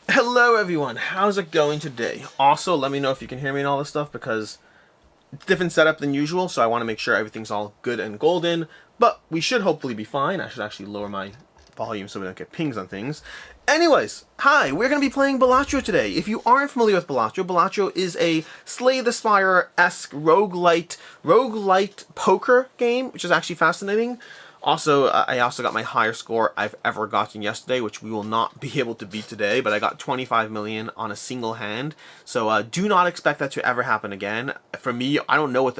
Hello everyone, how's it going today? Also, let me know if you can hear me and all this stuff because it's a different setup than usual, so I want to make sure everything's all good and golden, but we should hopefully be fine. I should actually lower my volume so we don't get pings on things. Anyways, hi, we're going to be playing Balatro today. If you aren't familiar with Balatro, Balatro is a Slay the Spire-esque roguelite poker game, which is actually fascinating. Also, I also got my higher score I've ever gotten yesterday, which we will not be able to beat today, but I got 25 million on a single hand. So do not expect that to ever happen again. For me, I don't know what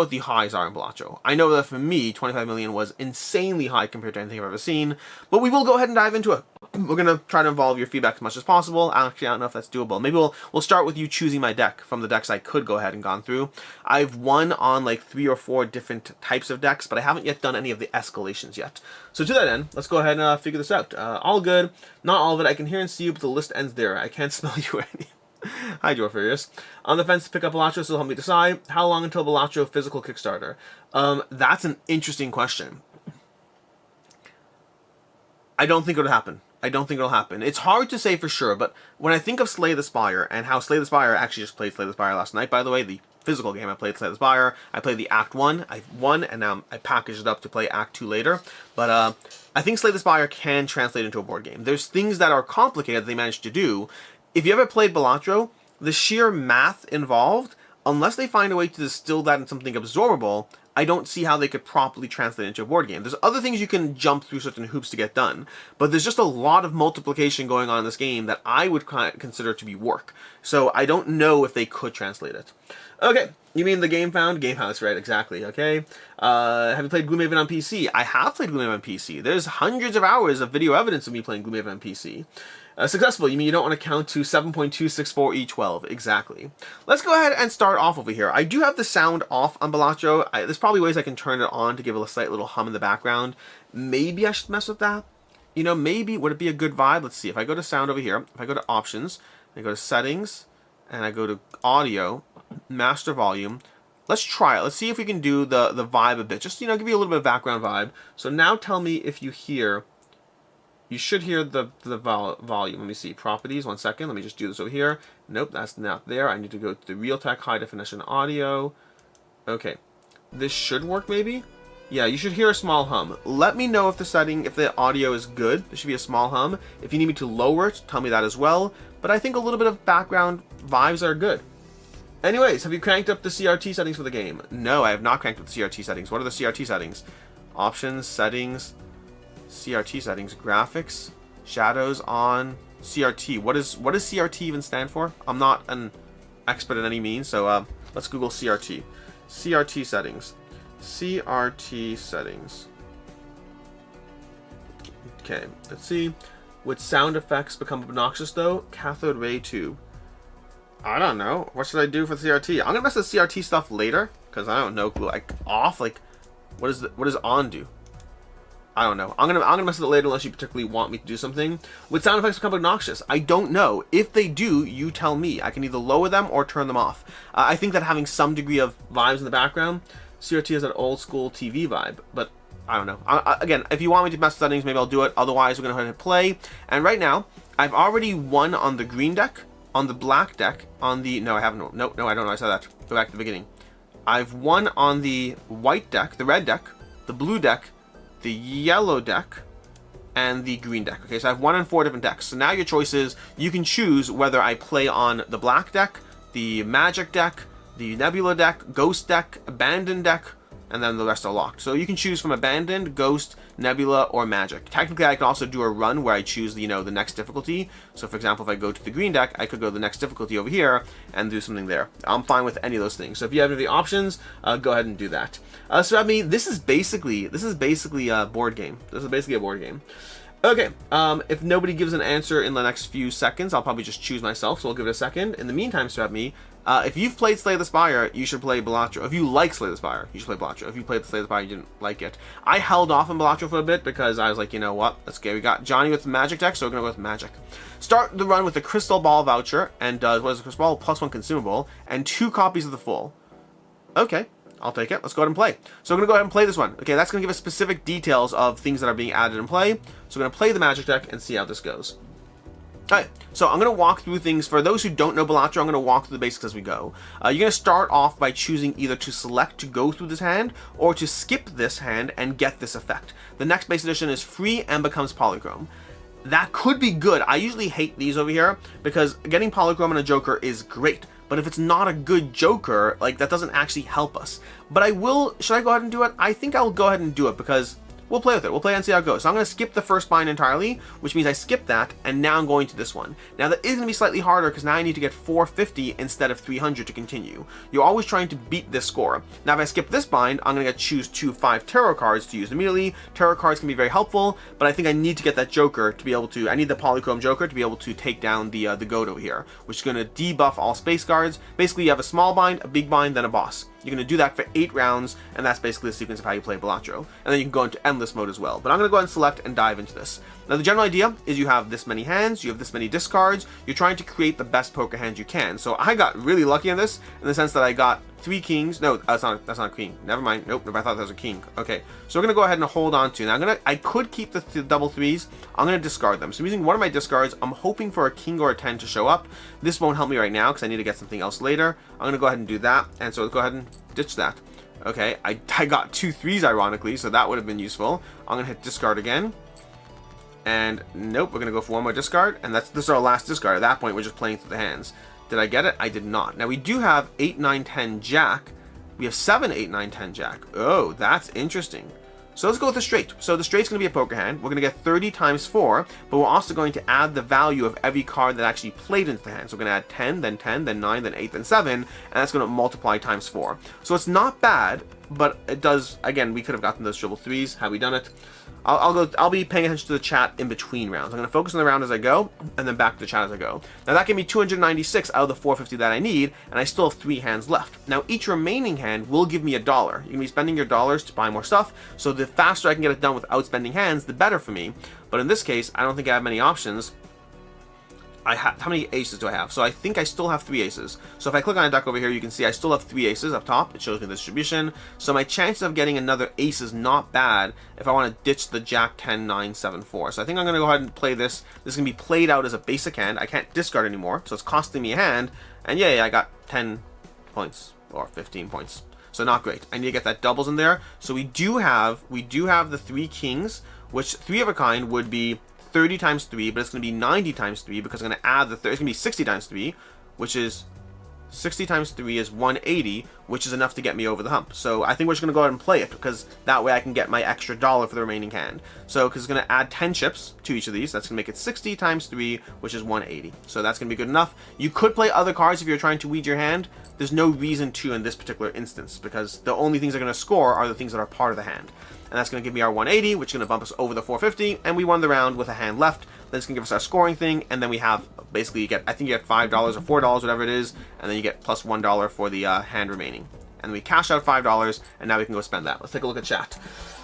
the highs are in Balatro. I know that for me, 25 million was insanely high compared to anything I've ever seen, but we will go ahead and dive into it. We're going to try to involve your feedback as much as possible. Actually, I don't know if that's doable. Maybe we'll start with you choosing my deck from the decks I could go ahead and gone through. I've won on like 3 or 4 different types of decks, but I haven't yet done any of the escalations yet. So to that end, let's go ahead and figure this out. All good. Not all of it. I can hear and see you, but the list ends there. I can't smell you any. Hi, Jorfurious. On the fence to pick up Balatro, so help me decide. How long until Balatro physical Kickstarter? That's an interesting question. I don't think it'll happen. It's hard to say for sure, but when I think of Slay the Spire, and how Slay the Spire, I actually just played Slay the Spire last night, by the way, the physical game I played Slay the Spire. I played the Act 1, I won, and now I packaged it up to play Act 2 later. But I think Slay the Spire can translate into a board game. There's things that are complicated that they managed to do. If you ever played Balatro, the sheer math involved, unless they find a way to distill that in something absorbable, I don't see how they could properly translate into a board game. There's other things you can jump through certain hoops to get done, but there's just a lot of multiplication going on in this game that I would consider to be work. So I don't know if they could translate it. Okay, you mean the game found? Game house, right, exactly, okay. Have you played Gloomhaven on PC? I have played Gloomhaven on PC. There's hundreds of hours of video evidence of me playing Gloomhaven on PC. Successful, you mean you don't want to count to 7.264E12. Exactly. Let's go ahead and start off over here. I do have the sound off on Balatro. There's probably ways I can turn it on to give it a slight little hum in the background. Maybe I should mess with that. You know, maybe, would it be a good vibe? Let's see, if I go to sound over here, if I go to options, I go to settings, and I go to audio, master volume, let's try it. Let's see if we can do the vibe a bit. Just, you know, give you a little bit of background vibe. So now tell me if you hear... You should hear the volume. Let me see. Properties. 1 second. Let me just do this over here. Nope, that's not there. I need to go to the Realtek high definition audio. Okay. This should work maybe? Yeah, you should hear a small hum. Let me know if the audio is good. There should be a small hum. If you need me to lower it, tell me that as well. But I think a little bit of background vibes are good. Anyways, have you cranked up the CRT settings for the game? No, I have not cranked up the CRT settings. What are the CRT settings? Options, settings... CRT settings, graphics, shadows on, CRT. What does CRT even stand for? I'm not an expert in any means, so let's Google CRT. CRT settings. CRT settings. Okay, let's see. Would sound effects become obnoxious though? Cathode ray tube. I don't know. What should I do for CRT? I'm gonna mess with CRT stuff later because I don't know. Like off, like what does on do? I don't know. I'm gonna mess with it later unless you particularly want me to do something. Would sound effects become obnoxious? I don't know. If they do, you tell me. I can either lower them or turn them off. I think that having some degree of vibes in the background, CRT has an old school TV vibe, but I don't know. Again, if you want me to mess with settings, maybe I'll do it. Otherwise, we're gonna go ahead and play. And right now, I've already won on the green deck, on the black deck, on the... No, I haven't. No, I don't know. I said that. Go back to the beginning. I've won on the white deck, the red deck, the blue deck, the yellow deck, and the green deck. Okay, so I have 1 on 4 different decks. So now your choice is, you can choose whether I play on the black deck, the magic deck, the nebula deck, ghost deck, abandoned deck, and then the rest are locked. So you can choose from abandoned, ghost, nebula, or magic. Technically, I can also do a run where I choose, you know, the next difficulty. So for example, if I go to the green deck, I could go to the next difficulty over here and do something there. I'm fine with any of those things. So if you have any of the options, go ahead and do that. So I mean, this is basically a board game. This is basically a board game. Okay, if nobody gives an answer in the next few seconds, I'll probably just choose myself, so I'll give it a second. In the meantime, me. If you've played Slay the Spire, you should play Balatro. If you like Slay the Spire, you should play Balatro. If you played Slay the Spire, you didn't like it. I held off on Balatro for a bit because I was like, you know what? Let's go. We got Johnny with the magic deck, so we're going to go with magic. Start the run with the Crystal Ball voucher, and what is the Crystal Ball? +1 consumable, and 2 copies of the full. Okay. I'll take it. Let's go ahead and play. So we're going to go ahead and play this one. Okay, that's going to give us specific details of things that are being added in play. So we're going to play the magic deck and see how this goes. Alright, so I'm going to walk through things. For those who don't know Balatro, I'm going to walk through the basics as we go. You're going to start off by choosing either to select to go through this hand, or to skip this hand and get this effect. The next base edition is free and becomes polychrome. That could be good. I usually hate these over here, because getting polychrome and a joker is great. But if it's not a good joker, like, that doesn't actually help us. But I will, should I go ahead and do it? I think I'll go ahead and do it, because we'll play with it. We'll play and see how it goes. So I'm going to skip the first bind entirely, which means I skip that, and now I'm going to this one. Now that is going to be slightly harder, because now I need to get 450 instead of 300 to continue. You're always trying to beat this score. Now if I skip this bind, I'm going to choose 2 5 tarot cards to use immediately. Tarot cards can be very helpful, but I think I need to get that joker to be able to, I need the polychrome joker to be able to take down the goat over here, which is going to debuff all space guards. Basically you have a small bind, a big bind, then a boss. You're going to do that for 8 rounds, and that's basically the sequence of how you play Balatro. And then you can go into endless mode as well. But I'm going to go ahead and select and dive into this. Now the general idea is you have this many hands, you have this many discards, you're trying to create the best poker hands you can. So I got really lucky on this, in the sense that I got 3 kings. No, that's not a king. Never mind. Nope, I thought that was a king. Okay, so we're going to go ahead and hold on to. Now I could keep the double 3s. I'm going to discard them. So I'm using one of my discards. I'm hoping for a king or a 10 to show up. This won't help me right now, because I need to get something else later. I'm going to go ahead and do that. And so let's go ahead and ditch that. Okay, I got 2 3s ironically, so that would have been useful. I'm going to hit discard again. And nope, we're going to go for one more discard. And this is our last discard. At that point, we're just playing through the hands. Did I get it? I did not. Now we do have 8, 9, 10 jack. We have 7, 8, 9, 10 jack. Oh, that's interesting. So let's go with the straight. So the straight's going to be a poker hand. We're going to get 30 times 4, but we're also going to add the value of every card that actually played into the hand. So we're going to add 10, then 9, then 8, then 7, and that's going to multiply times 4. So it's not bad, but it does, again, we could have gotten those triple 3s had we done it. I'll be paying attention to the chat in between rounds. I'm going to focus on the round as I go, and then back to the chat as I go. Now that gave me 296 out of the 450 that I need, and I still have 3 hands left. Now each remaining hand will give me $1. You're going to be spending your dollars to buy more stuff, so the faster I can get it done without spending hands, the better for me. But in this case, I don't think I have many options. How many aces do I have? So I think I still have 3 aces. So if I click on a deck over here, you can see I still have 3 aces up top. It shows me the distribution. So my chances of getting another ace is not bad if I want to ditch the jack 10, 9, 7, 4. So I think I'm going to go ahead and play this. This is going to be played out as a basic hand. I can't discard anymore, so it's costing me a hand. And yeah, I got 10 points or 15 points. So not great. I need to get that doubles in there. So we do have the 3 kings, which 3 of a kind would be 30 times 3, but it's going to be 90 times 3, because I'm going to add the it's going to be 60 times 3, which is 60 times 3 is 180, which is enough to get me over the hump. So I think we're just going to go ahead and play it, because that way I can get my extra $1 for the remaining hand. So because it's going to add 10 chips to each of these, that's going to make it 60 times 3, which is 180. So that's going to be good enough. You could play other cards if you're trying to weed your hand. There's no reason to in this particular instance, because the only things that are going to score are the things that are part of the hand. And that's going to give me our 180, which is going to bump us over the 450, and we won the round with a hand left. Then it's going to give us our scoring thing, and then we have, basically, I think you get $5 or $4, whatever it is, and then you get plus $1 for the hand remaining. And we cash out $5, and now we can go spend that. Let's take a look at chat.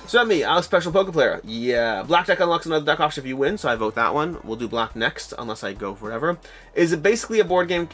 So me, I'm a special poker player. Yeah, black deck unlocks another deck option if you win, so I vote that one. We'll do black next, unless I go for whatever. Is it basically a board game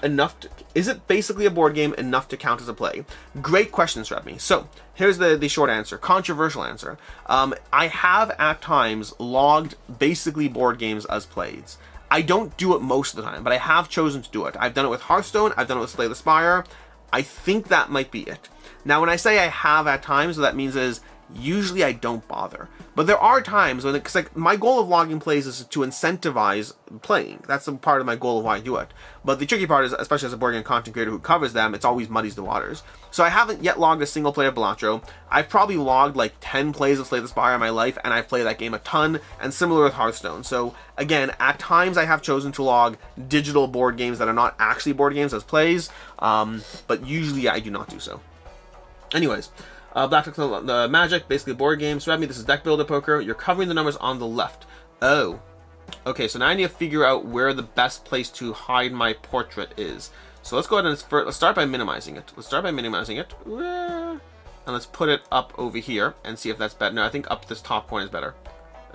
enough to count as a play? Great question, Srebme. So here's the short answer, controversial answer. I have at times logged basically board games as plays. I don't do it most of the time, but I have chosen to do it. I've done it with Hearthstone. I've done it with Slay the Spire. I think that might be it. Now, when I say I have at times, what that means is usually I don't bother. But there are times when, because like my goal of logging plays is to incentivize playing. That's a part of my goal of why I do it. But the tricky part is, especially as a board game content creator who covers them, it's always muddies the waters. So I haven't yet logged a single play of Balatro. I've probably logged like 10 plays of Slay the Spire in my life, and I've played that game a ton, and similar with Hearthstone. So again, at times I have chosen to log digital board games that are not actually board games as plays, but usually I do not do so. Anyways, Black Deck the Magic, basically a board game. So this is Deck Builder Poker. You're covering the numbers on the left. Oh. Okay, so now I need to figure out where the best place to hide my portrait is. So let's go ahead and let's start by minimizing it. And let's put it up over here and see if that's better. No, I think up this top corner is better.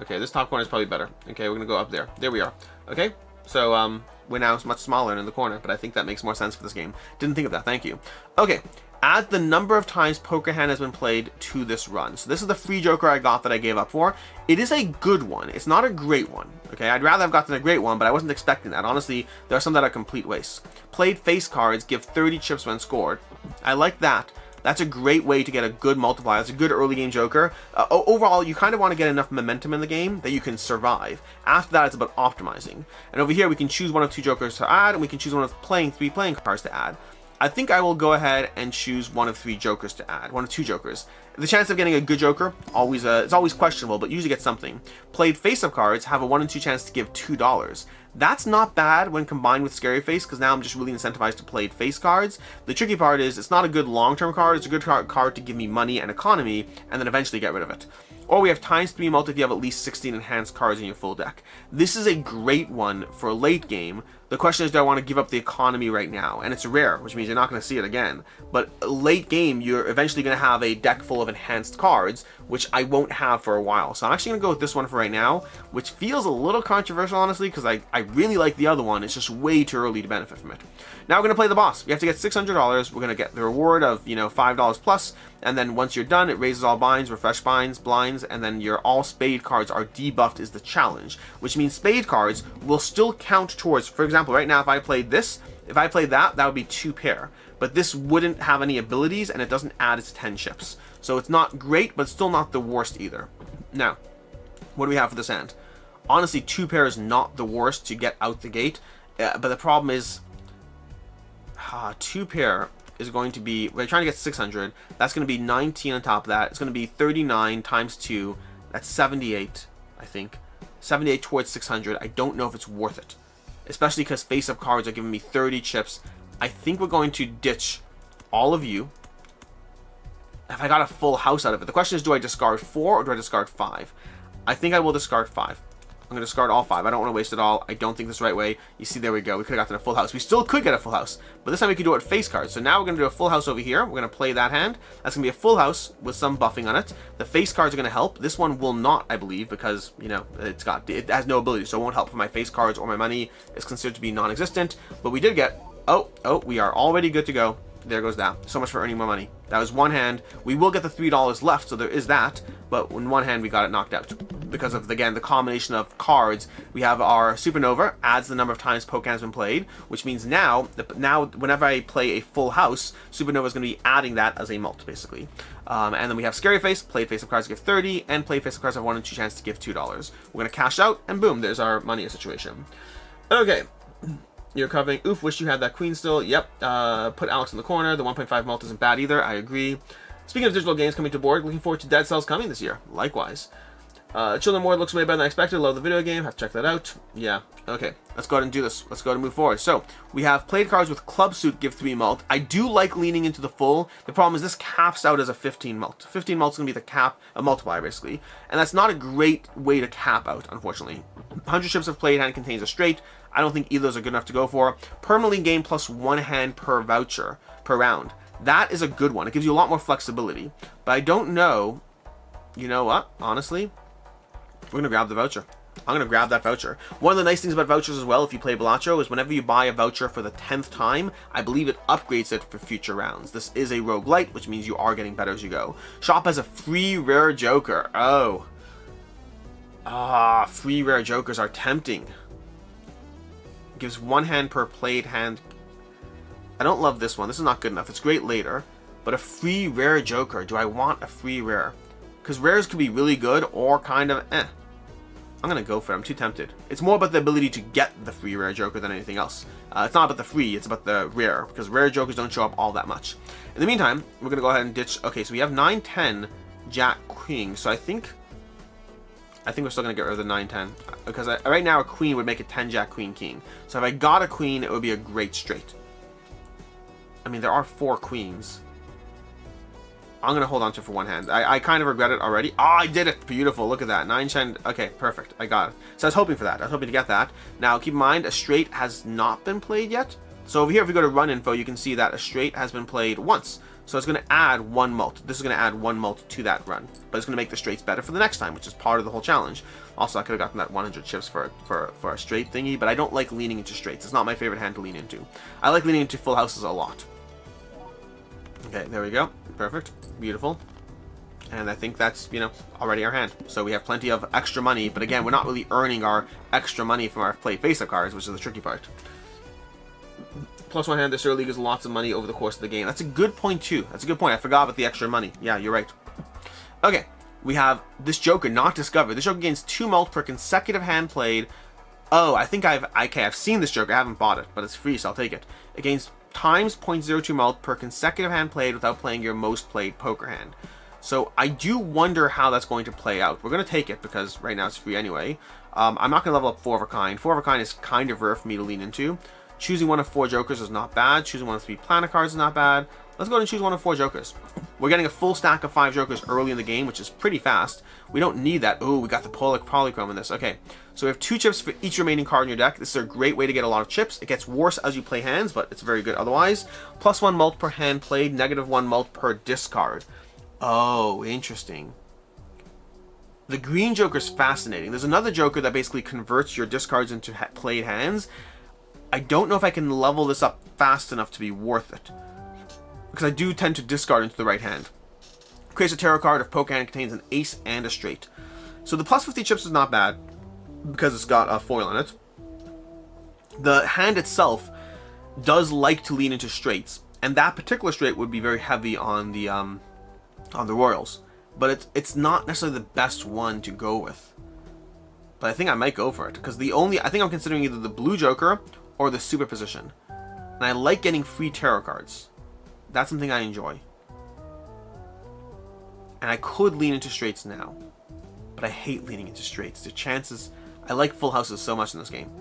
Okay, this top corner is probably better. Okay, we're going to go up there. There we are. Okay, so we're now much smaller in the corner, but I think that makes more sense for this game. Didn't think of that, thank you. Okay, add the number of times poker hand has been played to this run. So this is the free joker I got that I gave up for. It is a good one. It's not a great one. Okay, I'd rather have gotten a great one, but I wasn't expecting that. Honestly, there are some that are complete waste. Played face cards give 30 chips when scored. I like that. That's a great way to get a good multiplier. It's a good early game joker. Overall, you kind of want to get enough momentum in the game that you can survive. After that, it's about optimizing. And over here, we can choose one of two jokers to add, and we can choose one of three playing cards to add. I think I will go ahead and choose one of three jokers to add. One of two jokers. The chance of getting a good joker, it's always questionable, but usually get something. Played face-up cards have a 1 in 2 chance to give $2. That's not bad when combined with Scary Face, because now I'm just really incentivized to play face cards. The tricky part is it's not a good long-term card. It's a good card to give me money and economy, and then eventually get rid of it. Or we have ×3 multi if you have at least 16 enhanced cards in your full deck. This is a great one for late game. The question is, do I want to give up the economy right now? And it's rare, which means you're not going to see it again. But late game, you're eventually going to have a deck full of enhanced cards, which I won't have for a while. So I'm actually going to go with this one for right now, which feels a little controversial, honestly, because I really like the other one. It's just way too early to benefit from it. Now we're going to play the boss. We have to get $600. We're going to get the reward of, $5 plus. And then once you're done, it raises all binds, refresh binds, blinds, and then your all spade cards are debuffed is the challenge, which means spade cards will still count towards, for example, right now if I played this, if I played that would be 2 pair. But this wouldn't have any abilities and it doesn't add its 10 chips. So it's not great, but still not the worst either. Now, what do we have for this hand? Honestly, 2 pair is not the worst to get out the gate, but the problem is 2 pair is going to be, we're trying to get 600, that's going to be 19 on top of that, it's going to be 39 times 2, that's 78, I think, 78 towards 600, I don't know if it's worth it, especially because face-up cards are giving me 30 chips. I think we're going to ditch all of you, if I got a full house out of it. The question is, do I discard 4 or do I discard 5? I think I will discard 5. I'm going to discard all 5. I don't want to waste it all. I don't think this is the right way. You see, there we go. We could have gotten a full house. We still could get a full house, but this time we could do it face cards. So now we're going to do a full house over here. We're going to play that hand. That's going to be a full house with some buffing on it. The face cards are going to help. This one will not, I believe, because, it has no ability, so it won't help for my face cards or my money. It's considered to be non-existent, but we did get, we are already good to go. There goes that. So much for earning more money. That was one hand. We will get the $3 left, so there is that. But in one hand, we got it knocked out. Because of, again, the combination of cards. We have our Supernova, adds the number of times Poke has been played, which means now whenever I play a full house, Supernova is going to be adding that as a mult, basically. And then we have Scary Face, played face-up cards to give 30, and played face-up cards have 1 in 2 chance to give $2. We're going to cash out, and boom, there's our money situation. Okay. You're covering. Oof, wish you had that queen still. Yep. Put Alex in the corner. The 1.5 mult isn't bad either. I agree. Speaking of digital games coming to board, looking forward to Dead Cells coming this year. Likewise. Children Ward looks way better than I expected. Love the video game. Have to check that out. Yeah. Okay. Let's go ahead and do this. Let's go ahead and move forward. So, we have played cards with Club Suit give 3 mult. I do like leaning into the full. The problem is this caps out as a 15 mult. 15 mult is going to be the cap, a multiplier basically. And that's not a great way to cap out, unfortunately. 100 chips of played hand contains a straight. I don't think either of those are good enough to go for. Permanently gain plus 1 hand per voucher, per round. That is a good one. It gives you a lot more flexibility. But I don't know. You know what? Honestly, we're going to grab the voucher. I'm going to grab that voucher. One of the nice things about vouchers as well, if you play Balatro, is whenever you buy a voucher for the 10th time, I believe it upgrades it for future rounds. This is a roguelite, which means you are getting better as you go. Shop has a free rare joker. Oh. Free rare jokers are tempting. Gives 1 hand per played hand. I don't love this one. This is not good enough. It's great later. But a free rare joker. Do I want a free rare? Because rares could be really good or kind of eh. I'm going to go for it. I'm too tempted. It's more about the ability to get the free rare joker than anything else. It's not about the free. It's about the rare. Because rare jokers don't show up all that much. In the meantime, we're going to go ahead and ditch. Okay, so we have 9, 10, Jack, Queen. So I think we're still going to get rid of the 9, 10. Because right now a queen would make it 10, Jack, Queen, King. So if I got a queen, it would be a great straight. I mean, there are 4 queens. I'm going to hold on to it for one hand. I kind of regret it already. Oh, I did it. Beautiful. Look at that. 9, 10. Okay, perfect. I got it. So I was hoping for that. I was hoping to get that. Now, keep in mind, a straight has not been played yet. So over here, if you go to run info, you can see that a straight has been played once. So it's going to add 1 mult. This is going to add 1 mult to that run. But it's going to make the straights better for the next time, which is part of the whole challenge. Also, I could have gotten that 100 chips for a straight thingy, but I don't like leaning into straights. It's not my favorite hand to lean into. I like leaning into full houses a lot. Okay, there we go. Perfect. Beautiful. And I think that's, already our hand. So we have plenty of extra money, but again, we're not really earning our extra money from our play face-up cards, which is the tricky part. +1 hand this early gives lots of money over the course of the game. That's a good point, too. That's a good point. I forgot about the extra money. Yeah, you're right. Okay, we have this Joker, not discovered. This Joker gains 2 mult per consecutive hand played. Oh, I think I've seen this Joker. I haven't bought it, but it's free, so I'll take it. It gains times 0.02 mult per consecutive hand played without playing your most played poker hand. So I do wonder how that's going to play out. We're going to take it because right now it's free anyway. I'm not going to level up 4 of a kind. 4 of a kind is kind of rare for me to lean into. Choosing one of 4 Jokers is not bad. Choosing one of 3 Planet cards is not bad. Let's go ahead and choose one of 4 Jokers. We're getting a full stack of 5 Jokers early in the game, which is pretty fast. We don't need that. Oh, we got the Polychrome in this. Okay, so we have 2 chips for each remaining card in your deck. This is a great way to get a lot of chips. It gets worse as you play hands, but it's very good otherwise. +1 mult per hand played, -1 mult per discard. Oh, interesting. The green Joker is fascinating. There's another Joker that basically converts your discards into played hands. I don't know if I can level this up fast enough to be worth it, because I do tend to discard into the right hand. Creates a tarot card if poker hand contains an ace and a straight. So the +50 chips is not bad because it's got a foil in it. The hand itself does like to lean into straights, and that particular straight would be very heavy on the Royals, but it's not necessarily the best one to go with. But I think I might go for it because I think I'm considering either the blue Joker or the superposition, and I like getting free tarot cards. That's something I enjoy, and I could lean into straights now, but I hate leaning into straights. The chances, I like full houses so much in this game.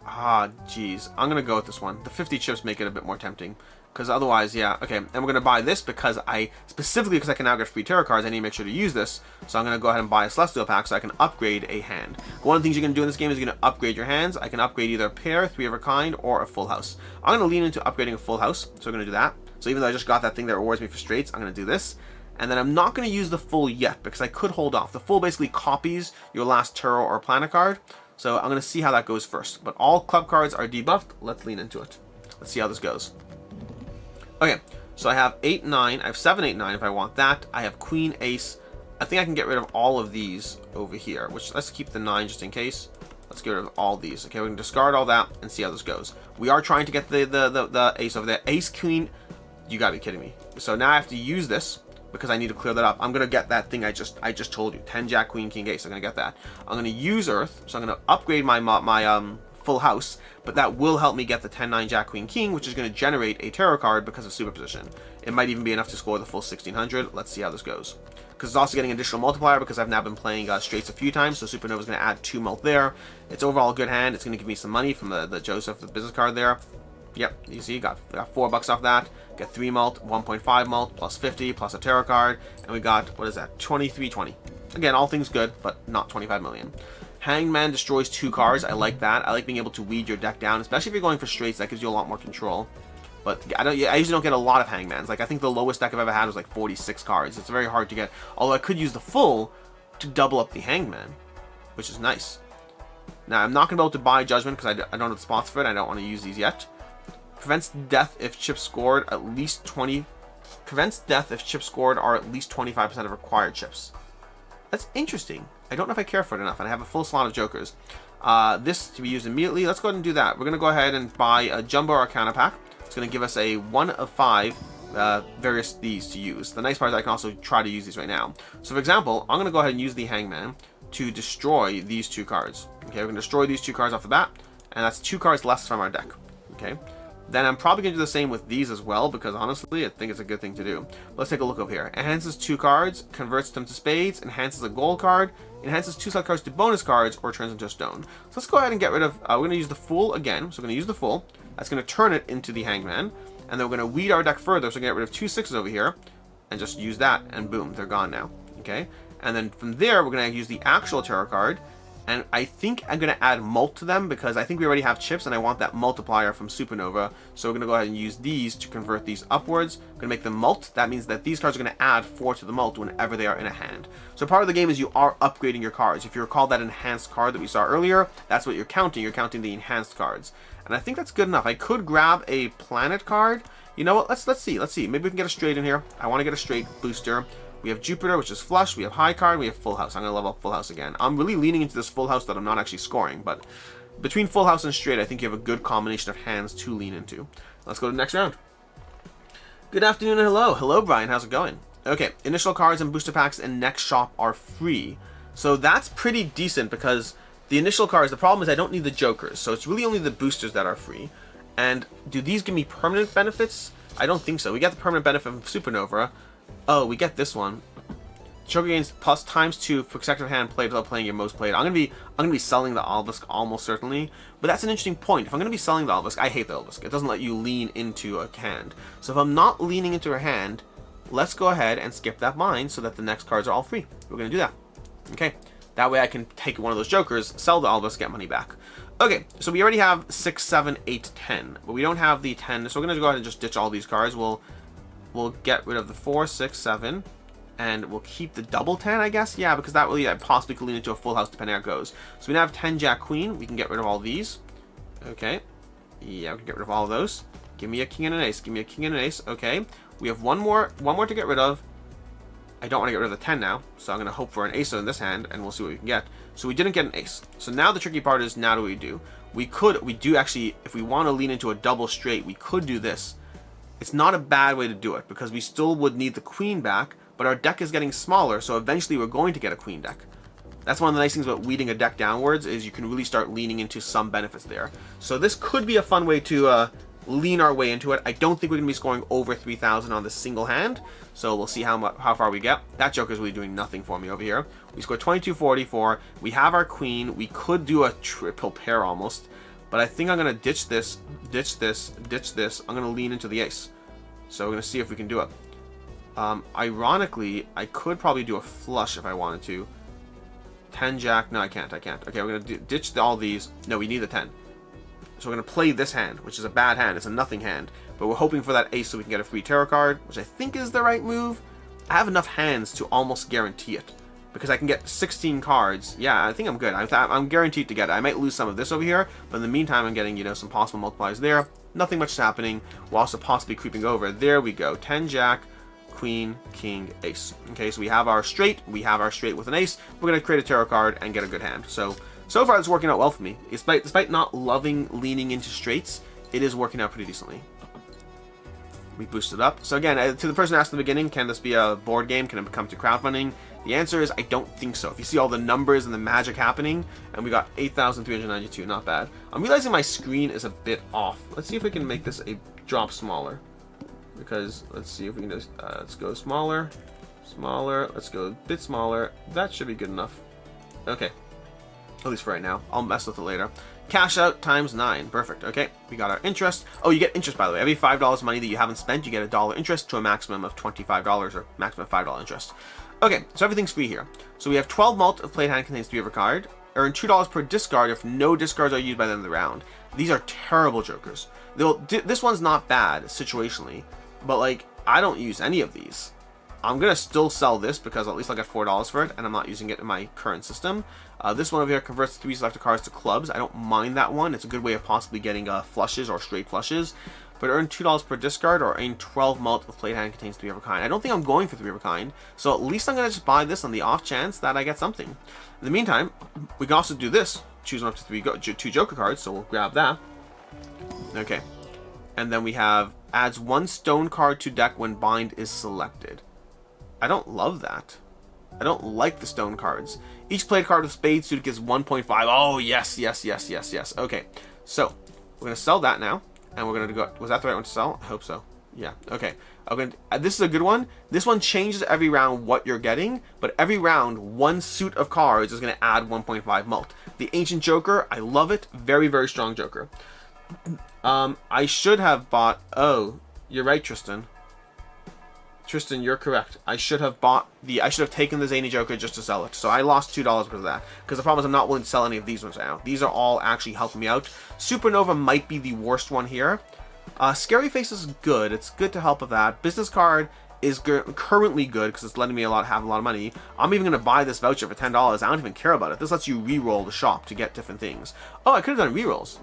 Ah, geez, I'm gonna go with this one. The 50 chips make it a bit more tempting. Because otherwise, yeah, okay. And we're going to buy this because specifically because I can now get free tarot cards, I need to make sure to use this. So I'm going to go ahead and buy a Celestial pack so I can upgrade a hand. One of the things you're going to do in this game is you're going to upgrade your hands. I can upgrade either a pair, 3 of a kind, or a full house. I'm going to lean into upgrading a full house, so we're going to do that. So even though I just got that thing that rewards me for straights, I'm going to do this. And then I'm not going to use the full yet because I could hold off. The full basically copies your last tarot or planet card. So I'm going to see how that goes first. But all club cards are debuffed. Let's lean into it. Let's see how this goes. Okay, so I have 8, 9. I have 7, 8, 9 if I want that. I have Queen, Ace. I think I can get rid of all of these over here, which let's keep the 9 just in case. Let's get rid of all these. Okay, we can discard all that and see how this goes. We are trying to get the Ace over there. Ace, Queen. You gotta be kidding me. So now I have to use this because I need to clear that up. I'm gonna get that thing I just told you. 10, Jack, Queen, King, Ace. I'm gonna get that. I'm gonna use Earth, so I'm gonna upgrade my full house, but that will help me get the 10, 9, Jack, Queen, King, which is going to generate a tarot card because of superposition. It might even be enough to score the full 1600. Let's see how this goes. Because it's also getting an additional multiplier because I've now been playing straights a few times, so Supernova is going to add 2 mult there. It's overall a good hand. It's going to give me some money from the Joseph, the business card there. Yep, you see, got $4 off that. Get 3 mult, 1.5 mult, plus 50, plus a tarot card, and we got, what is that, 2320. Again, all things good, but not 25 million. Hangman destroys 2 cards. I like that. I like being able to weed your deck down, especially if you're going for straights. That gives you a lot more control. But I usually don't get a lot of Hangmans. Like, I think the lowest deck I've ever had was like 46 cards. It's very hard to get. Although I could use the full to double up the Hangman, which is nice. Now, I'm not going to be able to buy Judgment because I don't have the spots for it. I don't want to use these yet. Prevents death if chips scored at least 20. Prevents death if chips scored are at least 25% of required chips. That's interesting. I don't know if I care for it enough, and I have a full slot of Jokers. This to be used immediately. Let's go ahead and do that. We're going to go ahead and buy a Jumbo Arcana pack. It's going to give us a 1 of 5 various these to use. The nice part is I can also try to use these right now. So for example, I'm going to go ahead and use the Hangman to destroy these 2 cards. Okay, we're going to destroy these 2 cards off the bat, and that's 2 cards less from our deck. Okay. Then I'm probably going to do the same with these as well, because honestly, I think it's a good thing to do. Let's take a look over here. Enhances 2 cards, converts them to spades, enhances a gold card, enhances 2 select cards to bonus cards, or turns into a stone. So let's go ahead and get rid of, we're going to use the Fool again. So we're going to use the Fool. That's going to turn it into the Hangman. And then we're going to weed our deck further, so we're going to get rid of 2 6s over here, and just use that, and boom, they're gone now. Okay? And then from there, we're going to use the actual tarot card, And I think I'm going to add Mult to them because I think we already have chips and I want that multiplier from Supernova. So we're going to go ahead and use these to convert these upwards. I'm going to make them Mult. That means that these cards are going to add 4 to the Mult whenever they are in a hand. So part of the game is you are upgrading your cards. If you recall that enhanced card that we saw earlier, that's what you're counting. You're counting the enhanced cards. And I think that's good enough. I could grab a planet card. You know what? Let's see. Maybe we can get a straight in here. I want to get a straight booster. We have Jupiter, which is flush. We have high card. We have full house. I'm going to level up full house again. I'm really leaning into this full house that I'm not actually scoring. But between full house and straight, I think you have a good combination of hands to lean into. Let's go to the next round. Good afternoon and hello. Hello, Brian. How's it going? Okay. Initial cards and booster packs in next shop are free. So that's pretty decent because the initial cards, the problem is I don't need the jokers. So it's really only the boosters that are free. And do these give me permanent benefits? I don't think so. We get the permanent benefit from Supernova. Oh, we get this one. Joker gains plus ×2 for consecutive hand played without playing your most played. I'm gonna be selling the Obelisk almost certainly, but that's an interesting point. If I'm gonna be selling the Obelisk, I hate the Obelisk. It doesn't let you lean into a hand. So if I'm not leaning into a hand, let's go ahead and skip that mine so that the next cards are all free. We're gonna do that. Okay, that way I can take one of those Jokers, sell the Obelisk, get money back. Okay, so we already have 6, 7, 8, 10, but we don't have the 10, so we're gonna go ahead and just ditch all these cards. We'll get rid of the 4, 6, 7, and we'll keep the double 10, I guess. Yeah, because that really possibly could lead into a full house depending how it goes. So we now have 10 Jack Queen. We can get rid of all these. Okay. Yeah, we can get rid of all of those. Give me a king and an ace. Give me a king and an ace. Okay. We have one more to get rid of. I don't want to get rid of the 10 now, so I'm going to hope for an ace in this hand, and we'll see what we can get. So we didn't get an ace. So now the tricky part is, now do we do? We do actually, if we want to lean into a double straight, we could do this. It's not a bad way to do it, because we still would need the queen back, but our deck is getting smaller, so eventually we're going to get a queen deck. That's one of the nice things about weeding a deck downwards, is you can really start leaning into some benefits there. So this could be a fun way to lean our way into it. I don't think we're going to be scoring over 3,000 on this single hand, so we'll see how far we get. That Joker's really doing nothing for me over here. We scored 2244. We have our queen. We could do a triple pair almost, but I think I'm going to ditch this, ditch this, ditch this. I'm going to lean into the ace. So we're going to see if we can do it. Ironically, I could probably do a flush if I wanted to. 10 Jack. No, I can't. Okay, we're going to ditch all these. No, we need the 10. So we're going to play this hand, which is a bad hand. It's a nothing hand. But we're hoping for that ace so we can get a free tarot card, which I think is the right move. I have enough hands to almost guarantee it, because I can get 16 cards. Yeah, I think I'm good. I'm guaranteed to get it. I might lose some of this over here, but in the meantime, I'm getting, some possible multipliers there. Nothing much is happening. We're also possibly creeping over. There we go. 10 Jack, Queen, King, Ace. Okay, so we have our straight. We have our straight with an ace. We're going to create a tarot card and get a good hand. So far it's working out well for me. Despite not loving leaning into straights, it is working out pretty decently. We boosted up. So again, to the person asked in the beginning, can this be a board game? Can it come to crowdfunding? The answer is I don't think so. If you see all the numbers and the magic happening, and we got 8,392, not bad. I'm realizing my screen is a bit off. Let's see if we can make this a drop smaller. Because let's see if we can just, let's go smaller, let's go a bit smaller. That should be good enough. Okay. At least for right now. I'll mess with it later. Cash out times 9. Perfect. Okay. We got our interest. Oh, you get interest, by the way. Every $5 money that you haven't spent, you get $1 interest to a maximum of $25 or maximum of $5 interest. Okay. So everything's free here. So we have 12 mult if played hand contains 3 of a card. Earn $2 per discard if no discards are used by the end of the round. These are terrible jokers. This one's not bad situationally, but like, I don't use any of these. I'm going to still sell this because at least I'll get $4 for it, and I'm not using it in my current system. This one over here converts 3 selected cards to clubs. I don't mind that one. It's a good way of possibly getting flushes or straight flushes. But earn $2 per discard or earn 12 mult if played hand contains 3 of a kind. I don't think I'm going for 3 of a kind, so at least I'm going to just buy this on the off chance that I get something. In the meantime, we can also do this. Choose up to 2 Joker cards, so we'll grab that. Okay. And then we have adds 1 stone card to deck when bind is selected. I don't love that. I don't like the stone cards. Each played card with spade suit gives 1.5. Oh, yes. Okay, so we're going to sell that now. And we're going to go... Was that the right one to sell? I hope so. Yeah, okay. This is a good one. This one changes every round what you're getting, but every round, 1 suit of cards is going to add 1.5 mult. The Ancient Joker, I love it. Very, very strong Joker. I should have bought... Oh, you're right, Tristan. Tristan, you're correct. I should have taken the Zany Joker just to sell it. So I lost $2 because of that. Because the problem is I'm not willing to sell any of these ones now. These are all actually helping me out. Supernova might be the worst one here. Scary Face is good. It's good to help with that. Business card is currently good because it's letting me have a lot of money. I'm even going to buy this voucher for $10. I don't even care about it. This lets you re-roll the shop to get different things. Oh, I could have done re-rolls.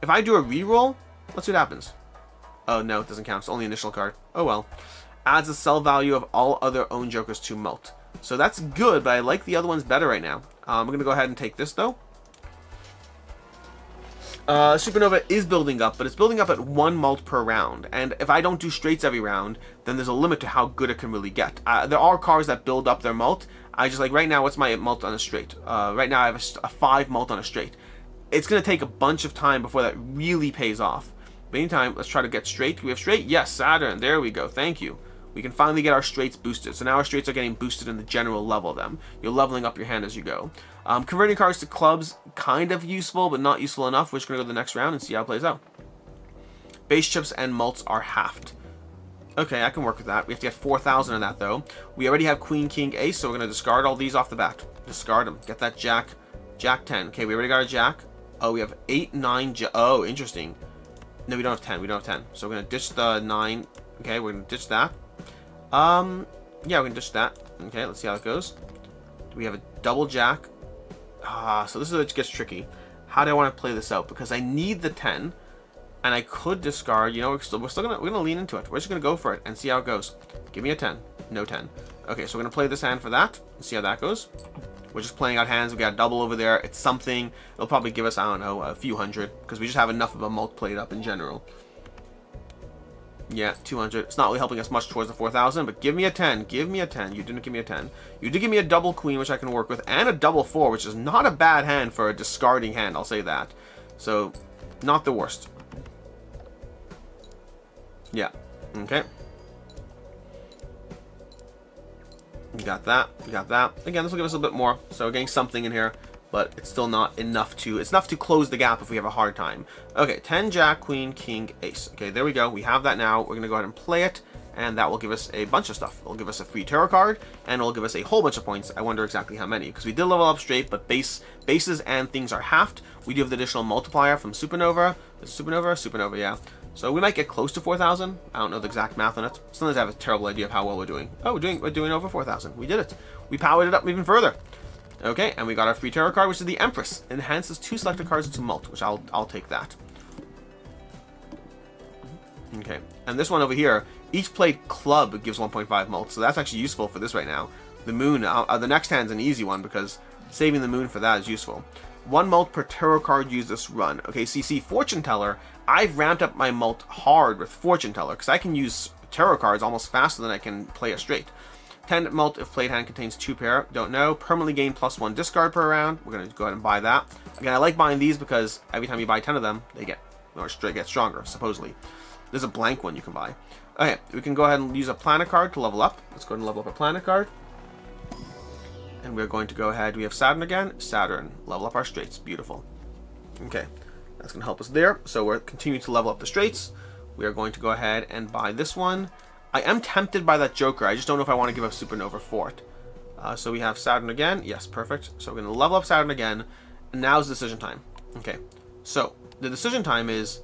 If I do a re-roll, let's see what happens. Oh, no, it doesn't count. It's only initial card. Oh, well. Adds the sell value of all other owned jokers to mult. So that's good, but I like the other ones better right now. We're going to go ahead and take this, though. Supernova is building up, but it's building up at 1 mult per round. And if I don't do straights every round, then there's a limit to how good it can really get. There are cards that build up their mult. I just like, right now, what's my mult on a straight? Right now, I have a 5 mult on a straight. It's going to take a bunch of time before that really pays off. But anytime, let's try to get straight. Do we have straight? Yes, Saturn. There we go. Thank you. We can finally get our straights boosted. So now our straights are getting boosted in the general level of them. You're leveling up your hand as you go. Converting cards to clubs, kind of useful, but not useful enough. We're just going to go to the next round and see how it plays out. Base chips and mults are halved. Okay, I can work with that. We have to get 4,000 on that, though. We already have Queen, King, Ace, so we're going to discard all these off the bat. Discard them. Get that Jack. Jack 10. Okay, we already got a Jack. Oh, we have 8, 9, oh, interesting. No, we don't have 10. We don't have 10. So we're going to ditch the 9. Okay, we're going to ditch that. Yeah, we're going to ditch that. Okay, let's see how it goes. We have a double Jack. So this is where it gets tricky. How do I want to play this out? Because I need the 10, and I could discard. You know, we're gonna lean into it. We're just gonna go for it and see how it goes. Give me a 10. No 10. Okay, so we're gonna play this hand for that and see how that goes. We're just playing out hands. We got a double over there. It's something. It'll probably give us, I don't know, a few hundred because we just have enough of a mult played up in general. Yeah, 200. It's not really helping us much towards the 4,000, but give me a 10. Give me a 10. You didn't give me a 10. You did give me a double queen, which I can work with, and a double 4, which is not a bad hand for a discarding hand, I'll say that. So, not the worst. Yeah. Okay. You got that. You got that. Again, this will give us a bit more, so we're getting something in here. But it's still not enough to, it's enough to close the gap if we have a hard time. Okay, 10, Jack, Queen, King, Ace. Okay, there we go. We have that now. We're going to go ahead and play it, and that will give us a bunch of stuff. It'll give us a free tarot card, and it'll give us a whole bunch of points. I wonder exactly how many, because we did level up straight, but bases and things are halved. We do have the additional multiplier from Supernova. Is it Supernova? Supernova, yeah. So we might get close to 4,000. I don't know the exact math on it. Sometimes I have a terrible idea of how well we're doing. Oh, we're doing over 4,000. We did it. We powered it up even further. Okay, and we got our free tarot card, which is the Empress. Enhances 2 selected cards to mult, which I'll take that. Okay, and this one over here, each played club gives 1.5 mult, so that's actually useful for this right now. The moon, the next hand's an easy one because saving the moon for that is useful. 1 mult per tarot card used this run. Okay, so you see Fortune Teller, I've ramped up my mult hard with Fortune Teller because I can use tarot cards almost faster than I can play a straight. 10 mult if played hand contains 2 pair. Don't know. Permanently gain +1 discard per round. We're going to go ahead and buy that. Again, I like buying these because every time you buy 10 of them, they get stronger, supposedly. There's a blank one you can buy. Okay, we can go ahead and use a planet card to level up. Let's go ahead and level up a planet card. And we're going to go ahead. We have Saturn again. Saturn. Level up our straights. Beautiful. Okay, that's going to help us there. So we're continuing to level up the straights. We are going to go ahead and buy this one. I am tempted by that Joker. I just don't know if I want to give up Supernova for it. So we have Saturn again. Yes, perfect. So we're going to level up Saturn again. And now is decision time. Okay. So the decision time is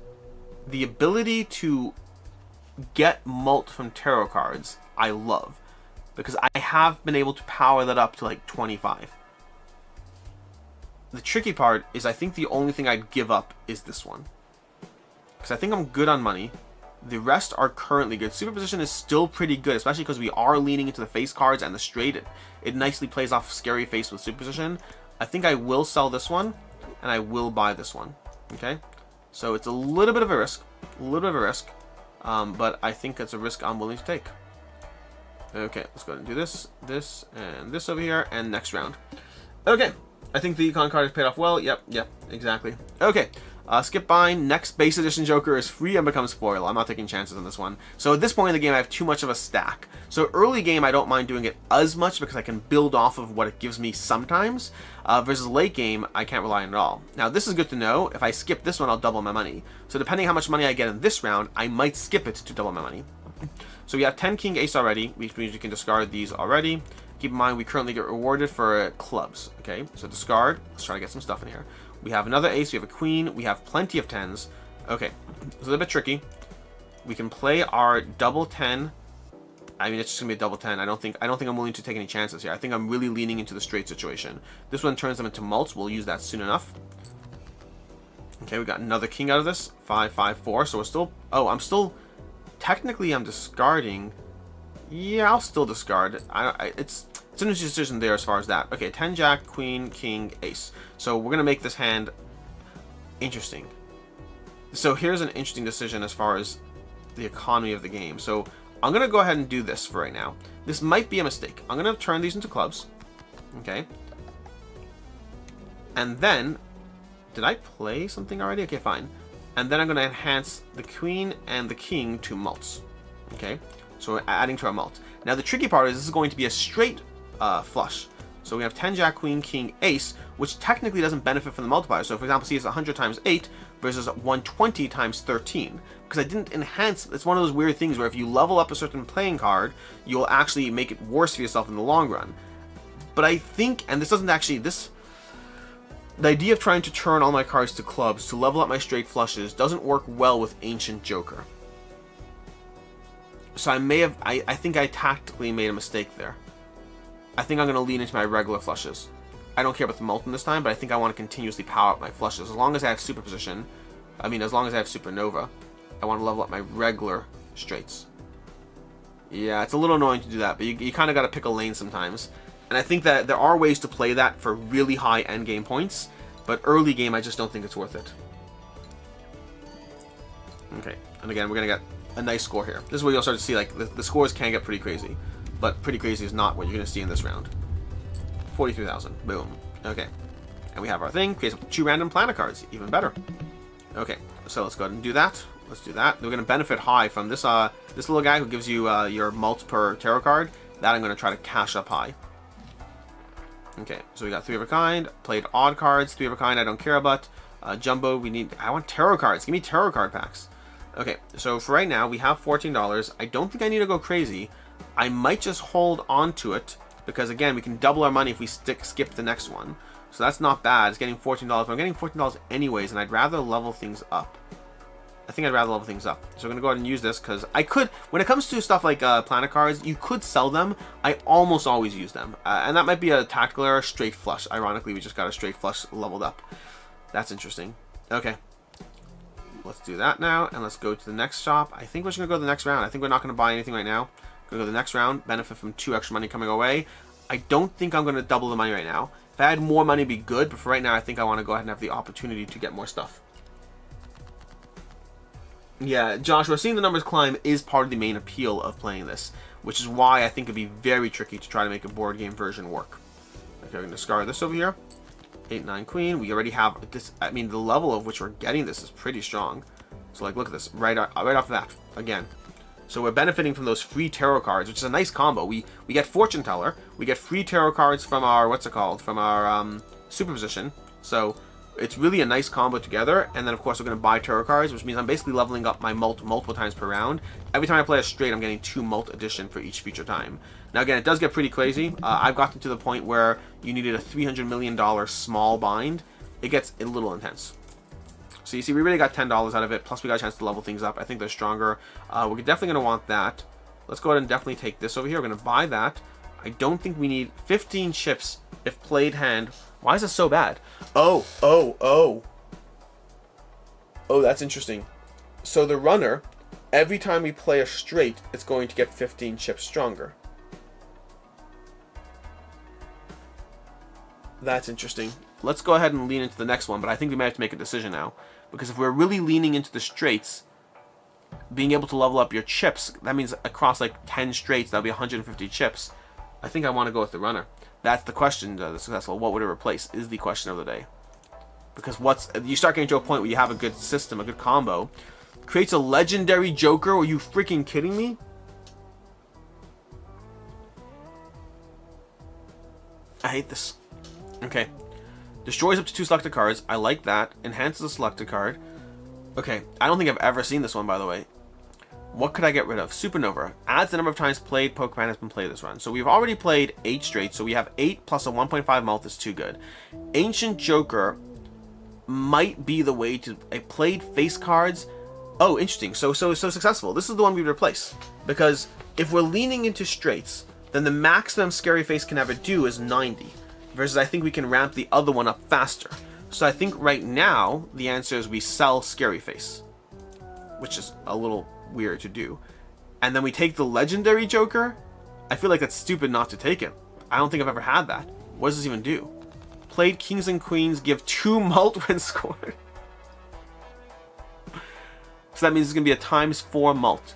the ability to get mult from tarot cards. I love. Because I have been able to power that up to like 25. The tricky part is I think the only thing I'd give up is this one. Because I think I'm good on money. The rest are currently good. Superposition is still pretty good, especially because we are leaning into the face cards and the straight. It nicely plays off Scary Face with Superposition. I think I will sell this one, and I will buy this one. Okay? So it's a little bit of a risk. But I think it's a risk I'm willing to take. Okay, let's go ahead and do this, and this over here, and next round. Okay, I think the econ card has paid off well. Yep, exactly. Okay. Skip bind. Next base edition Joker is free and becomes foil. I'm not taking chances on this one. So at this point in the game, I have too much of a stack. So early game, I don't mind doing it as much because I can build off of what it gives me sometimes. Versus late game, I can't rely on it at all. Now, this is good to know. If I skip this one, I'll double my money. So depending how much money I get in this round, I might skip it to double my money. So we have 10 king ace already, which means we can discard these already. Keep in mind we currently get rewarded for clubs. Okay, so discard. Let's try to get some stuff in here. We have another ace, we have a queen, we have plenty of 10s. Okay, it's a little bit tricky. We can play our double 10. I mean, it's just gonna be a double 10. I don't think I'm willing to take any chances here. I think I'm really leaning into the straight situation. This one turns them into mults. We'll use that soon enough. Okay, we got another king out of this. 5, 5, 4. So we're still. Oh, I'm still. Technically, I'm discarding. Yeah, I'll still discard. It's an interesting decision there as far as that. Okay, 10 jack, queen, king, ace. So we're gonna make this hand interesting. So here's an interesting decision as far as the economy of the game. So I'm gonna go ahead and do this for right now. This might be a mistake. I'm gonna turn these into clubs. Okay. And then, did I play something already? Okay, fine. And then I'm gonna enhance the queen and the king to mults. Okay. So we're adding to our mult. Now the tricky part is this is going to be a straight flush. So we have 10 jack, queen, king, ace, which technically doesn't benefit from the multiplier. So for example, see it's 100 times 8 versus 120 times 13. Because I didn't enhance, it's one of those weird things where if you level up a certain playing card, you'll actually make it worse for yourself in the long run. But I think, and this doesn't actually, the idea of trying to turn all my cards to clubs to level up my straight flushes doesn't work well with Ancient Joker. So I think I tactically made a mistake there. I think I'm going to lean into my regular flushes. I don't care about the Molten this time, but I think I want to continuously power up my flushes. As long as I have superposition, as long as I have supernova, I want to level up my regular straights. Yeah, it's a little annoying to do that, but you kind of got to pick a lane sometimes. And I think that there are ways to play that for really high endgame points, but early game I just don't think it's worth it. Okay, and again, we're going to get a nice score here. This is where you'll start to see, like, the scores can get pretty crazy. But pretty crazy is not what you're going to see in this round. 43,000. Boom. Okay. And we have our thing. Creates 2 random planet cards. Even better. Okay. So let's go ahead and do that. Let's do that. We're going to benefit high from this this little guy who gives you your mults per tarot card. That I'm going to try to cash up high. Okay. So we got 3 of a kind. Played odd cards. 3 of a kind I don't care about. Jumbo, I want tarot cards. Give me tarot card packs. Okay. So for right now, we have $14. I don't think I need to go crazy. I might just hold on to it because, again, we can double our money if we skip the next one. So that's not bad. It's getting $14, but I'm getting $14 anyways, and I'd rather level things up. I think I'd rather level things up. So I'm going to go ahead and use this because I could, when it comes to stuff like planet cards, you could sell them. I almost always use them. And that might be a tactical error, straight flush. Ironically, we just got a straight flush leveled up. That's interesting. Okay. Let's do that now, and let's go to the next shop. I think we're just going to go to the next round. I think we're not going to buy anything right now. Gonna go to the next round, benefit from 2 extra money coming away. I don't think I'm gonna double the money right now. If I had more money, it'd be good, but for right now, I think I want to go ahead and have the opportunity to get more stuff. Yeah, Joshua, seeing the numbers climb is part of the main appeal of playing this, which is why I think it'd be very tricky to try to make a board game version work. Okay, we're gonna discard this over here. 8, 9, queen. We already have this. I mean, the level of which we're getting this is pretty strong. So, like, look at this right off the bat again. So we're benefiting from those free tarot cards, which is a nice combo. We get Fortune Teller, we get free tarot cards from our, from our superposition. So it's really a nice combo together. And then of course we're going to buy tarot cards, which means I'm basically leveling up my multiple times per round. Every time I play a straight, I'm getting 2 mult addition for each future time. Now again, it does get pretty crazy. I've gotten to the point where you needed a $300 million small bind. It gets a little intense. So you see, we really got $10 out of it, plus we got a chance to level things up. I think they're stronger. We're definitely going to want that. Let's go ahead and definitely take this over here. We're going to buy that. I don't think we need 15 chips if played hand. Why is this so bad? Oh, that's interesting. So the runner, every time we play a straight, it's going to get 15 chips stronger. That's interesting. Let's go ahead and lean into the next one, but I think we might have to make a decision now. Because if we're really leaning into the straights, being able to level up your chips, that means across like 10 straights, that'll be 150 chips. I think I want to go with the runner. That's the question, the successful. What would it replace is the question of the day. Because you start getting to a point where you have a good system, a good combo. Creates a legendary Joker? Are you freaking kidding me? I hate this. Okay. Destroys up to 2 selected cards. I like that. Enhances a selected card. Okay. I don't think I've ever seen this one, by the way. What could I get rid of? Supernova. Adds the number of times played Pokemon has been played this run. So we've already played 8 straight. So we have 8 plus a 1.5 mult is too good. Ancient Joker might be the way to... I played face cards. Oh, interesting. So successful. This is the one we replace. Because if we're leaning into straights, then the maximum Scary Face can ever do is 90. Versus I think we can ramp the other one up faster. So I think right now, the answer is we sell Scary Face. Which is a little weird to do. And then we take the Legendary Joker. I feel like that's stupid not to take it. I don't think I've ever had that. What does this even do? Played Kings and Queens, give 2 mult when scored. So that means it's going to be a ×4 mult.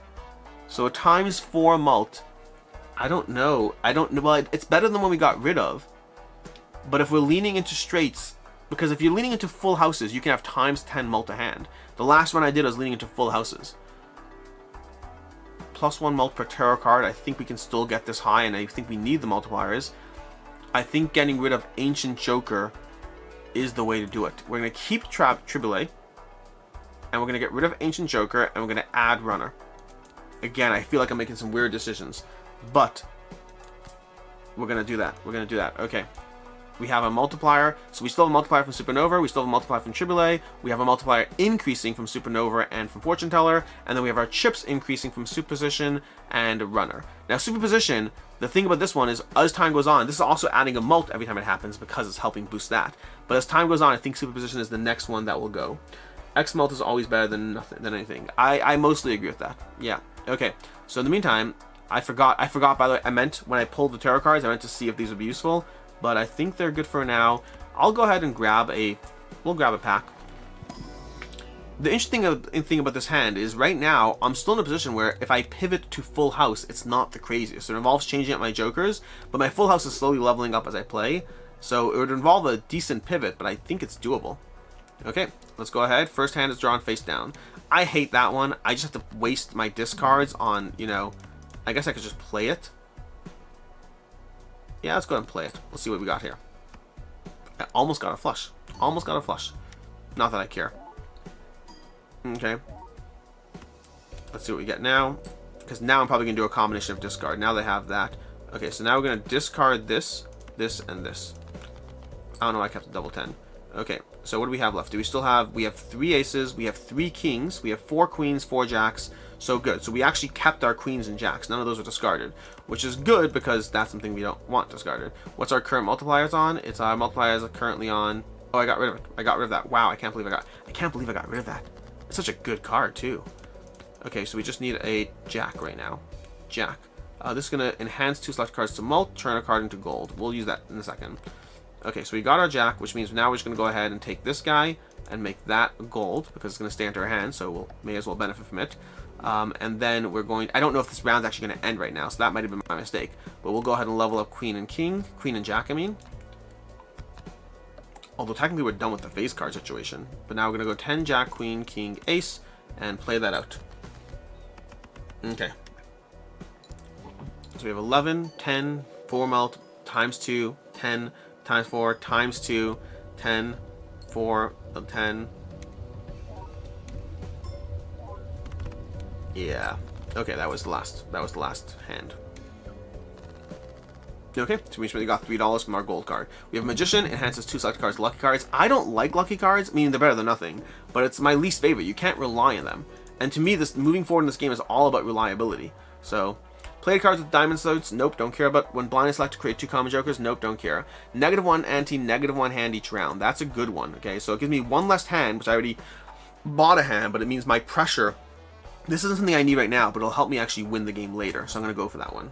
So a ×4 mult. I don't know. Well, it's better than what we got rid of. But if we're leaning into straights, because if you're leaning into full houses, you can have ×10 mult to hand. The last one I did was leaning into full houses. +1 mult per tarot card. I think we can still get this high, and I think we need the multipliers. I think getting rid of Ancient Joker is the way to do it. We're going to keep Triboulet, and we're going to get rid of Ancient Joker, and we're going to add Runner. Again, I feel like I'm making some weird decisions, but we're going to do that. We're going to do that. Okay. We have a multiplier, so we still have a multiplier from Supernova, we still have a multiplier from Triboulet, we have a multiplier increasing from Supernova and from Fortune Teller, and then we have our chips increasing from Superposition and Runner. Now Superposition, the thing about this one is, as time goes on, this is also adding a mult every time it happens because it's helping boost that. But as time goes on, I think Superposition is the next one that will go. X mult is always better than nothing, than anything. I mostly agree with that. Yeah. Okay. So in the meantime, I forgot by the way, I meant when I pulled the tarot cards, I meant to see if these would be useful. But I think they're good for now. I'll go ahead and we'll grab a pack. The interesting thing about this hand is right now, I'm still in a position where if I pivot to full house, it's not the craziest. It involves changing up my jokers, but my full house is slowly leveling up as I play. So it would involve a decent pivot, but I think it's doable. Okay, let's go ahead. First hand is drawn face down. I hate that one. I just have to waste my discards on, you know, I guess I could just play it. Yeah, let's go ahead and play it. Let's see what we got here. I almost got a flush. Almost got a flush. Not that I care. Okay. Let's see what we get now. Because now I'm probably going to do a combination of discard. Now they have that. Okay, so now we're going to discard this, this, and this. I don't know why I kept a double 10. Okay, so what do we have left? Do we still have... We have 3 aces. We have 3 kings. We have 4 queens, 4 jacks. So good. So we actually kept our queens and jacks. None of those were discarded, which is good because that's something we don't want discarded. What's our current multipliers on? It's our multipliers are currently on... Oh, I got rid of it. I got rid of that. Wow, I can't believe I got rid of that. It's such a good card too. Okay, so we just need a jack right now. Jack. This is going to enhance 2 select cards to mult, turn a card into gold. We'll use that in a second. Okay, so we got our jack, which means now we're just going to go ahead and take this guy and make that gold because it's going to stay into our hand, so we'll may as well benefit from it. And then we're going... I don't know if this round's actually going to end right now, so that might have been my mistake. But we'll go ahead and level up queen and king. Queen and jack, I mean. Although technically we're done with the face card situation. But now we're going to go 10, jack, queen, king, ace, and play that out. Okay. So we have 11, 10, 4 mult, ×2, 10, ×4, ×2, 10, 4, 10... Yeah. Okay, that was the last hand. Okay, so we just really got $3 from our gold card. We have Magician, enhances 2 select cards to lucky cards. I don't like lucky cards, I mean they're better than nothing, but it's my least favorite. You can't rely on them. And to me, this moving forward in this game is all about reliability. So, play cards with diamond slots, nope, don't care about. When blindly select to create 2 common jokers, nope, don't care. -1 ante, -1 hand each round. That's a good one, okay? So it gives me 1 less hand, which I already bought a hand, but it means my pressure... This isn't something I need right now, but it'll help me actually win the game later, so I'm going to go for that one.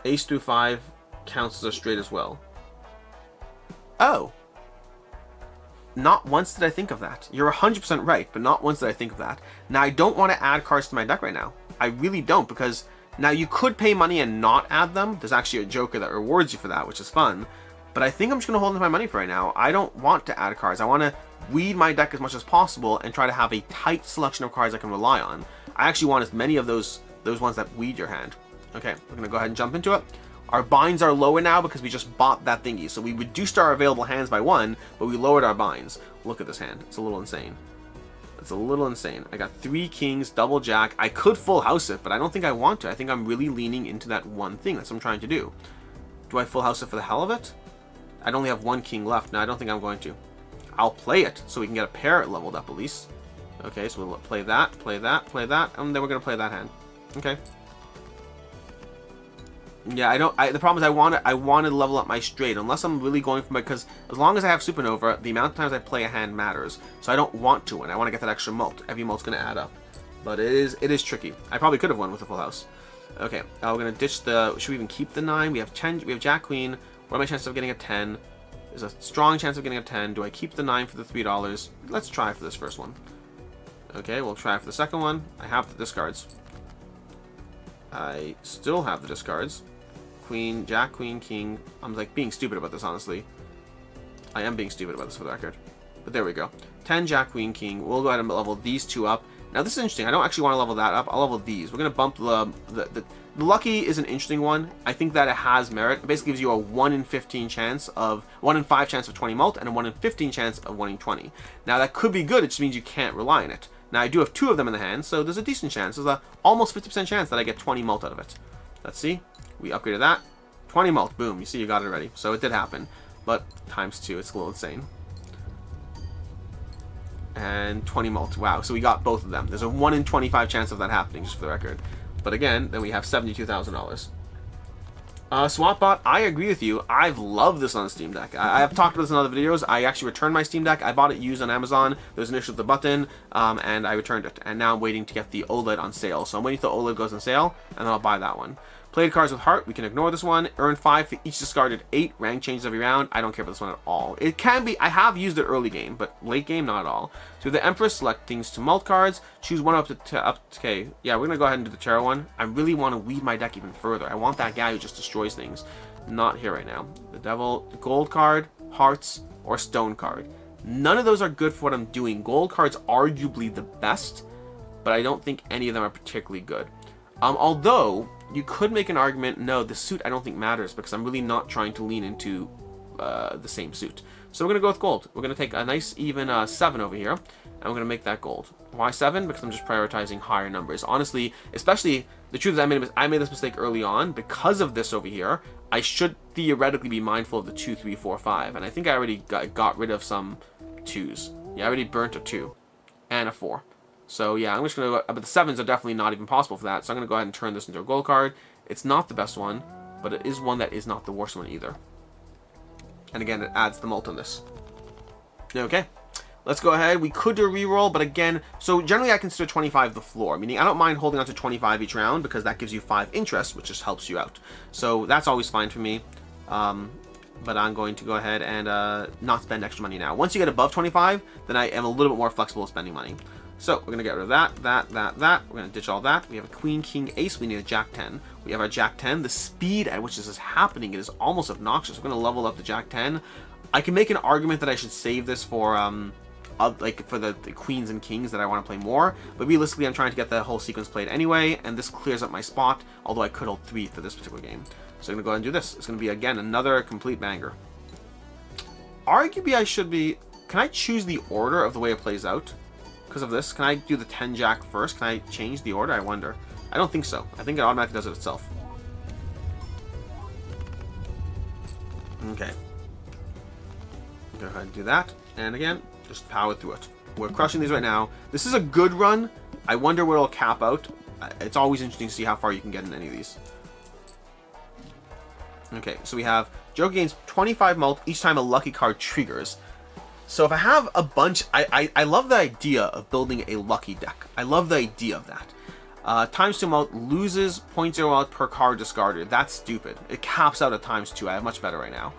Ace through 5 counts as a straight as well. Oh! Not once did I think of that. You're 100% right, but not once did I think of that. Now, I don't want to add cards to my deck right now. I really don't, because now you could pay money and not add them. There's actually a joker that rewards you for that, which is fun. But I think I'm just going to hold on to my money for right now. I don't want to add cards. I want to weed my deck as much as possible and try to have a tight selection of cards I can rely on. I actually want as many of those ones that weed your hand. Okay, we're going to go ahead and jump into it. Our binds are lower now because we just bought that thingy. So we reduced our available hands by 1, but we lowered our binds. Look at this hand. It's a little insane. That's a little insane. I got 3 kings, double jack. I could full house it, but I don't think I want to. I think I'm really leaning into that one thing. That's what I'm trying to do. Do I full house it for the hell of it? I'd only have 1 king left. No, I don't think I'm going to. I'll play it so we can get a pair leveled up at least. Okay, so we'll play that, play that, play that, and then we're going to play that hand. Okay. Yeah, the problem is I want to level up my straight, unless I'm really going for my, because as long as I have Supernova, the amount of times I play a hand matters. So I don't want to win. I want to get that extra mult. Every mult's going to add up. But it is tricky. I probably could have won with a full house. Okay, we're going to ditch the, should we even keep the 9? We have 10, we have Jack Queen. What are my chances of getting a 10? There's a strong chance of getting a 10. Do I keep the 9 for the $3? Let's try for this first one. Okay, we'll try for the second one. I have the discards. I still have the discards. Queen, Jack, Queen, King. I'm like being stupid about this, honestly. I am being stupid about this for the record. But there we go. 10, Jack, Queen, King. We'll go ahead and level these 2 up. Now this is interesting. I don't actually want to level that up. I'll level these. We're going to bump the lucky is an interesting one. I think that it has merit. It basically gives you a 1 in 15 chance of 1 in 5 chance of 20 mult and a 1 in 15 chance of winning 20. Now that could be good. It just means you can't rely on it. Now I do have 2 of them in the hand, so there's a decent chance. There's a almost 50% chance that I get 20 mult out of it. Let's see. We upgraded that. 20 mult. Boom. You see, you got it already. So it did happen. But times 2. It's a little insane. And 20 mult. Wow. So we got both of them. There's a 1 in 25 chance of that happening, just for the record. But again, then we have $72,000. SwapBot, I agree with you. I've loved this on the Steam Deck. I have talked about this in other videos. I actually returned my Steam Deck. I bought it used on Amazon. There was an issue with the button, and I returned it. And now I'm waiting to get the OLED on sale. So I'm waiting until OLED goes on sale, and then I'll buy that one. Played cards with heart. We can ignore this one. Earn 5 for each discarded 8. Rank changes every round. I don't care about this one at all. It can be. I have used it early game, but late game, not at all. So the Empress, select things to mult cards. Choose one up to okay. Yeah, we're gonna go ahead and do the Terra one. I really want to weed my deck even further. I want that guy who just destroys things. Not here right now. The Devil, the gold card, hearts, or stone card. None of those are good for what I'm doing. Gold card's arguably the best, but I don't think any of them are particularly good. Although you could make an argument, no, the suit I don't think matters because I'm really not trying to lean into the same suit. So we're going to go with gold. We're going to take a nice even 7 over here, and we're going to make that gold. Why 7? Because I'm just prioritizing higher numbers. Honestly, especially, the truth is I made this mistake early on. Because of this over here, I should theoretically be mindful of the 2, 3, 4, 5. And I think I already got rid of some 2s. Yeah, I already burnt a 2 and a 4. So yeah, I'm just going to go, but the 7s are definitely not even possible for that. So I'm going to go ahead and turn this into a gold card. It's not the best one, but it is one that is not the worst one either. And again, it adds the mult on this. Okay, let's go ahead. We could do a reroll, but again, so generally I consider 25 the floor, meaning I don't mind holding on to 25 each round because that gives you 5 interest, which just helps you out. So that's always fine for me. But I'm going to go ahead and not spend extra money now. Once you get above 25, then I am a little bit more flexible with spending money. So we're going to get rid of that. We're going to ditch all that. We have a Queen, King, Ace. We need a Jack 10. We have our Jack 10. The speed at which this is happening, it is almost obnoxious. We're going to level up the Jack 10. I can make an argument that I should save this for like for the Queens and Kings that I want to play more. But realistically, I'm trying to get the whole sequence played anyway, and this clears up my spot, although I could hold 3 for this particular game. So I'm going to go ahead and do this. It's going to be, again, another complete banger. Arguably, I should be... Can I choose the order of the way it plays out? Because of this, can I do the 10 Jack first? Can I change the order? I wonder. I don't think so. I think it automatically does it itself. Okay. Go ahead and do that. And again, just power through it. We're crushing these right now. This is a good run. I wonder where it'll cap out. It's always interesting to see how far you can get in any of these. Okay, so we have Joker gains 25 mult each time a lucky card triggers. So if I have a bunch, I love the idea of building a lucky deck. I love the idea of that. Times 2 mult loses 0.0 mult per card discarded. That's stupid. It caps out at times 2. I have much better right now.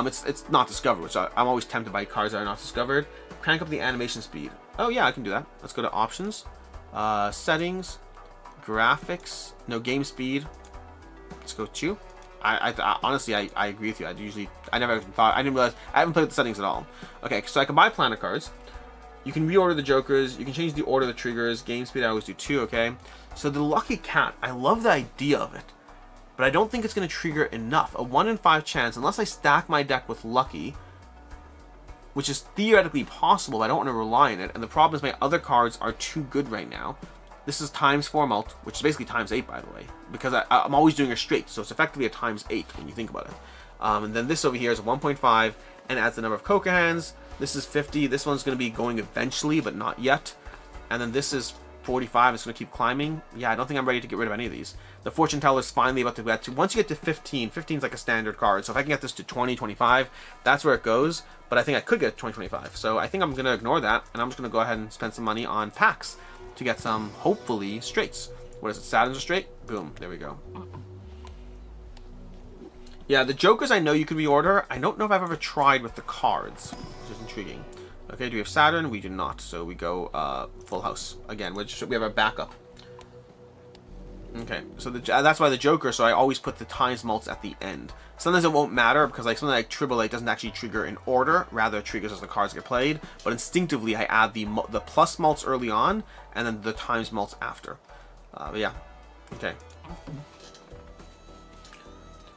It's not discovered, which I'm always tempted by cards that are not discovered. Crank up the animation speed. Oh yeah, I can do that. Let's go to options, settings, graphics, no game speed. Let's go 2. Honestly, I agree with you. I never even thought, I didn't realize, I haven't played with the settings at all. Okay, so I can buy planet cards. You can reorder the jokers. You can change the order of the triggers. Game speed, I always do 2, okay? So the lucky cat, I love the idea of it, but I don't think it's going to trigger enough. A 1 in 5 chance, unless I stack my deck with lucky, which is theoretically possible, but I don't want to rely on it. And the problem is my other cards are too good right now. This is times 4 mult, which is basically times 8, by the way, because I'm always doing a straight, so it's effectively a times 8 when you think about it. And then this over here is 1.5 and adds the number of coca hands. This is 50. This one's going to be going eventually, but not yet. And then this is 45. It's going to keep climbing. Yeah, I don't think I'm ready to get rid of any of these. The fortune teller is finally about to get to, once you get to 15, 15 is like a standard card. So if I can get this to 20, 25, that's where it goes. But I think I could get 20, 25. So I think I'm going to ignore that, and I'm just going to go ahead and spend some money on packs to get some, hopefully, straights. What is it? Saturn's a straight? Boom. There we go. Yeah, the Jokers I know you could reorder. I don't know if I've ever tried with the cards, which is intriguing. Okay, do we have Saturn? We do not. So we go full house again, which we have our backup. Okay, so that's why the Joker, so I always put the times mults at the end. Sometimes it won't matter because like something like Tribble doesn't actually trigger in order, rather it triggers as the cards get played, but instinctively I add the plus mults early on and then the times mults after. But yeah, okay.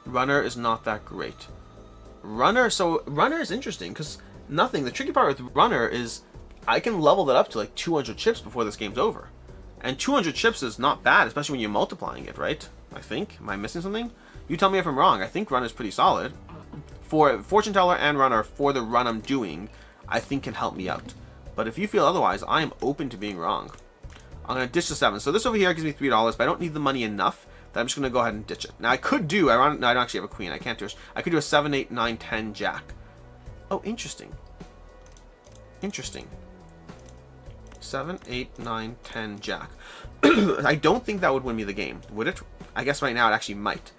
Runner is not that great. Runner is interesting because the tricky part with Runner is I can level that up to like 200 chips before this game's over. And 200 chips is not bad, especially when you're multiplying it, right? I think. Am I missing something? You tell me if I'm wrong. I think Runner's pretty solid. For Fortune Teller and Runner, for the run I'm doing, I think can help me out. But if you feel otherwise, I am open to being wrong. I'm going to ditch the 7. So this over here gives me $3, but I don't need the money enough that I'm just going to go ahead and ditch it. Now I could do, no, I don't actually have a queen. I can't do it. I could do a 7, 8, 9, 10 jack. Oh, interesting. Interesting. 7, 8, 9, 10 jack. I don't think that would win me the game, would it? I guess right now it actually might.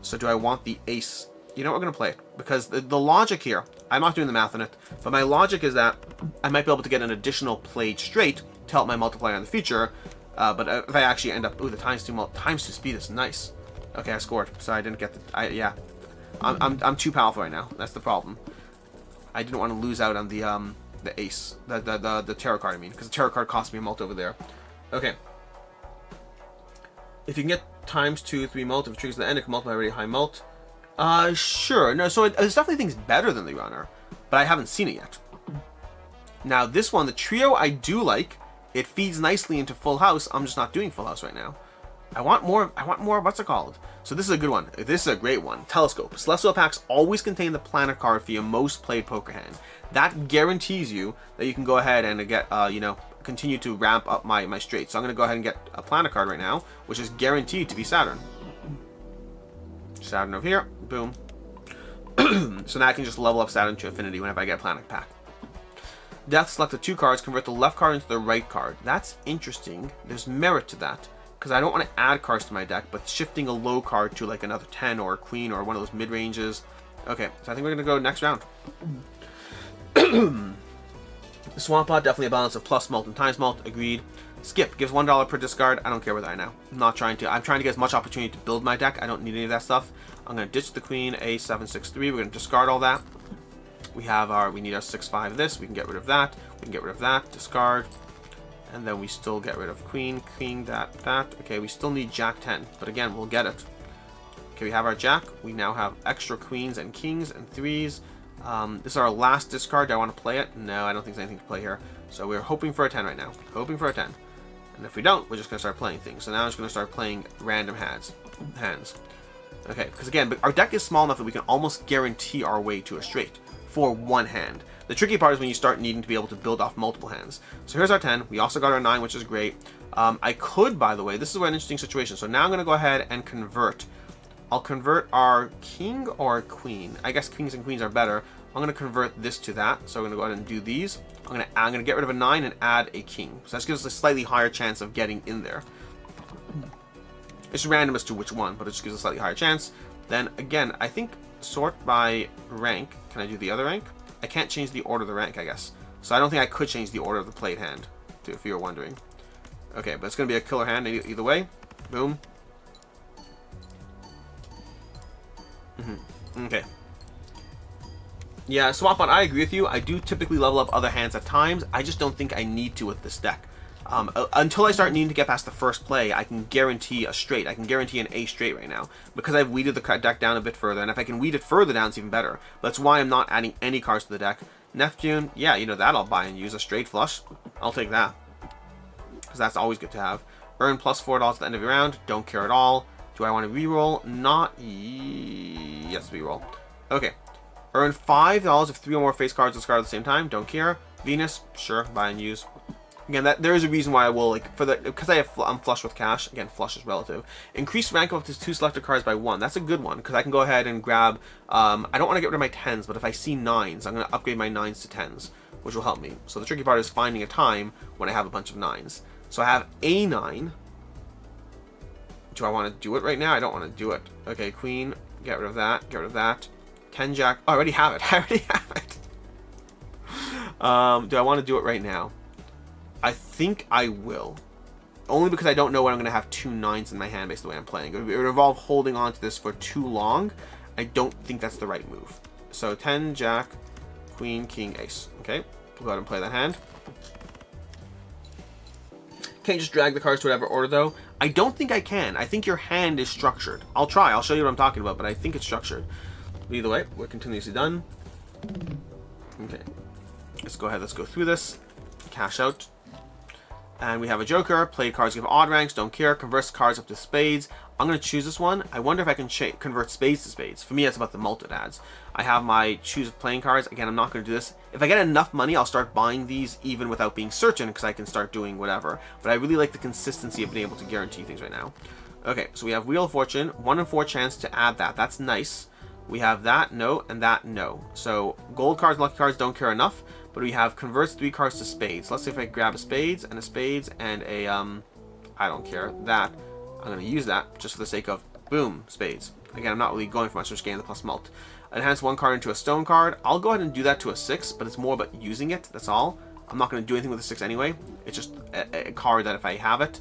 So do I want the ace? You know what, we're going to play it. Because the logic here, I'm not doing the math on it, but my logic is that I might be able to get an additional played straight to help my multiplier in the future. But if I actually end up, ooh, the times 2 speed is nice. Okay, I scored. So I didn't get the, yeah. I'm too powerful right now. That's the problem. I didn't want to lose out on the ace, the tarot card, I mean, because the tarot card cost me a mult over there. Okay. If you can get times 2, 3 mult, if it triggers the end, it can multiply a really high mult. Sure. No, so there's definitely things better than the Runner, but I haven't seen it yet. Now, this one, the trio, I do like. It feeds nicely into full house. I'm just not doing full house right now. I want more, what's it called? So this is a good one. This is a great one. Telescope. Celestial packs always contain the planet card for your most played poker hand. That guarantees you that you can go ahead and get, you know, continue to ramp up my straight. So I'm going to go ahead and get a planet card right now, which is guaranteed to be Saturn. Saturn over here. Boom. So now I can just level up Saturn to infinity whenever I get a planet pack. Death, select the 2 cards, convert the left card into the right card. That's interesting. There's merit to that. Because I don't want to add cards to my deck, but shifting a low card to like another 10 or a queen or one of those mid-ranges. Okay, so I think we're going to go next round. The Swamp Pot, definitely a balance of plus mult and times mult. Agreed. Skip, gives $1 per discard. I don't care where that I know. I'm not trying to. I'm trying to get as much opportunity to build my deck. I don't need any of that stuff. I'm going to ditch the queen, A763. We're going to discard all that. We need our 6-5 this. We can get rid of that. We can get rid of that. Discard. And then we still get rid of queen, that. Okay, we still need jack 10. But again, we'll get it. Okay, we have our jack. We now have extra queens and kings and 3s. This is our last discard. Do I want to play it? No, I don't think there's anything to play here. So we're hoping for a 10 right now. Hoping for a 10. And if we don't, we're just going to start playing things. So now I'm just going to start playing random hands. Okay, because again, our deck is small enough that we can almost guarantee our way to a straight for one hand. The tricky part is when you start needing to be able to build off multiple hands. So here's our 10. We also got our 9, which is great. I could, by the way, this is an interesting situation. So now I'm going to go ahead and convert. I'll convert our king or queen. I guess kings and queens are better. I'm going to convert this to that. So I'm going to go ahead and do these. I'm going to get rid of a 9 and add a king. So that gives us a slightly higher chance of getting in there. It's random as to which one, but it just gives us a slightly higher chance. Then again, I think sort by rank. Can I do the other rank? I can't change the order of the rank, I guess. So I don't think I could change the order of the played hand, if you're wondering. Okay, but it's going to be a killer hand either way. Boom. Okay. Yeah, Swamp Bot, I agree with you. I do typically level up other hands at times. I just don't think I need to with this deck. Until I start needing to get past the first play, I can guarantee a straight. I can guarantee an A straight right now. Because I've weeded the deck down a bit further. And if I can weed it further down, it's even better. That's why I'm not adding any cards to the deck. Neptune, yeah, you know that I'll buy and use. A straight flush, I'll take that. Because that's always good to have. Earn plus $4 at the end of your round, don't care at all. Do I want to reroll? Not, yes, reroll. Okay. Earn $5 if 3 or more face cards discard at the same time, don't care. Venus, sure, buy and use. Again, there is a reason why I will, like, because I'm flush with cash. Again, flush is relative. Increase rank up to 2 selected cards by 1. That's a good one, because I can go ahead and grab, I don't want to get rid of my 10s, but if I see 9s, I'm going to upgrade my 9s to 10s, which will help me. So the tricky part is finding a time when I have a bunch of 9s. So I have a 9. Do I want to do it right now? I don't want to do it. Okay, Queen, get rid of that, get rid of that. 10 Jack, oh, I already have it, I already have it. Do I want to do it right now? I think I will. Only because I don't know when I'm going to have 2 9s in my hand based on the way I'm playing. It would involve holding on to this for too long. I don't think that's the right move. So 10, Jack, Queen, King, Ace. Okay, we'll go ahead and play that hand. Can't just drag the cards to whatever order though. I don't think I can. I think your hand is structured. I'll try. I'll show you what I'm talking about, but I think it's structured. Either way, we're continuously done. Okay. Let's go ahead. Let's go through this. Cash out. And we have a Joker. Play cards give odd ranks. Don't care. Converts cards up to spades. I'm going to choose this one. I wonder if I can convert spades to spades. For me, that's about the mult it adds. I have my choose of playing cards. Again, I'm not going to do this. If I get enough money, I'll start buying these even without being certain because I can start doing whatever. But I really like the consistency of being able to guarantee things right now. Okay, so we have Wheel of Fortune. 1 in 4 chance to add that. That's nice. We have that, no, and that, no. So gold cards, lucky cards don't care enough. But we have converts 3 cards to spades. Let's see if I grab a spades and a I don't care, that. I'm going to use that just for the sake of, boom, spades. Again, I'm not really going for much, I'm just getting the plus mult. Enhance 1 card into a stone card. I'll go ahead and do that to a 6, but it's more about using it, that's all. I'm not going to do anything with a 6 anyway. It's just a card that if I have it.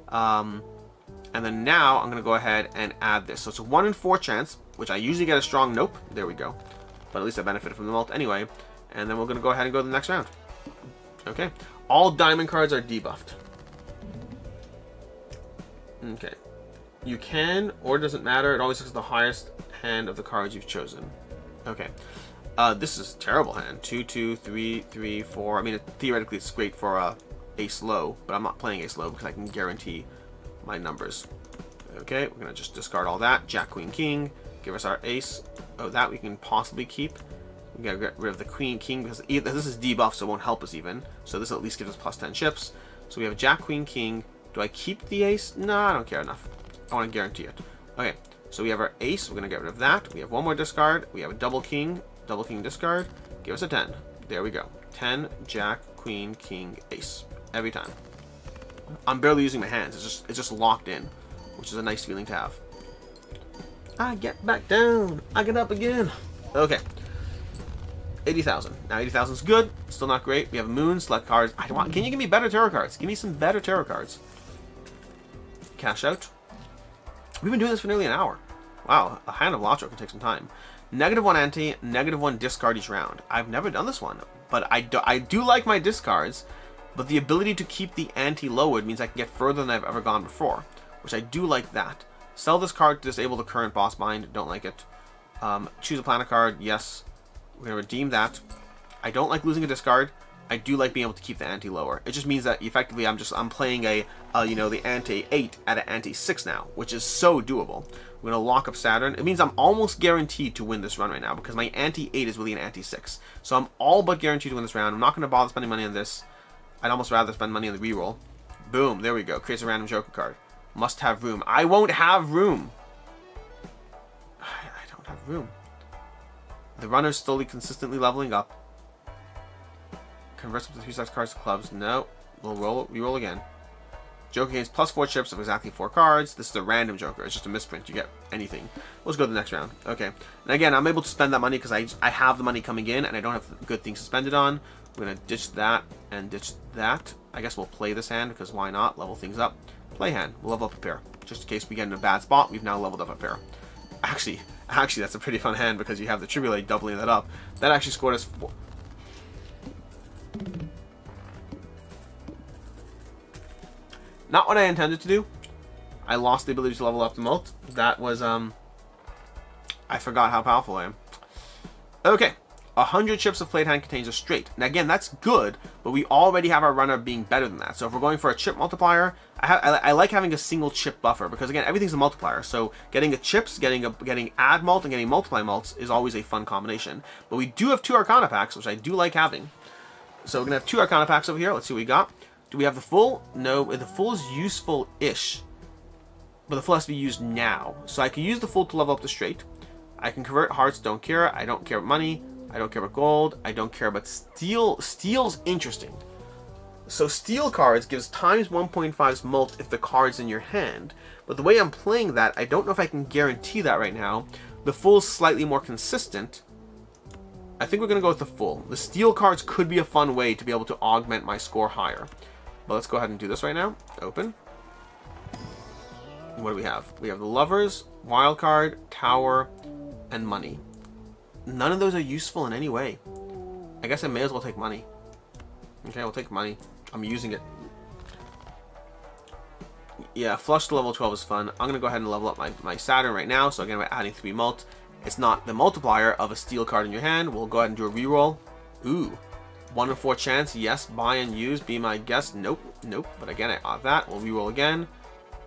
And then now I'm going to go ahead and add this. So it's a 1 in 4 chance, which I usually get a strong nope. There we go. But at least I benefited from the mult anyway. And then we're going to go ahead and go to the next round. Okay. All diamond cards are debuffed. Okay. You can, or it doesn't matter. It always looks at the highest hand of the cards you've chosen. Okay. This is a terrible hand. 2, 2, 3, 3, 4. I mean, theoretically, it's great for ace low, but I'm not playing ace low because I can guarantee my numbers. Okay, we're going to just discard all that. Jack, Queen, King. Give us our ace. Oh, that we can possibly keep. We gotta get rid of the Queen, King, because this is debuff, so it won't help us even. So this at least gives us plus 10 chips. So we have Jack, Queen, King. Do I keep the ace? No, I don't care enough. I want to guarantee it. Okay, so we have our ace. We're going to get rid of that. We have 1 more discard. We have a double king discard. Give us a 10. There we go. 10, Jack, Queen, King, Ace. Every time. I'm barely using my hands. It's just locked in, which is a nice feeling to have. I get back down. I get up again. Okay. 80,000. Now 80,000 is good. Still not great. We have moon, select cards. Can you give me better tarot cards? Give me some better tarot cards. Cash out. We've been doing this for nearly an hour. Wow, a hand of Balatro can take some time. -1 ante, -1 discard each round. I've never done this one, but I do like my discards, but the ability to keep the ante lowered means I can get further than I've ever gone before, which I do like that. Sell this card to disable the current boss bind. Don't like it. Choose a planet card. Yes. We're going to redeem that. I don't like losing a discard. I do like being able to keep the ante lower. It just means that effectively I'm playing the ante 8 at an ante 6 now, which is so doable. We're going to lock up Saturn. It means I'm almost guaranteed to win this run right now because my ante 8 is really an ante 6. So I'm all but guaranteed to win this round. I'm not going to bother spending money on this. I'd almost rather spend money on the reroll. Boom, there we go. Creates a random Joker card. Must have room. I won't have room. I don't have room. The runner's slowly, consistently leveling up. Converts up to 3 such cards to clubs. No. We'll reroll again. Joker gains +4 chips of exactly 4 cards. This is a random Joker. It's just a misprint. You get anything. Let's go to the next round. Okay. And again, I'm able to spend that money because I have the money coming in and I don't have good things to spend it on. We're going to ditch that and ditch that. I guess we'll play this hand because why not? Level things up. Play hand. We'll level up a pair. Just in case we get in a bad spot, we've now leveled up a pair. Actually, that's a pretty fun hand because you have the Tribulate doubling that up. That actually scored us 4. Not what I intended to do. I lost the ability to level up the mult. That was, I forgot how powerful I am. Okay. 100 chips of played hand contains a straight. Now again, that's good, but we already have our runner being better than that. So if we're going for a chip multiplier, I like having a single chip buffer, because again, everything's a multiplier. So getting a chips, getting add mult, and getting multiply mults is always a fun combination. But we do have 2 Arcana packs, which I do like having. So we're gonna have 2 Arcana packs over here. Let's see what we got. Do we have the full? No, the full is useful-ish, but the full has to be used now. So I can use the full to level up the straight. I can convert hearts, don't care. I don't care about money. I don't care about gold. I don't care about steel. Steel's interesting. So steel cards gives times 1.5's mult if the card's in your hand. But the way I'm playing that, I don't know if I can guarantee that right now. The full's slightly more consistent. I think we're going to go with the full. The steel cards could be a fun way to be able to augment my score higher. But let's go ahead and do this right now. Open. What do we have? We have the Lovers, Wild Card, Tower, and Money. None of those are useful in any way. I guess I may as well take money. Okay, we'll take money. I'm using it. Yeah, flush to level 12 is fun. I'm going to go ahead and level up my Saturn right now. So again, by adding 3 mult, it's not the multiplier of a steel card in your hand. We'll go ahead and do a reroll. Ooh. 1 in 4 chance. Yes, buy and use. Be my guest. Nope. Nope. But again, I odd that. We'll reroll again.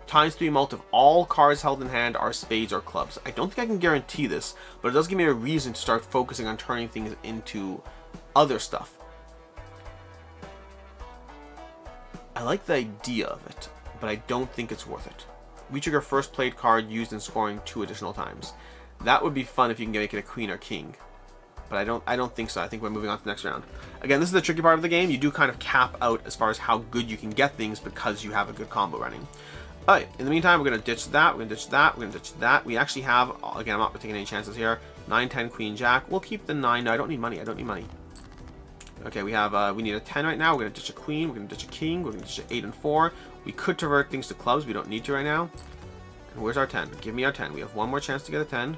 Times 3 mult if all cards held in hand are spades or clubs. I don't think I can guarantee this, but it does give me a reason to start focusing on turning things into other stuff. I like the idea of it, but I don't think it's worth it. We trigger first played card used in scoring 2 additional times. That would be fun if you can make it a queen or king, but I don't think so. I think we're moving on to the next round. Again, this is the tricky part of the game. You do kind of cap out as far as how good you can get things because you have a good combo running. Alright, in the meantime, we're going to ditch that, we're going to ditch that, we're going to ditch that. We actually have, again, I'm not taking any chances here, 9, 10, Queen, Jack. We'll keep the 9. No, I don't need money. I don't need money. Okay, we have, we need a 10 right now. We're going to ditch a Queen, we're going to ditch a King, we're going to ditch an 8 and 4. We could convert things to clubs. We don't need to right now. And where's our 10? Give me our 10. We have one more chance to get a 10.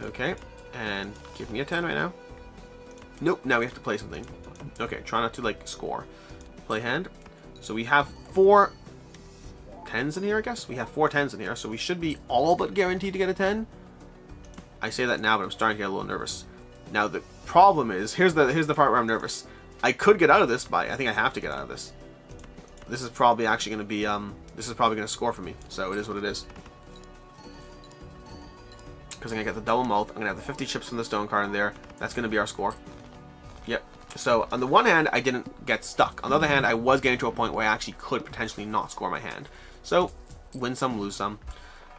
Okay, and give me a 10 right now. Nope, now we have to play something. Okay, try not to, like, score. Play hand. So we have 4 10s in here, I guess. We have 4 10s in here, so we should be all but guaranteed to get a 10. I say that now, but I'm starting to get a little nervous. Now the problem is, here's the part where I'm nervous. I could get out of this, but I think I have to get out of this. This is probably actually going to be this is probably going to score for me. So it is what it is. Because I'm going to get the double mult. I'm going to have the 50 chips from the stone card in there. That's going to be our score. Yep. So on the one hand, I didn't get stuck. On the other hand, I was getting to a point where I actually could potentially not score my hand. So, win some, lose some.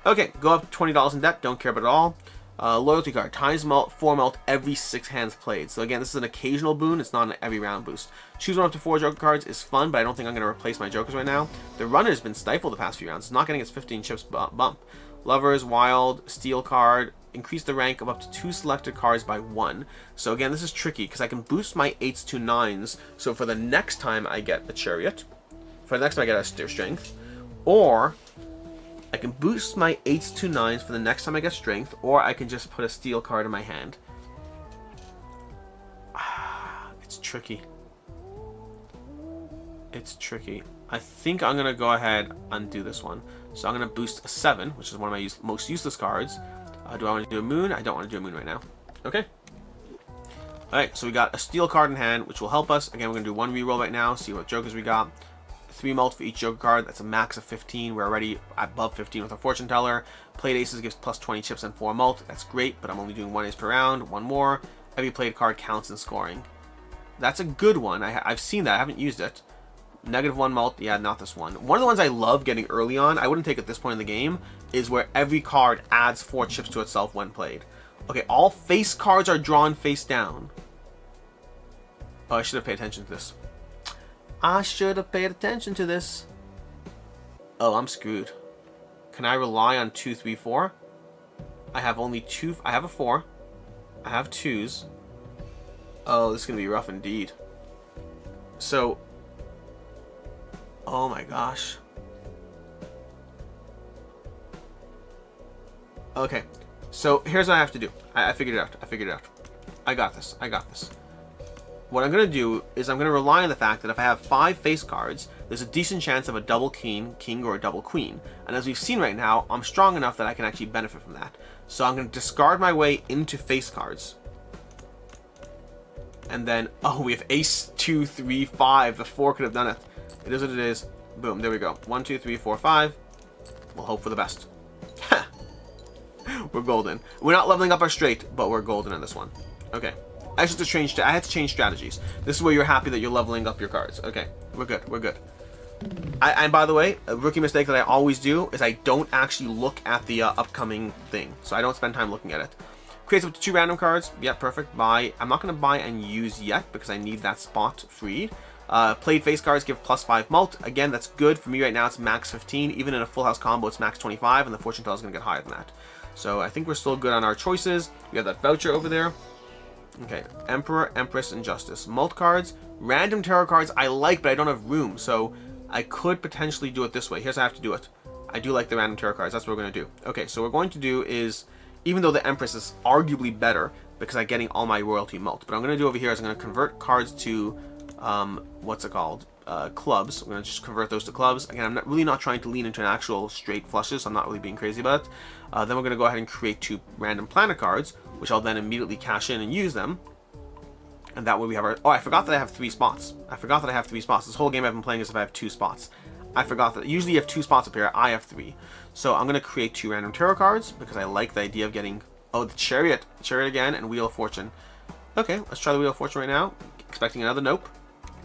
Okay, go up $20 in debt, don't care about it all. Loyalty card, times mult, 4 mult every 6 hands played. So again, this is an occasional boon, it's not an every round boost. Choose 1 up to 4 Joker cards is fun, but I don't think I'm going to replace my Jokers right now. The runner's been stifled the past few rounds, it's not getting its 15 chips bump. Lovers, Wild, Steel card, increase the rank of up to 2 selected cards by 1. So again, this is tricky, because I can boost my 8s to 9s, so for the next time I get a Chariot, for the next time I get a Strength, or I can boost my 8s to 9s for the next time I get Strength, or I can just put a Steel card in my hand. It's tricky. It's tricky. I think I'm going to go ahead and do this one. So I'm going to boost a 7, which is one of my most useless cards. Do I want to do a moon? I don't want to do a moon right now. Okay. Alright, so we got a Steel card in hand, which will help us. Again, we're going to do 1 reroll right now, see what Jokers we got. 3 mult for each Joker card. That's a max of 15. We're already above 15 with our Fortune Teller. Played Aces gives plus 20 chips and 4 mult. That's great, but I'm only doing 1 ace per round. 1 more. Every played card counts in scoring. That's a good one. I've seen that. I haven't used it. -1 mult. Yeah, not this one. One of the ones I love getting early on, I wouldn't take at this point in the game, is where every card adds 4 chips to itself when played. Okay, all face cards are drawn face down. Oh, I should have paid attention to this. I should have paid attention to this. Oh, I'm screwed. Can I rely on 2, 3, 4? I have only 2. I have a 4. I have 2s. Oh, this is going to be rough indeed. So, oh my gosh. Okay, so here's what I have to do. I figured it out. I figured it out. I got this. I got this. What I'm going to do is I'm going to rely on the fact that if I have 5 face cards, there's a decent chance of a double king, or a double queen. And as we've seen right now, I'm strong enough that I can actually benefit from that. So I'm going to discard my way into face cards. And then, oh, we have ace, 2, 3, 5. The 4 could have done it. It is what it is. Boom, there we go. 1, 2, 3, 4, 5. We'll hope for the best. We're golden. We're not leveling up our straight, but we're golden in this one. Okay. I had to change strategies. This is where you're happy that you're leveling up your cards. Okay, we're good. We're good. And by the way, a rookie mistake that I always do is I don't actually look at the upcoming thing. So I don't spend time looking at it. Creates up to 2 random cards. Yeah, perfect. Buy. I'm not going to buy and use yet because I need that spot freed. Played face cards give +5 mult. Again, that's good. For me right now, it's max 15. Even in a full house combo, it's max 25, and the fortune teller is going to get higher than that. So I think we're still good on our choices. We have that voucher over there. Okay, Emperor, Empress, and Justice. Mult cards. Random tarot cards I like, but I don't have room. So I could potentially do it this way. Here's how I have to do it. I do like the random tarot cards. That's what we're going to do. Okay, so what we're going to do is, even though the Empress is arguably better because I'm getting all my royalty mult, but I'm going to do over here is I'm going to convert cards to, what's it called? Clubs. I'm going to just convert those to clubs. Again, I'm really not trying to lean into an actual straight flushes, so I'm not really being crazy about it. Then we're going to go ahead and create 2 random planet cards, which I'll then immediately cash in and use them. And that way we have our... Oh, I forgot that I have 3 spots. This whole game I've been playing as if I have 2 spots. I forgot that. Usually you have 2 spots up here. I have 3. So I'm going to create 2 random tarot cards because I like the idea of getting... Oh, the Chariot. Chariot again and Wheel of Fortune. Okay, let's try the Wheel of Fortune right now. Expecting another nope.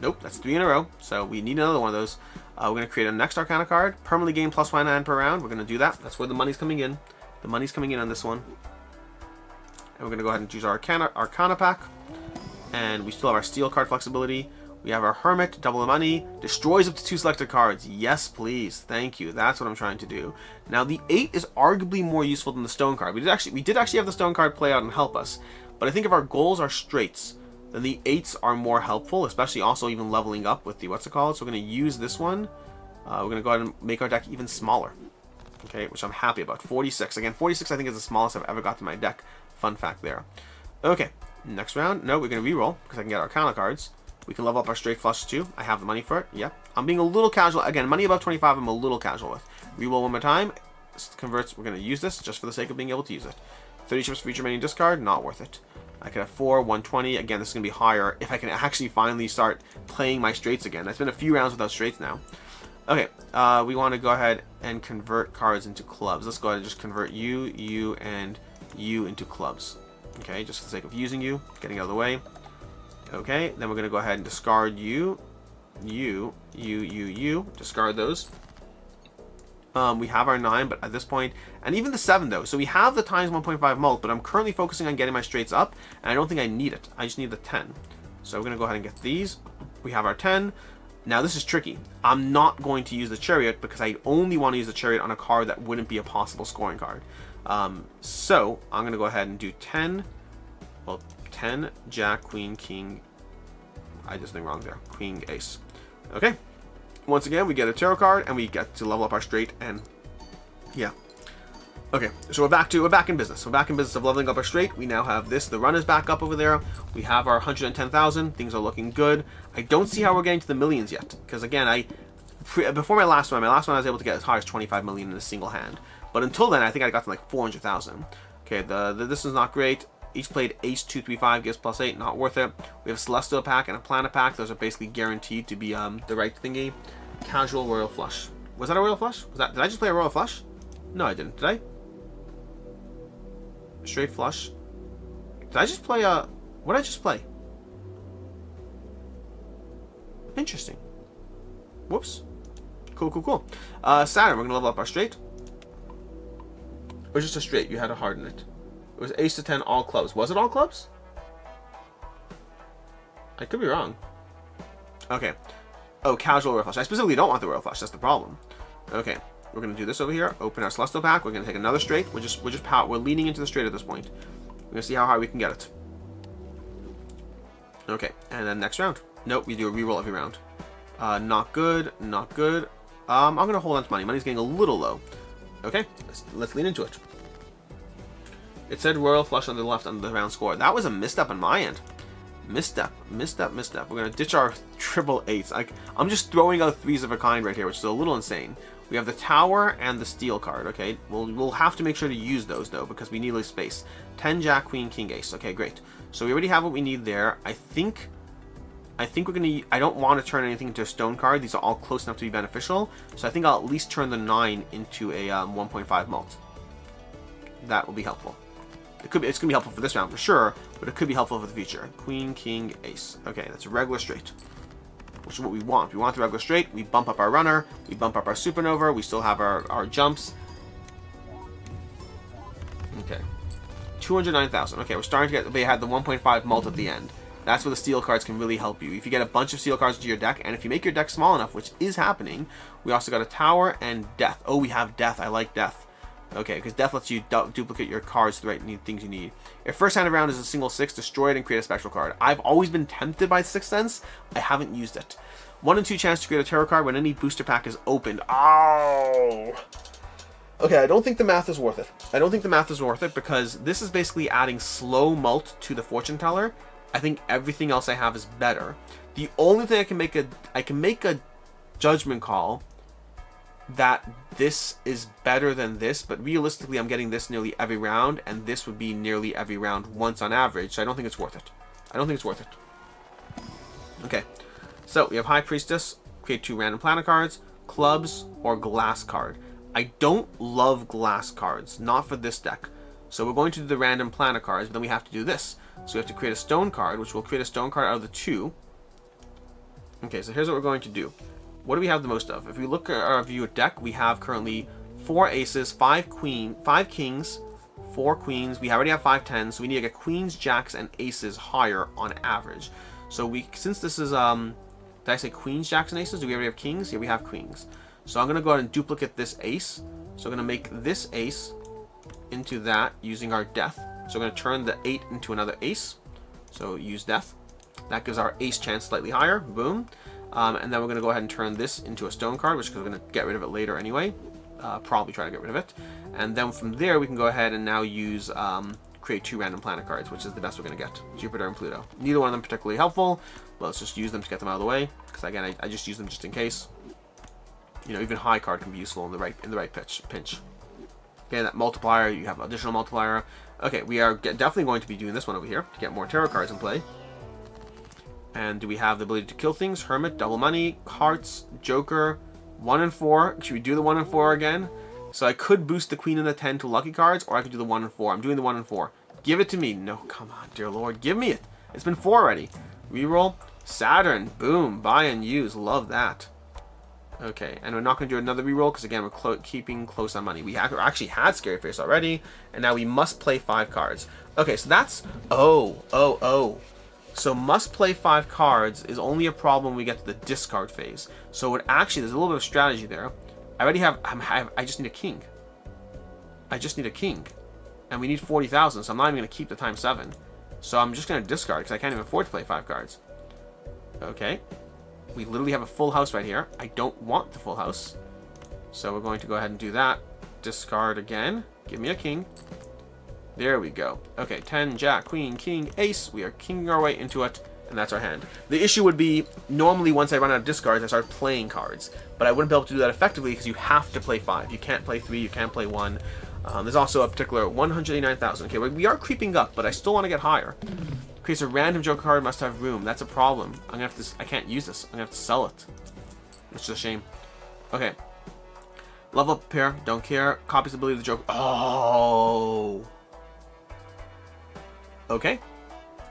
Nope, that's 3 in a row. So we need another one of those. We're going to create a next Arcana card. Permanently gain +1 per round. We're going to do that. That's where the money's coming in. The money's coming in on this one. And we're going to go ahead and choose our Arcana pack. And we still have our Steel card flexibility. We have our Hermit, double the money. Destroys up to 2 selected cards. Yes, please. Thank you. That's what I'm trying to do. Now, the 8 is arguably more useful than the Stone card. We did actually have the Stone card play out and help us. But I think if our goals are straights, then the 8s are more helpful, especially also even leveling up with the, what's it called? So we're going to use this one. We're going to go ahead and make our deck even smaller. Okay, which I'm happy about. 46. Again, 46 I think is the smallest I've ever got to my deck. Fun fact there. Okay, next round. No, we're going to reroll because I can get Arcana cards. We can level up our straight flush too. I have the money for it. Yep. I'm being a little casual. Again, money above 25 I'm a little casual with. Reroll one more time. Converts. We're going to use this just for the sake of being able to use it. 30 chips for each remaining discard. Not worth it. I could have 4, 120. Again, this is going to be higher if I can actually finally start playing my straights again. It's been a few rounds without straights now. Okay, we want to go ahead and convert cards into clubs. Let's go ahead and just convert you, and you into clubs. Okay, just for the sake of using you, getting out of the way. Okay, then we're going to go ahead and discard you, discard those. We have our 9, but at this point, and even the 7 though, so we have the times 1.5 mult, but I'm currently focusing on getting my straights up, and I don't think I need it. I just need the 10. So we're going to go ahead and get these. We have our 10. Now this is tricky. I'm not going to use the Chariot because I only want to use the Chariot on a card that wouldn't be a possible scoring card. So I'm going to go ahead and do 10. Well, 10, Jack, Queen, King. I did something wrong there. Queen, Ace. Okay. Once again, we get a tarot card and we get to level up our straight, and yeah. Okay, so we're back in business. We're back in business of leveling up our straight. We now have this. The run is back up over there. We have our 110,000. Things are looking good. I don't see how we're getting to the millions yet, because again, before my last one I was able to get as high as 25 million in a single hand. But until then, I think I got to like 400,000. Okay, this is not great. Each played Ace 2, 3, 5 gives +8. Not worth it. We have a Celestial pack and a Planet pack. Those are basically guaranteed to be the right thingy. Casual Royal Flush. Was that a Royal Flush? Did I just play a Royal Flush? No, I didn't. Did I? Straight Flush. Did I just play a... What did I just play? Interesting. Whoops. Cool, cool, cool. Saturn, we're going to level up our straight. Or just a straight? You had a heart in it. It was Ace to 10, all clubs. Was it all clubs? I could be wrong. Okay. Oh, casual Royal Flush. I specifically don't want the Royal Flush. That's the problem. Okay. We're going to do this over here. Open our Celestial pack. We're going to take another straight. We're leaning into the straight at this point. We're going to see how high we can get it. Okay. And then next round. Nope. We do a reroll every round. Not good. Not good. I'm going to hold on to money. Money's getting a little low. Okay. Let's lean into it. It said Royal Flush on the left under the round score. That was a misstep on my end. Misstep. We're going to ditch our triple eights. I'm just throwing out threes of a kind right here, which is a little insane. We have the tower and the steel card, okay? We'll have to make sure to use those, though, because we need a space. 10, jack, queen, king, ace. Okay, great. So we already have what we need there. I think we're going to... I don't want to turn anything into a stone card. These are all close enough to be beneficial. So I think I'll at least turn the 9 into a 1.5 mult. That will be helpful. It's going to be helpful for this round for sure, but it could be helpful for the future. Queen, king, ace. Okay, that's a regular straight, which is what we want. We want the regular straight. We bump up our runner. We bump up our supernova. We still have our jumps. Okay. 209,000. Okay, we're starting to get... They had the 1.5 mult at the end. That's where the steel cards can really help you. If you get a bunch of steel cards into your deck, and if you make your deck small enough, which is happening, we also got a tower and death. Oh, we have death. I like death. Okay, because death lets you duplicate your cards to the right things you need. If first hand around is a single 6, destroy it and create a special card. I've always been tempted by Sixth Sense. I haven't used it. 1 in 2 chance to create a tarot card when any booster pack is opened. Oh! Okay, I don't think the math is worth it. I don't think the math is worth it because this is basically adding slow mult to the fortune teller. I think everything else I have is better. The only thing I can make a judgment call that this is better than this, but realistically I'm getting this nearly every round, and this would be nearly every round once on average, so I don't think it's worth it. I don't think it's worth it. Okay, so we have High Priestess, create 2 random planet cards, clubs, or glass card. I don't love glass cards, not for this deck. So we're going to do the random planet cards, but then we have to do this. So we have to create a stone card, which will create a stone card out of the 2. Okay, so here's what we're going to do. What do we have the most of? If we look at our view of deck, we have currently 4 aces, 5 kings, 4 queens. We already have 5 tens, so we need to get queens, jacks, and aces higher on average. So since this is, did I say queens, jacks, and aces? Do we already have kings? Yeah, we have queens. So I'm going to go ahead and duplicate this ace. So I'm going to make this ace into that using our death. So we're going to turn the 8 into another ace. So use death. That gives our ace chance slightly higher. Boom. And then we're going to go ahead and turn this into a stone card, which we're going to get rid of it later anyway. Probably try to get rid of it. And then from there, we can go ahead and now use create 2 random planet cards, which is the best we're going to get. Jupiter and Pluto. Neither one of them particularly helpful, but let's just use them to get them out of the way. Because again, I just use them just in case. You know, even high card can be useful in the right pinch. Okay, that multiplier, you have additional multiplier. Okay, we are definitely going to be doing this one over here to get more tarot cards in play. And do we have the ability to kill things? Hermit, double money, hearts, joker, 1 and 4. Should we do the 1 and 4 again? So I could boost the queen and the 10 to lucky cards, or I could do the 1 and 4. I'm doing the 1 and 4. Give it to me. No, come on, dear Lord. Give me it. It's been 4 already. Reroll. Saturn. Boom. Buy and use. Love that. Okay, and we're not going to do another reroll because, again, we're keeping close on money. We actually had Scary Face already, and now we must play 5 cards. Okay, so that's... Oh. So must play 5 cards is only a problem when we get to the discard phase. So it actually, there's a little bit of strategy there. I already have... I just need a king. And we need 40,000, so I'm not even going to keep the times 7. So I'm just going to discard because I can't even afford to play 5 cards. Okay. We literally have a full house right here. I don't want the full house. So we're going to go ahead and do that. Discard again. Give me a king. There we go. Okay, 10, jack, queen, king, ace. We are kinging our way into it, and that's our hand. The issue would be, normally once I run out of discards, I start playing cards. But I wouldn't be able to do that effectively because you have to play 5. You can't play 3, you can't play 1. There's also a particular 189,000. Okay, we are creeping up, but I still want to get higher. Creates a random joker card, must have room. That's a problem. I'm gonna have to. I can't use this. I'm gonna have to sell it. Which is a shame. Okay. Level up pair. Don't care. Copies ability of the joker. Oh. Okay.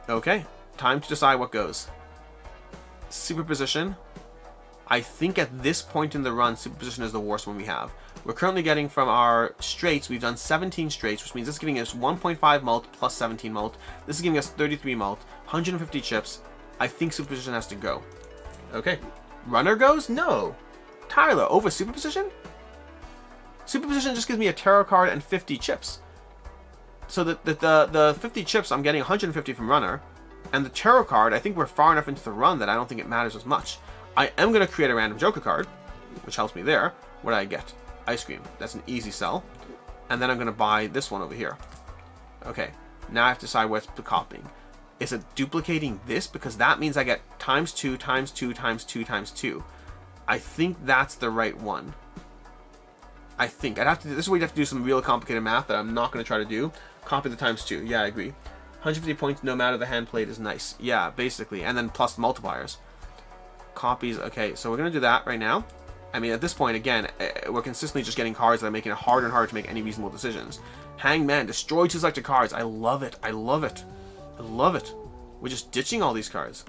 Okay. Time to decide what goes. Superposition. I think at this point in the run, superposition is the worst one we have. We're currently getting from our straights, we've done 17 straights, which means this is giving us 1.5 mult plus 17 mult. This is giving us 33 mult, 150 chips. I think superposition has to go. Okay. Runner goes? No. Tyler, over superposition? Superposition just gives me a tarot card and 50 chips. So the 50 chips, I'm getting 150 from runner. And the tarot card, I think we're far enough into the run that I don't think it matters as much. I am going to create a random joker card, which helps me there. What do I get? Ice cream. That's an easy sell. And then I'm going to buy this one over here. Okay. Now I have to decide what's copying. Is it duplicating this? Because that means I get times 2, times 2, times 2, times 2. I think that's the right one. I think. I'd have to. This is where you'd have to do some real complicated math that I'm not going to try to do. Copy the times 2. Yeah, I agree. 150 points no matter the hand played is nice. Yeah, basically. And then plus multipliers. Copies. Okay, so we're going to do that right now. I mean, at this point, again, we're consistently just getting cards that are making it harder and harder to make any reasonable decisions. Hangman, destroy 2 selected cards. I love it. I love it. I love it. We're just ditching all these cards.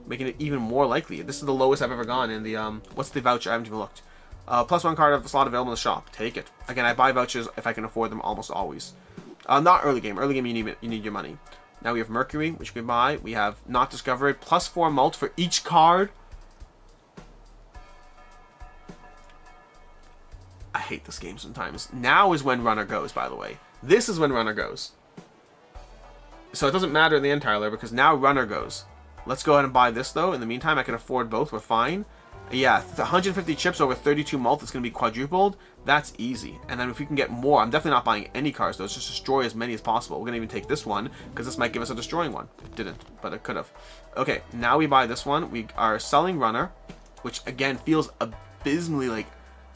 Making it even more likely. This is the lowest I've ever gone in the, what's the voucher? I haven't even looked. Plus 1 card of the slot available in the shop. Take it. Again, I buy vouchers if I can afford them almost always. Not early game. Early game, you need your money. Now we have Mercury, which we can buy. We have Not Discovered. Plus 4 mult for each card. I hate this game sometimes. Now is when runner goes, by the way. This is when runner goes. So it doesn't matter in the end, Tyler, because now runner goes. Let's go ahead and buy this, though. In the meantime, I can afford both. We're fine. Yeah, 150 chips over 32 mult. It's going to be quadrupled. That's easy. And then if we can get more, I'm definitely not buying any cards, though. It's just destroy as many as possible. We're going to even take this one, because this might give us a destroying one. It didn't, but it could have. Okay, now we buy this one. We are selling runner, which, again, feels abysmally like...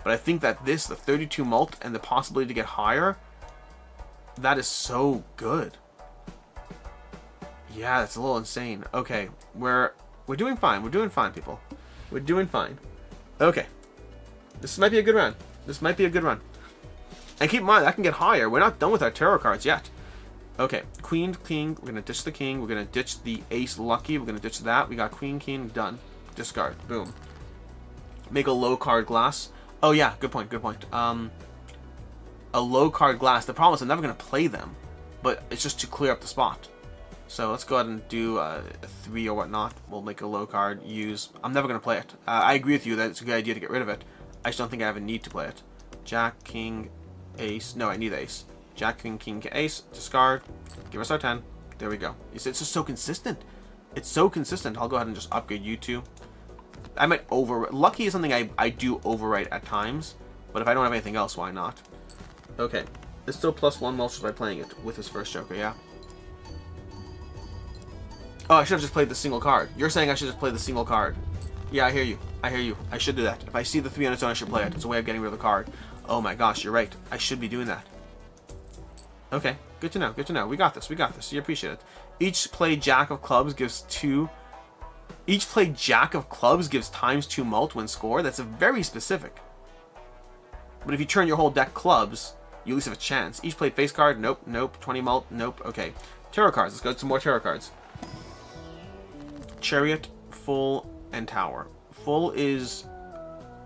But I think that this, the 32 mult, and the possibility to get higher, that is so good. Yeah, that's a little insane. Okay, we're doing fine. We're doing fine, people. We're doing fine. Okay. This might be a good run. This might be a good run. And keep in mind, I can get higher. We're not done with our tarot cards yet. Okay, Queen, King. We're going to ditch the King. We're going to ditch the Ace Lucky. We're going to ditch that. We got Queen, King. Done. Discard. Boom. Make a low card glass. Oh, yeah. Good point. Good point. A low card glass. The problem is I'm never going to play them. But it's just to clear up the spot. So let's go ahead and do a 3 or whatnot. We'll make a low card. Use. I'm never going to play it. I agree with you that it's a good idea to get rid of it. I just don't think I have a need to play it. Jack, King, Ace. No, I need Ace. Jack, King, King, Ace. Discard. Give us our 10. There we go. It's just so consistent. It's so consistent. I'll go ahead and just upgrade you two. I might over... Lucky is something I do overwrite at times. But if I don't have anything else, why not? Okay. It's still plus 1 mulch by playing it with his first Joker, yeah? Oh, I should have just played the single card. You're saying I should just play the single card. Yeah, I hear you. I hear you. I should do that. If I see the 3 on its own, I should play it. It's a way of getting rid of the card. Oh my gosh, you're right. I should be doing that. Okay, good to know. Good to know. We got this. We got this. You appreciate it. Each play Jack of Clubs gives 2... Each play Jack of Clubs gives times 2 mult when score. That's a very specific. But if you turn your whole deck clubs, you at least have a chance. Each play face card. Nope. Nope. 20 mult. Nope. Okay. Tarot cards. Let's go to some more tarot cards. Chariot, Full, and Tower. Full is...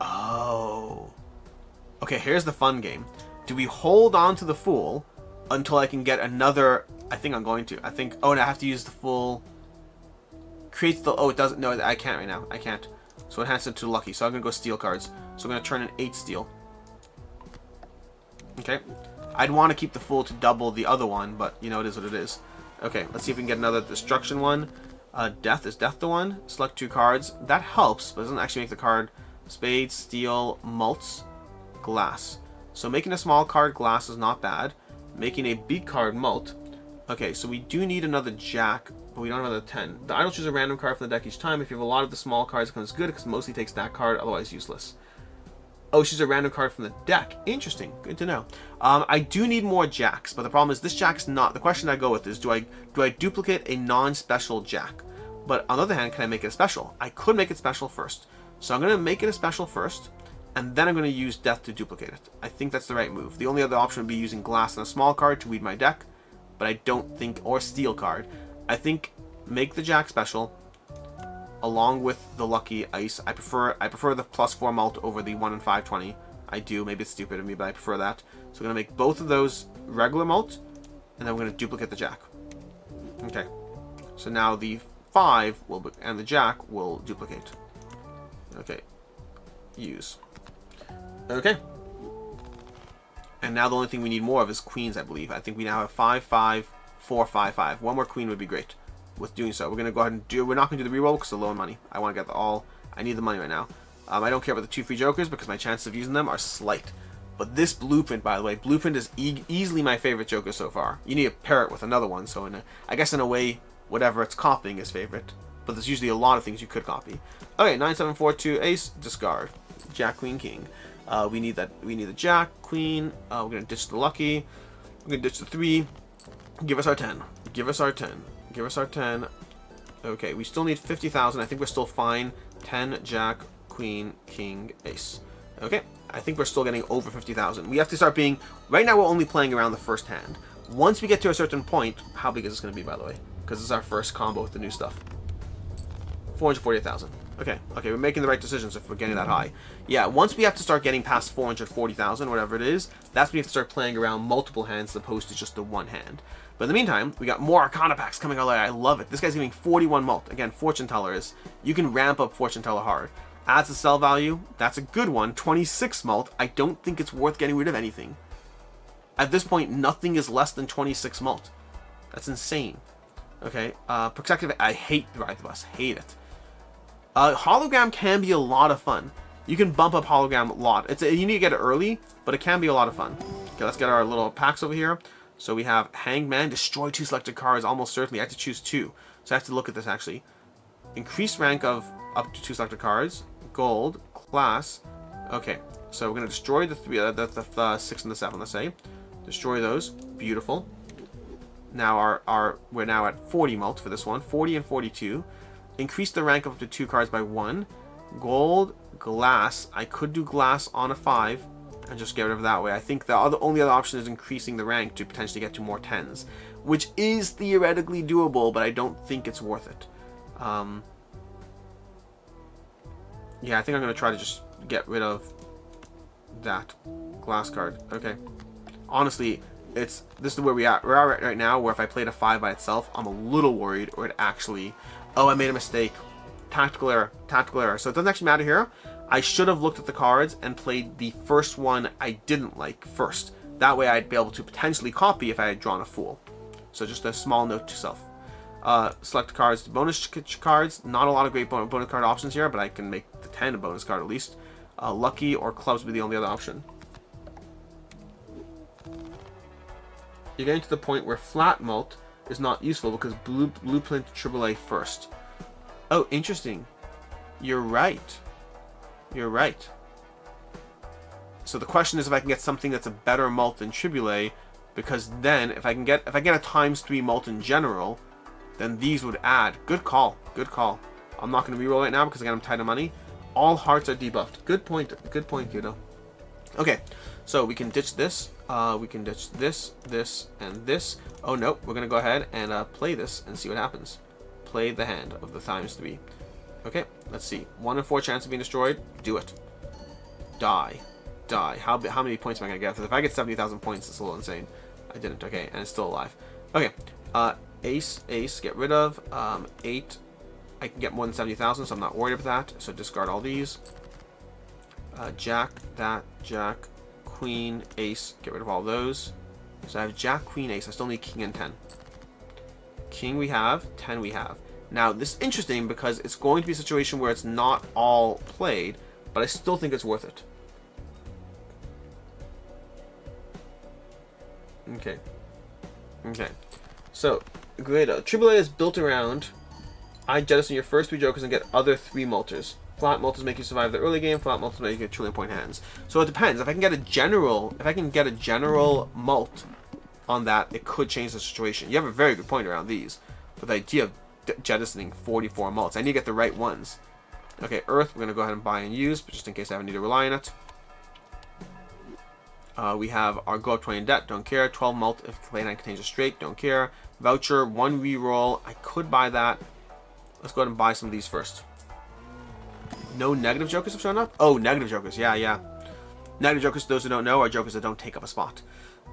Oh. Okay, here's the fun game. Do we hold on to the Fool until I can get another... I think I'm going to. I think... Oh, and I have to use the Full... Creates the... Oh, it doesn't... No, I can't right now. I can't. So it has it to Lucky. So I'm going to go steal cards. So I'm going to turn an 8 steal. Okay. I'd want to keep the Fool to double the other one, but, you know, it is what it is. Okay, let's see if we can get another Destruction one. Death. Is Death the one? Select 2 cards. That helps, but it doesn't actually make the card. Spade, Steel, Mults, Glass. So making a small card Glass is not bad. Making a big card Mult. Okay, so we do need another Jack, but we don't have another 10. The idol chooses a random card from the deck each time. If you have a lot of the small cards, it becomes good because it mostly takes that card, otherwise useless. Oh, she's a random card from the deck. Interesting. Good to know. I do need more Jacks, but the problem is this Jack's not... The question I go with is, do I duplicate a non-special Jack? But on the other hand, can I make it a special? I could make it special first. So I'm going to make it a special first, and then I'm going to use Death to duplicate it. I think that's the right move. The only other option would be using Glass and a small card to weed my deck, but I don't think... Or Steel card. I think make the Jack special, along with the Lucky Ice. I prefer the plus 4 mult over the 1 in 520. I do. Maybe it's stupid of me, but I prefer that. So I'm going to make both of those regular mult, and then we're going to duplicate the Jack. Okay. So now the 5 will be, and the Jack will duplicate. Okay. Use. Okay. And now the only thing we need more of is queens, I believe. I think we now have 5, 5, 4, 5, 5. One more queen would be great. With doing so, we're going to go ahead and do... We're not going to do the reroll because they're low on money. I want to get all... I need the money right now. I don't care about the 2 free jokers because my chances of using them are slight. But this Blueprint, by the way, Blueprint is easily my favorite joker so far. You need to pair it with another one, so I guess in a way, whatever it's copying is favorite. But there's usually a lot of things you could copy. Okay, 9, 7, 4, 2, ace, discard. Jack, queen, king. We need that. We need the jack, queen. We're gonna ditch the lucky. We're gonna ditch the 3. Give us our 10. Give us our 10. Give us our 10. Okay, we still need 50,000. I think we're still fine. 10, jack, queen, king, ace. Okay, I think we're still getting over 50,000. We have to start being... Right now we're only playing around the first hand. Once we get to a certain point... How big is this going to be, by the way? Because this is our first combo with the new stuff. 448,000. Okay, we're making the right decisions if we're getting that high. Yeah, once we have to start getting past 440,000, whatever it is, that's when we have to start playing around multiple hands as opposed to just the one hand. But in the meantime, we got more Arcana packs coming our way. I love it. This guy's giving 41 mult. Again, Fortune Teller is... You can ramp up Fortune Teller hard. Adds the sell value. That's a good one. 26 mult. I don't think it's worth getting rid of anything. At this point, nothing is less than 26 mult. That's insane. Okay, Protective... I hate the Ride the Bus. Hate it. Hologram can be a lot of fun. You can bump up Hologram a lot. You need to get it early, but it can be a lot of fun. Okay, let's get our little packs over here. So we have Hangman, destroy 2 selected cards, almost certainly. I have to choose 2. So I have to look at this actually. Increased rank of up to 2 selected cards. Gold, class. Okay, so we're going to destroy the 3, the 6 and the 7, let's say. Destroy those. Beautiful. Now we're now at 40 mult for this one. 40 and 42. Increase the rank of up to 2 cards by 1. Gold, glass. I could do glass on a 5 and just get rid of it that way. I think the only other option is increasing the rank to potentially get to more 10s, which is theoretically doable, but I don't think it's worth it. Yeah, I think I'm going to try to just get rid of that glass card. Okay. Honestly, this is where we're at right now, where if I played a 5 by itself, I'm a little worried, or it actually... Oh, I made a mistake. Tactical error. Tactical error. So it doesn't actually matter here. I should have looked at the cards and played the first one I didn't like first. That way I'd be able to potentially copy if I had drawn a fool. So just a small note to self. Select cards to bonus cards. Not a lot of great bonus card options here, but I can make the 10 a bonus card at least. Lucky or clubs would be the only other option. You're getting to the point where flat mult is not useful because blueprint AAA first. Oh, interesting. You're right. You're right. So the question is if I can get something that's a better mult than AAA, because then if I get a ×3 mult in general, then these would add. Good call. Good call. I'm not going to reroll right now because again I'm tight of money. All hearts are debuffed. Good point. Good point, Kudo. Okay, so we can ditch this. We can ditch this, this, and this. Oh no, we're gonna go ahead and play this and see what happens. Play the hand of the ×3. Okay, let's see. 1 in 4 chance of being destroyed. Do it. Die. Die. How many points am I gonna get? If I get 70,000 points, it's a little insane. I didn't. Okay, and it's still alive. Okay. Ace, ace, get rid of. 8. I can get more than 70,000, so I'm not worried about that. So discard all these. Jack, that, jack, queen, ace. Get rid of all those. So I have jack, queen, ace. I still need king and 10. King we have, 10 we have. Now, this is interesting because it's going to be a situation where it's not all played, but I still think it's worth it. Okay. Okay. So, great. AAA is built around I jettison your first 3 jokers and get other 3 multers. Flat multers make you survive the early game. Flat multers make you get trillion point hands. So it depends. If I can get a general mult on that, it could change the situation. You have a very good point around these. But the idea of jettisoning 44 mults, I need to get the right ones. Okay, Earth, we're going to go ahead and buy and use, but just in case I ever need to rely on it. We have our go up 20 in debt, don't care. 12 mult if play 9 contains a straight, don't care. Voucher, 1 reroll, I could buy that. Let's go ahead and buy some of these first. No negative jokers have shown up? Oh, negative jokers, yeah. Negative jokers, those who don't know, are jokers that don't take up a spot.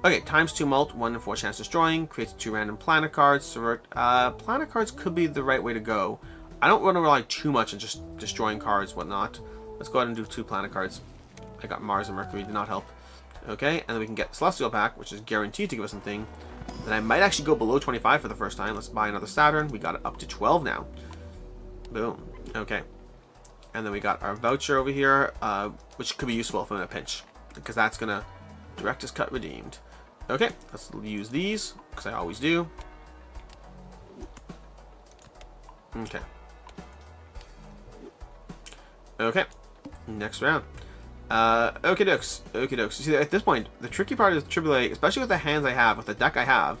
Okay, ×2 mult, 1 in 4 chance destroying, creates 2 random planet cards. Subvert. Planet cards could be the right way to go. I don't want to rely too much on just destroying cards, whatnot. Let's go ahead and do 2 planet cards. I got Mars and Mercury, did not help. Okay, and then we can get Celestial Pack, which is guaranteed to give us something. Then I might actually go below 25 for the first time. Let's buy another Saturn. We got it up to 12 now. Boom. Okay. And then we got our voucher over here, which could be useful if I'm in a pinch, because that's going to Director's Cut redeemed. Okay, let's use these, because I always do. Okay. Okay. Next round. Okie dokes. Okie dokes. See, at this point, the tricky part is AAA, especially with the hands I have, with the deck I have,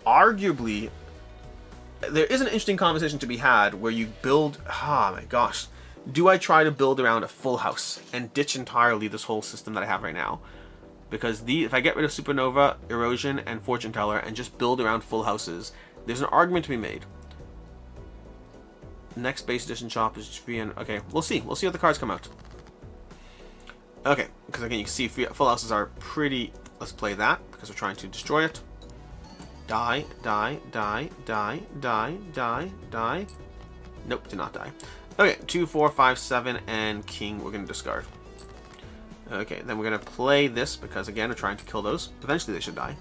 arguably, there is an interesting conversation to be had where you build... Oh my gosh. Do I try to build around a full house and ditch entirely this whole system that I have right now? Because if I get rid of Supernova, Erosion, and Fortune Teller and just build around full houses, there's an argument to be made. Next base edition shop is free and... Okay, we'll see. We'll see how the cards come out. Okay, because again, you can see full houses are pretty... Let's play that, because we're trying to destroy it. Die, die, die, die, die, die, die. Nope, did not die. Okay, 2, 4, 5, 7, and king we're going to discard. Okay, then we're going to play this, because again, we're trying to kill those. Eventually they should die.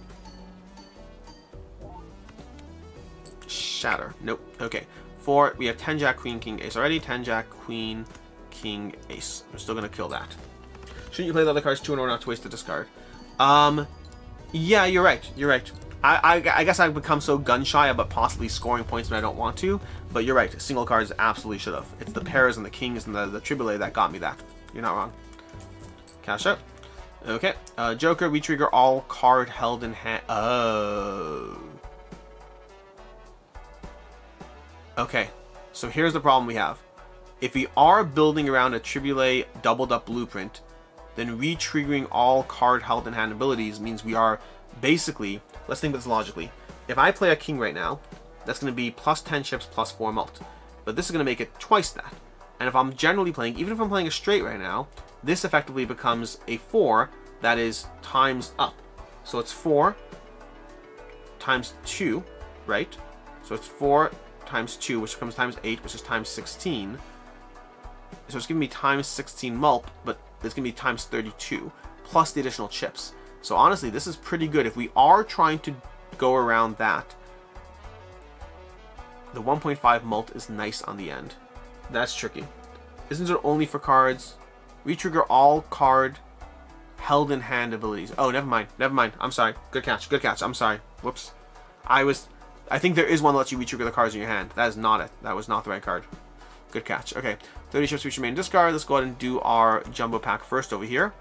Shatter. Nope. Okay. 4, we have 10 Jack, Queen, King, Ace already. 10 Jack, Queen, King, Ace. We're still going to kill that. Shouldn't you play the other cards 2 in order not to waste the discard? Yeah, you're right. You're right. I guess I've become so gun-shy about possibly scoring points when I don't want to, but you're right. Single cards absolutely should have. It's the pairs and the kings and the AAA that got me that. You're not wrong. Cash out. Okay. Joker, we trigger all card held in hand. Oh. Okay. So here's the problem we have. If we are building around a AAA doubled up blueprint, then re-triggering all card held in hand abilities means we are basically... Let's think of this logically. If I play a king right now, that's going to be plus 10 chips plus 4 mult. But this is going to make it twice that. And if I'm generally playing, even if I'm playing a straight right now, this effectively becomes a 4 that is times up. So it's 4 times 2, right? So it's 4 times 2, which becomes times 8, which is times 16. So it's giving me times 16 mult, but it's going to be times 32, plus the additional chips. So honestly, this is pretty good. If we are trying to go around that, the 1.5 mult is nice on the end. That's tricky. Isn't it only for cards? Retrigger all card held in hand abilities. Oh, never mind. Never mind. I'm sorry. Good catch. Good catch. I'm sorry. Whoops. I think there is one that lets you retrigger the cards in your hand. That is not it. That was not the right card. Good catch. Okay. 30 chips which remain in discard. Let's go ahead and do our jumbo pack first over here.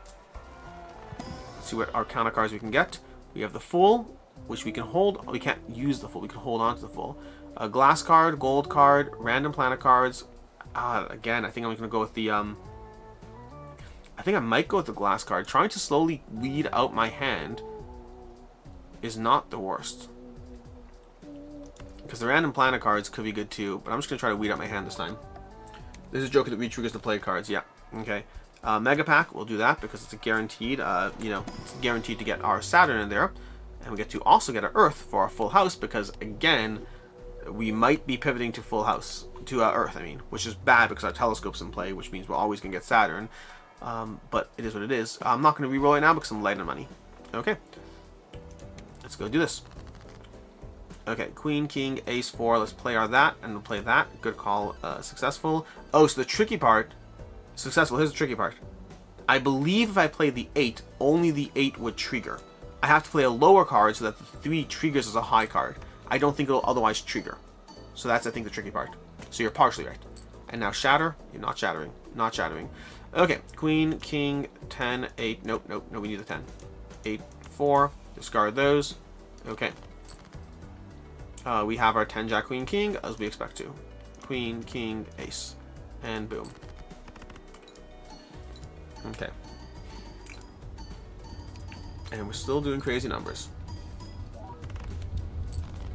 See what our counter cards we can get. We have the Fool, which we can hold. We can't use the Fool. We can hold on to the Fool. A glass card, gold card, random planet cards. Again, I think I'm going to go with the... I think I might go with the glass card. Trying to slowly weed out my hand is not the worst. Because the random planet cards could be good too, but I'm just going to try to weed out my hand this time. This is Joker that re-triggers the play cards. Yeah, okay. Mega Pack, we'll do that because it's a guaranteed, it's guaranteed to get our Saturn in there. And we get to also get our Earth for our full house because, again, we might be pivoting to full house, to Earth, which is bad because our telescope's in play, which means we're always going to get Saturn. But it is what it is. I'm not going to re-roll it now because I'm light on money. Okay. Let's go do this. Okay, Queen, King, Ace, 4. Let's play our that, and we'll play that. Good call. Successful. Oh, so the tricky part... Successful. Here's the tricky part. I believe if I play the 8, only the 8 would trigger. I have to play a lower card so that the 3 triggers as a high card. I don't think it'll otherwise trigger. So that's, I think, the tricky part. So you're partially right. And now shatter. You're not shattering. Not shattering. Okay. Queen, King, 10, 8. Nope, nope, no, we need the 10. 8, 4. Discard those. Okay. We have our 10 Jack, Queen, King, as we expect to. Queen, King, Ace. And boom. Okay. And we're still doing crazy numbers.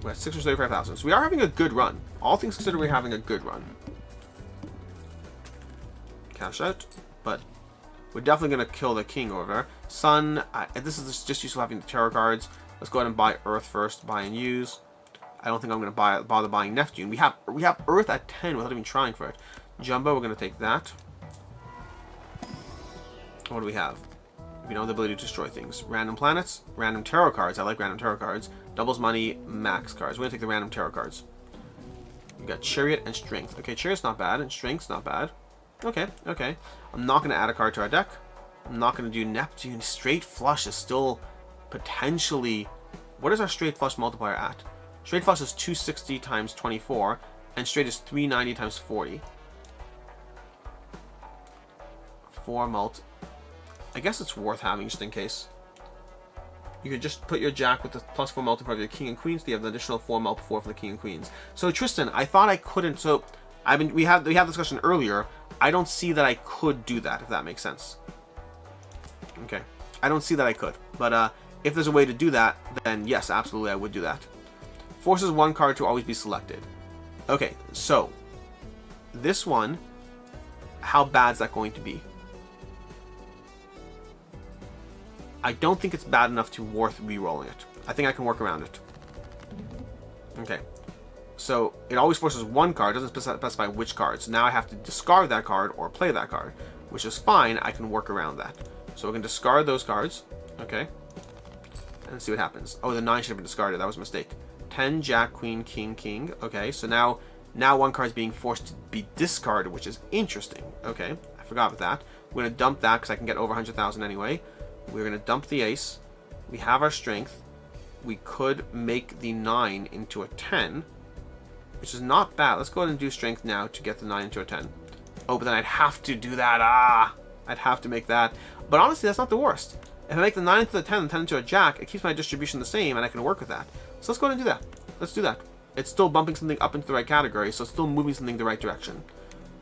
We're at 635,000. So we are having a good run. All things considered, we're having a good run. Cash out. But we're definitely going to kill the king over there. Sun. This is just useful having the tarot cards. Let's go ahead and buy Earth first. Buy and use. I don't think I'm going to bother buying Neptune. We have Earth at 10 without even trying for it. Jumbo, we're going to take that. What do we have? We don't have the ability to destroy things. Random planets, random tarot cards. I like random tarot cards. Doubles money, max cards. We're going to take the random tarot cards. We got Chariot and Strength. Okay, Chariot's not bad, and Strength's not bad. Okay, okay. I'm not going to add a card to our deck. I'm not going to do Neptune. Straight Flush is still potentially... What is our Straight Flush multiplier at? Straight Flush is 260 times 24, And straight is 390 times 40. 4 mult. I guess it's worth having just in case. You could just put your jack with the +4 mult in front of your king and queens. So you have the additional 4 mult before for the king and queens. So Tristan, I thought I couldn't. So we had the discussion earlier. I don't see that I could do that, if that makes sense. Okay, I don't see that I could. But if there's a way to do that, then yes, absolutely, I would do that. Forces one card to always be selected. Okay, so this one, how bad is that going to be? I don't think it's bad enough to worth re-rolling it. I think I can work around it. Okay. So it always forces one card, doesn't specify which card. So now I have to discard that card or play that card, which is fine. I can work around that. So we can discard those cards. Okay. And see what happens. Oh, the 9 should have been discarded. That was a mistake. 10, Jack, Queen, King, King. Okay, so now one card is being forced to be discarded, which is interesting. Okay, I forgot about that. We're going to dump that because I can get over 100,000 anyway. We're going to dump the ace. We have our strength. We could make the 9 into a 10, which is not bad. Let's go ahead and do strength now to get the 9 into a 10. Oh, but then I'd have to do that. I'd have to make that. But honestly, that's not the worst. If I make the 9 into the 10 and 10 into a jack, it keeps my distribution the same, and I can work with that. So let's go ahead and do that. Let's do that. It's still bumping something up into the right category, so it's still moving something the right direction.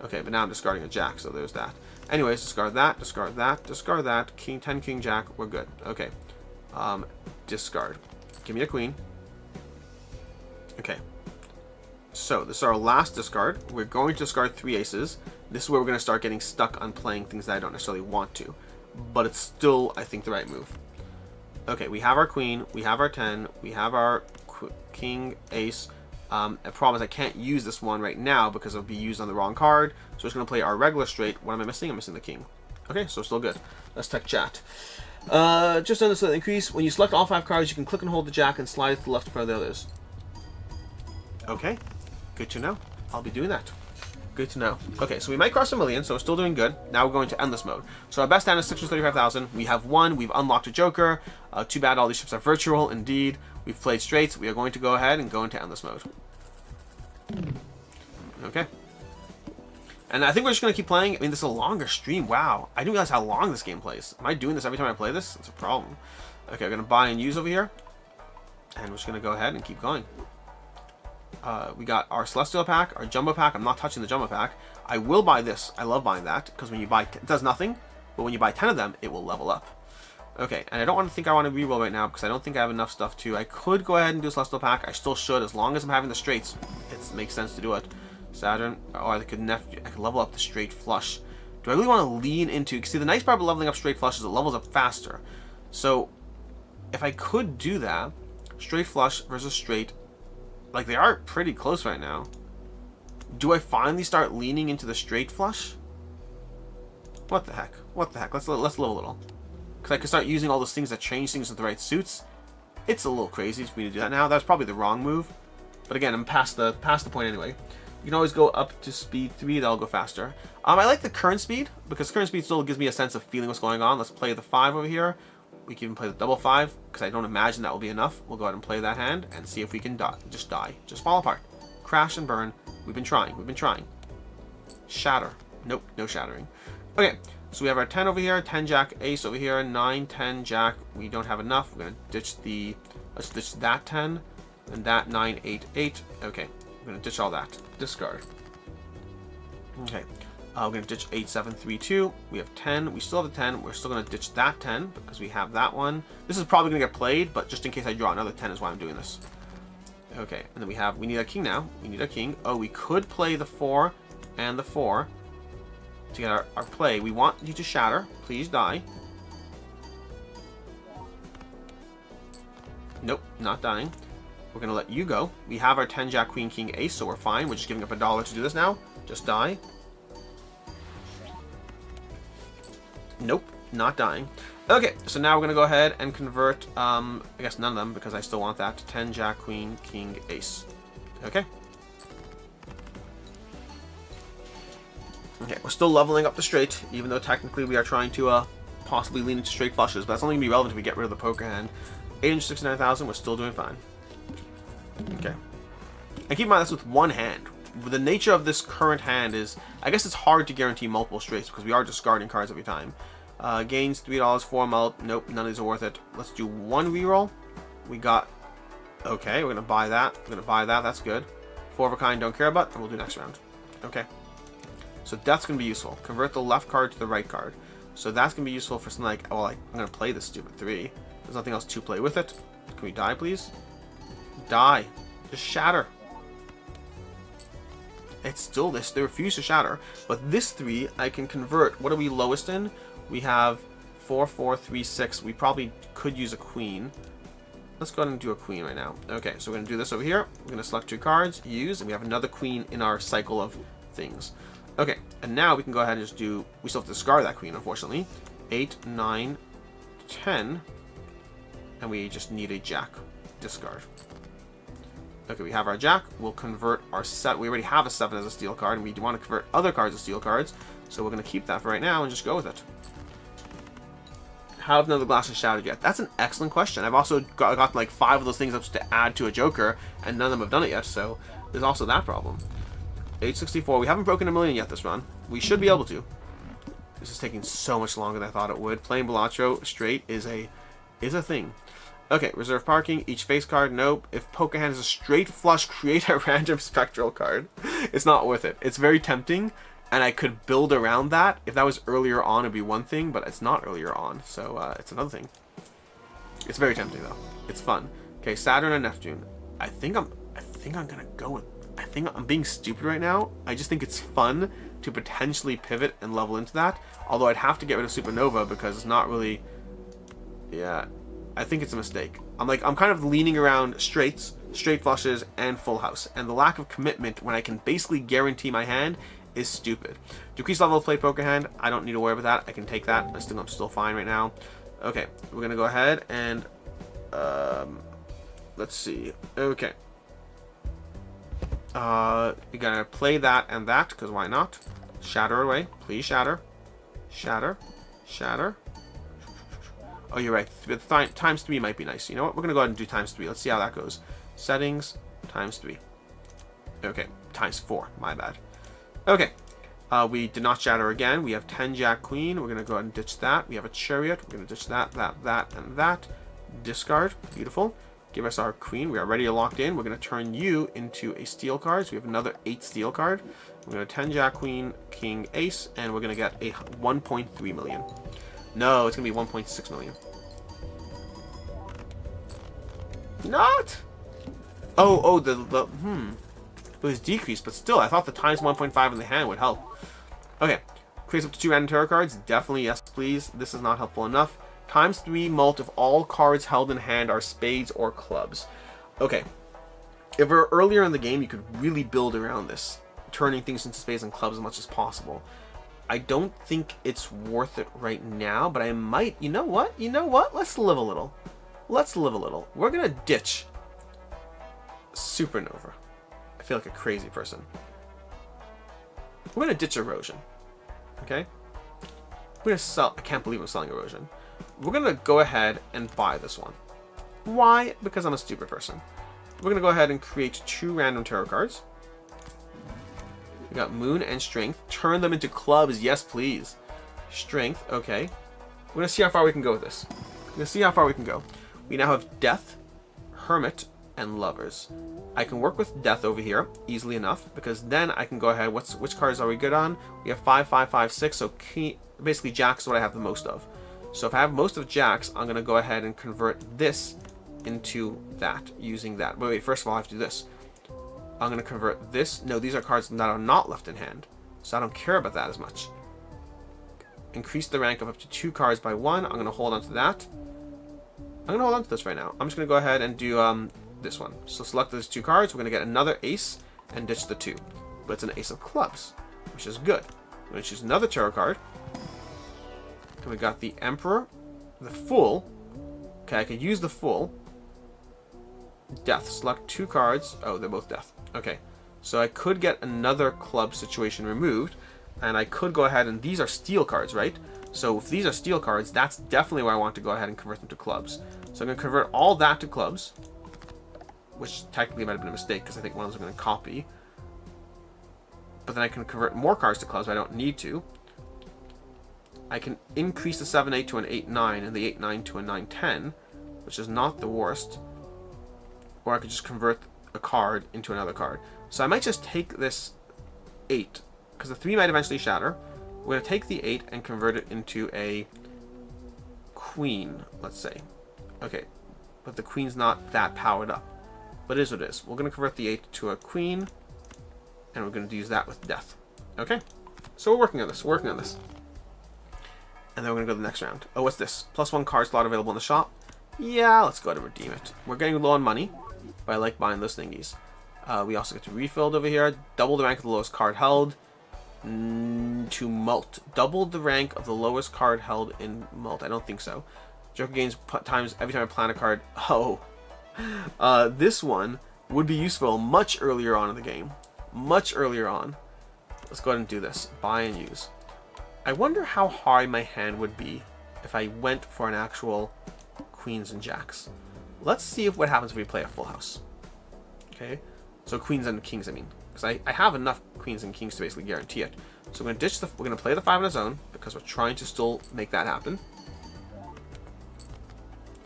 Okay, but now I'm discarding a jack, so there's that. Anyways, discard that, discard that, discard that. King, 10, King, Jack, we're good. Okay. Discard. Give me a queen. Okay. So, this is our last discard. We're going to discard 3 aces. This is where we're going to start getting stuck on playing things that I don't necessarily want to. But it's still, I think, the right move. Okay, we have our queen, we have our 10, we have our king, ace. The problem is I can't use this one right now because it'll be used on the wrong card. So we're just going to play our regular straight. What am I missing? I'm missing the king. Okay, so still good. Let's tech chat. Just on this increase, when you select all 5 cards, you can click and hold the jack and slide it to the left in front of the others. Okay, good to know. I'll be doing that. Good to know. Okay, so we might cross 1 million, so we're still doing good. Now we're going to endless mode. So our best hand is 635,000. We have won. We've unlocked a joker. Too bad all these ships are virtual, indeed. We've played straights. We are going to go ahead and go into endless mode. Okay. And I think we're just going to keep playing. I mean, this is a longer stream. Wow. I didn't realize how long this game plays. Am I doing this every time I play this? That's a problem. Okay, we're going to buy and use over here. And we're just going to go ahead and keep going. We got our Celestial pack, our Jumbo pack. I'm not touching the Jumbo pack. I will buy this. I love buying that because when you buy, it does nothing, but when you buy 10 of them, it will level up. Okay, and I don't want to think I want to reroll right now because I don't think I have enough stuff to. I could go ahead and do a Celestial pack. I still should, as long as I'm having the straights. It makes sense to do it. Saturn, or I could level up the straight flush. Do I really want to lean into? See, the nice part about leveling up straight flush is it levels up faster. So, if I could do that, straight flush versus straight. Like, they are pretty close right now. Do I finally start leaning into the straight flush? What the heck? What the heck? Let's live a little. Because I could start using all those things that change things with the right suits. It's a little crazy for me to do that now. That's probably the wrong move. But again, I'm past the point anyway. You can always go up to speed 3. That'll go faster. I like the current speed, because current speed still gives me a sense of feeling what's going on. Let's play the 5 over here. We can even play the double 5, because I don't imagine that will be enough. We'll go ahead and play that hand and see if we can die. Just die. Just fall apart. Crash and burn. We've been trying. We've been trying. Shatter. Nope, no shattering. Okay, so we have our 10 over here, 10 jack, ace over here, 9, 10 jack. We don't have enough. We're going to ditch the... Let's ditch that 10, and that 9, 8, 8. Okay, we're going to ditch all that. Discard. Okay. We're going to ditch 8, 7, 3, 2. We have 10. We still have the 10. We're still going to ditch that 10 because we have that one. This is probably going to get played, but just in case I draw another 10 is why I'm doing this. Okay, and then we need a king now. We need a king. Oh, we could play the 4 and the 4 to get our play. We want you to shatter. Please die. Nope, not dying. We're going to let you go. We have our 10 jack, queen, king, ace, so we're fine. We're just giving up $1 to do this now. Just die. Nope, not dying. Okay, so now we're going to go ahead and convert, I guess none of them, because I still want that, 10, jack, queen, king, ace. Okay. Okay, we're still leveling up the straight, even though technically we are trying to possibly lean into straight flushes, but that's only going to be relevant if we get rid of the poker hand. 869,000, we're still doing fine. Okay. And keep in mind, that's with one hand. the nature of this current hand is, I guess it's hard to guarantee multiple straights because we are discarding cards every time. Gains $3, 4 mult. Nope, none of these are worth it. Let's do 1 reroll. We got, okay, we're gonna buy that. We're gonna buy that, that's good. 4 of a kind, don't care about, and we'll do next round. Okay. So that's gonna be useful. Convert the left card to the right card. So that's gonna be useful for something like, oh, I'm gonna play this stupid 3. There's nothing else to play with it. Can we die, please? Die. Just shatter. It's still this. They refuse to shatter. But this 3, I can convert. What are we lowest in? We have 4, 4, 3, 6. We probably could use a queen. Let's go ahead and do a queen right now. Okay, so we're going to do this over here. We're going to select 2 cards, use, and we have another queen in our cycle of things. Okay, and now we can go ahead and just do, we still have to discard that queen, unfortunately. 8, 9, 10, and we just need a jack. Discard. Okay, we have our jack. We'll convert our set. We already have a 7 as a steel card, and we do want to convert other cards as steel cards, so we're going to keep that for right now and just go with it. How have none of the glasses shattered yet? That's an excellent question. I've also got like 5 of those things up to add to a Joker, and none of them have done it yet, so there's also that problem. 864. We haven't broken 1,000,000 yet this run. We should be able to. This is taking so much longer than I thought it would. Playing Balatro straight is a thing. Okay, reserve parking. Each face card. Nope. If poker hand is a straight flush, create a random spectral card. It's not worth it. It's very tempting, and I could build around that. If that was earlier on, it'd be one thing, but it's not earlier on, so it's another thing. It's very tempting though. It's fun. Okay, Saturn and Neptune. I think I'm gonna go with. I think I'm being stupid right now. I just think it's fun to potentially pivot and level into that. Although I'd have to get rid of Supernova because it's not really. Yeah. I think it's a mistake. I'm kind of leaning around straights, straight flushes, and full house. And the lack of commitment when I can basically guarantee my hand is stupid. Decrease level of play poker hand. I don't need to worry about that. I can take that. I'm still fine right now. Okay, we're gonna go ahead and let's see. Okay. You're gonna play that and that because why not? Shatter away, please shatter, shatter, shatter. Oh, you're right. Times 3 might be nice. You know what? We're going to go ahead and do times 3. Let's see how that goes. Settings, times 3. Okay, times 4. My bad. Okay. We did not shatter again. We have 10 Jack Queen. We're going to go ahead and ditch that. We have a Chariot. We're going to ditch that, that, and that. Discard. Beautiful. Give us our Queen. We are ready to lock in. We're going to turn you into a steel card. So we have another 8 steel card. We're going to 10 Jack Queen, King, Ace, and we're going to get a 1.3 million. No, it's going to be 1.6 million. Not? Oh, it was decreased, but still, I thought the times 1.5 in the hand would help. Okay, creates up to 2 random tarot cards. Definitely, yes, please. This is not helpful enough. Times 3 mult if all cards held in hand are spades or clubs. Okay, if we're earlier in the game, you could really build around this, turning things into spades and clubs as much as possible. I don't think it's worth it right now, but I might. You know what? You know what? Let's live a little. Let's live a little. We're going to ditch Supernova. I feel like a crazy person. We're going to ditch Erosion. Okay? We're going to sell. I can't believe I'm selling Erosion. We're going to go ahead and buy this one. Why? Because I'm a stupid person. We're going to go ahead and create 2 random tarot cards. We got Moon and Strength. Turn them into clubs. Yes, please. Strength. Okay. We're going to see how far we can go with this. We're going to see how far we can go. We now have Death, Hermit, and Lovers. I can work with Death over here easily enough because then I can go ahead. Which cards are we good on? We have 5, 5, 5, 6. So basically Jacks is what I have the most of. So if I have most of Jacks, I'm going to go ahead and convert this into that using that. Wait, first of all, I have to do this. I'm going to convert this. No, these are cards that are not left in hand. So I don't care about that as much. Increase the rank of up to 2 cards by 1. I'm going to hold on to that. I'm going to hold on to this right now. I'm just going to go ahead and do this one. So select those 2 cards. We're going to get another ace and ditch the 2. But it's an ace of clubs, which is good. I'm going to choose another tarot card. And we got the Emperor, the Fool. Okay, I could use the Fool. Death. Select 2 cards. Oh, they're both Death. Okay, so I could get another club situation removed, and I could go ahead and these are steel cards, right? So if these are steel cards, that's definitely where I want to go ahead and convert them to clubs. So I'm going to convert all that to clubs, which technically might have been a mistake because I think one of those I'm going to copy. but then I can convert more cards to clubs, but I don't need to. I can increase the 7-8 to an 8-9 and the 8-9 to a 9-10, which is not the worst. Or I could just convert a card into another card. So I might just take this 8, because the 3 might eventually shatter. We're going to take the 8 and convert it into a queen, let's say. Okay, but the queen's not that powered up. But it is what it is. We're going to convert the 8 to a queen, and we're going to use that with death. Okay, so we're working on this. We're working on this. And then we're going to go to the next round. Oh, what's this? +1 card slot available in the shop. Yeah, let's go ahead and redeem it. We're getting low on money, but I like buying those thingies. We also get to refilled over here. Double the rank of the lowest card held. To mult. Double the rank of the lowest card held in mult. I don't think so. Joker gains times every time I plan a card. Oh. This one would be useful much earlier on in the game. Much earlier on. Let's go ahead and do this. Buy and use. I wonder how high my hand would be if I went for an actual queens and jacks. Let's see what happens if we play a full house. Okay, so queens and kings, I mean, because I have enough queens and kings to basically guarantee it. So we're gonna play the 5 on its own because we're trying to still make that happen.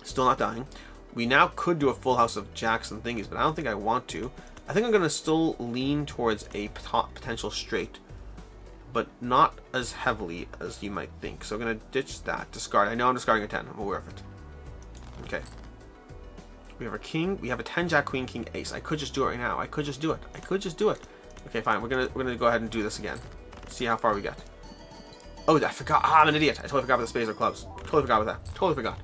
Still not dying. We now could do a full house of jacks and thingies, but I don't think I want to. I think I'm gonna still lean towards a potential straight, but not as heavily as you might think. So I'm going to ditch that. Discard. I know I'm discarding a 10. I'm aware of it. Okay. We have a king. We have a 10 jack queen king ace. I could just do it right now. I could just do it. I could just do it. Okay, fine. We're gonna go ahead and do this again. See how far we get. Oh, I forgot. I'm an idiot. I totally forgot about the spades or clubs. Totally forgot about that. Totally forgot.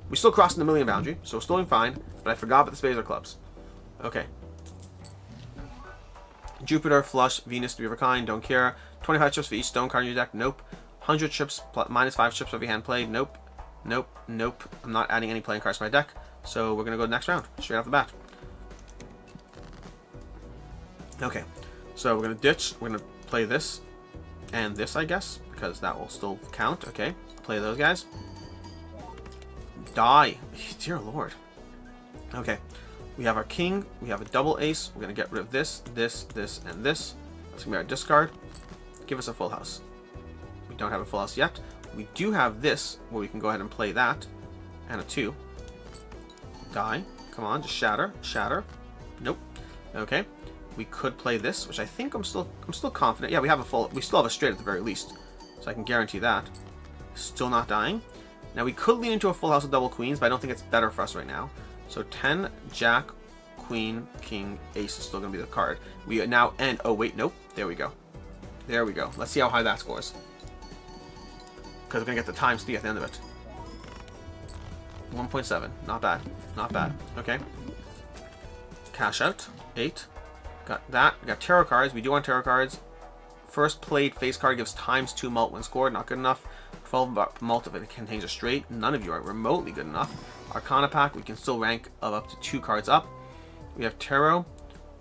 We're still crossing the million boundary, so we're still doing fine. But I forgot about the spades or clubs. Okay. Jupiter, flush, Venus, 3 of a kind. Don't care. 25 chips for each stone card in your deck. Nope. 100 chips -5 chips every hand played. Nope. Nope. Nope. I'm not adding any playing cards to my deck. So we're going to go to the next round. Straight off the bat. Okay. So we're going to ditch. We're going to play this. And this, I guess. Because that will still count. Okay. Play those guys. Die. Dear Lord. Okay. We have our king. We have a double ace. We're going to get rid of this, this, this, and this. That's going to be our discard. Give us a full house. We don't have a full house yet. We do have this, where we can go ahead and play that. And a 2. Die. Come on, just shatter. Shatter. Nope. Okay. We could play this, which I think I'm still confident. Yeah, we still have a straight at the very least. So I can guarantee that. Still not dying. Now we could lean into a full house of double queens, but I don't think it's better for us right now. So 10, jack, queen, king, ace is still going to be the card. We now end... Oh, wait, nope. There we go. There we go. Let's see how high that scores. Because we're going to get the times 3 at the end of it. 1.7. Not bad. Not bad. Okay. Cash out. 8. Got that. We got tarot cards. We do want tarot cards. First played face card gives ×2 mult when scored. Not good enough. 12 mult if it contains a straight. None of you are remotely good enough. Arcana pack. We can still rank of up to 2 cards up. We have tarot.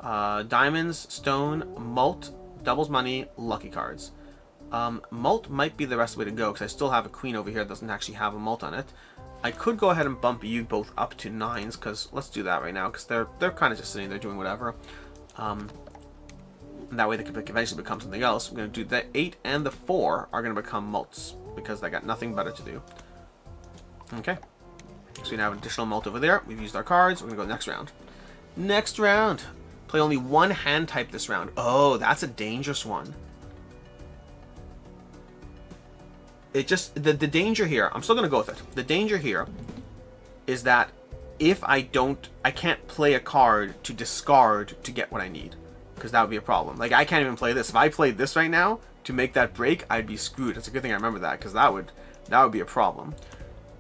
Diamonds. Stone. Mult. Doubles money. Lucky cards. Mult might be the best way to go because I still have a queen over here that doesn't actually have a mult on it. I could go ahead and bump you both up to 9s because let's do that right now because they're kind of just sitting there doing whatever. And that way they could eventually become something else. We're going to do the 8 and the 4 are going to become mults because they got nothing better to do. Okay. So we now have an additional mult over there. We've used our cards. We're going to go next round. Next round. Play only one hand type this round. Oh, that's a dangerous one. It just, the danger here, I'm still going to go with it. The danger here is that if I can't play a card to discard to get what I need. Because that would be a problem. Like, I can't even play this. If I played this right now to make that break, I'd be screwed. It's a good thing I remember that, because that would be a problem.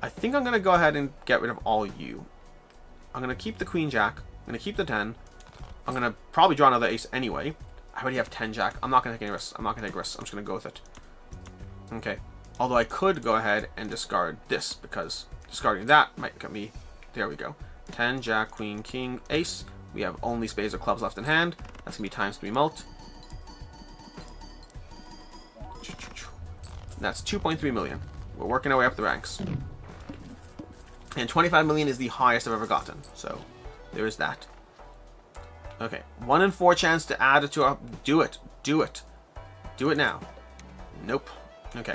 I think I'm going to go ahead and get rid of all you. I'm going to keep the queen jack. I'm going to keep the 10. I'm going to probably draw another ace anyway. I already have 10 jack. I'm not going to take any risks. I'm not going to take risks. I'm just going to go with it. Okay. Although I could go ahead and discard this, because discarding that might get me... There we go. 10, jack, queen, king, ace. We have only spades or clubs left in hand. That's going to be ×3 mult. That's 2.3 million. We're working our way up the ranks. And 25 million is the highest I've ever gotten. So, there is that. Okay. 1 in 4 chance to add it to our... Do it. Do it. Do it now. Nope. Okay.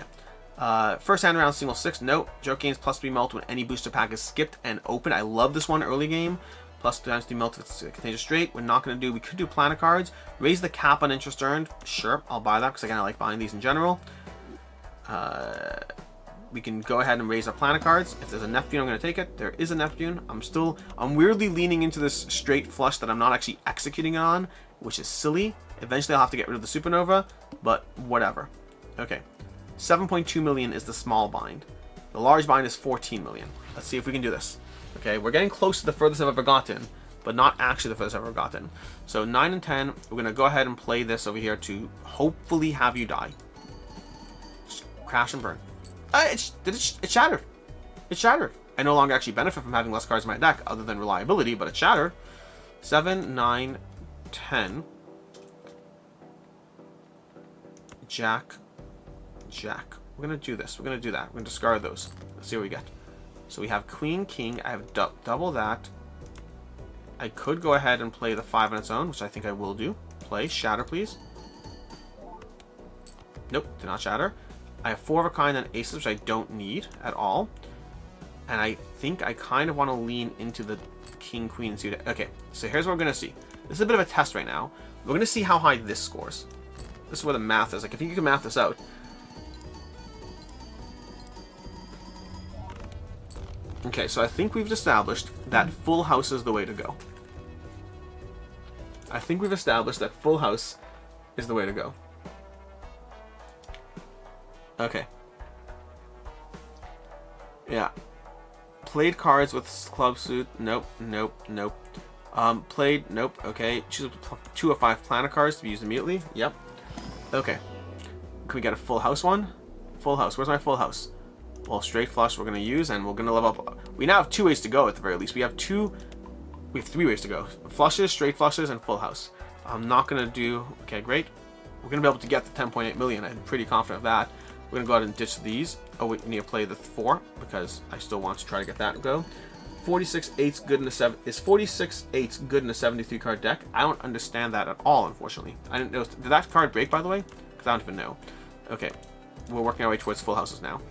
First hand round, single 6. Nope. Joke gains +3 melt when any booster pack is skipped and opened. I love this one early game. +3 melt if it's contagious straight. We're not going to do... We could do planet cards. Raise the cap on interest earned. Sure, I'll buy that because I kind of like buying these in general. We can go ahead and raise our planet cards. If there's a Neptune, I'm going to take it. There is a Neptune. I'm weirdly leaning into this straight flush that I'm not actually executing on, which is silly. Eventually, I'll have to get rid of the Supernova, but whatever. Okay. 7.2 million is the small bind. The large bind is 14 million. Let's see if we can do this. Okay, we're getting close to the furthest I've ever gotten, but not actually the furthest I've ever gotten. So 9 and 10, we're going to go ahead and play this over here to hopefully have you die. Just crash and burn. It shattered. It shattered. I no longer actually benefit from having less cards in my deck other than reliability, but it shattered. 7, 9, 10. Jack. Jack. We're going to do this. We're going to do that. We're going to discard those. Let's see what we get. So we have Queen, King. I have double that. I could go ahead and play the 5 on its own, which I think I will do. Play. Shatter, please. Nope. Did not shatter. I have 4 of a kind and aces, which I don't need at all. And I think I kind of want to lean into the King, Queen, and see what... Okay, so here's what we're going to see. This is a bit of a test right now. We're going to see how high this scores. This is where the math is. Like, if you can math this out. Okay, so I think we've established that full house is the way to go. I think we've established that full house is the way to go. Okay. Yeah. Played cards with club suit. Nope, nope, nope. Played, nope, okay. Choose 2 of 5 planet cards to be used immediately. Yep. Okay. Can we get a full house one? Full house. Where's my full house? Well, straight flush we're going to use, and we're going to level up. We now have 2 ways to go at the very least. We have 3 ways to go. Flushes, straight flushes, and full house. I'm not going to do... Okay, great. We're going to be able to get the 10.8 million. I'm pretty confident of that. We're going to go ahead and ditch these. Oh, we need to play the 4, because I still want to try to get that to go. 46-8's good in a 7... Is 46-8's good in a 73-card deck? I don't understand that at all, unfortunately. I didn't know... Did that card break, by the way? Because I don't even know. Okay. We're working our way towards full houses now.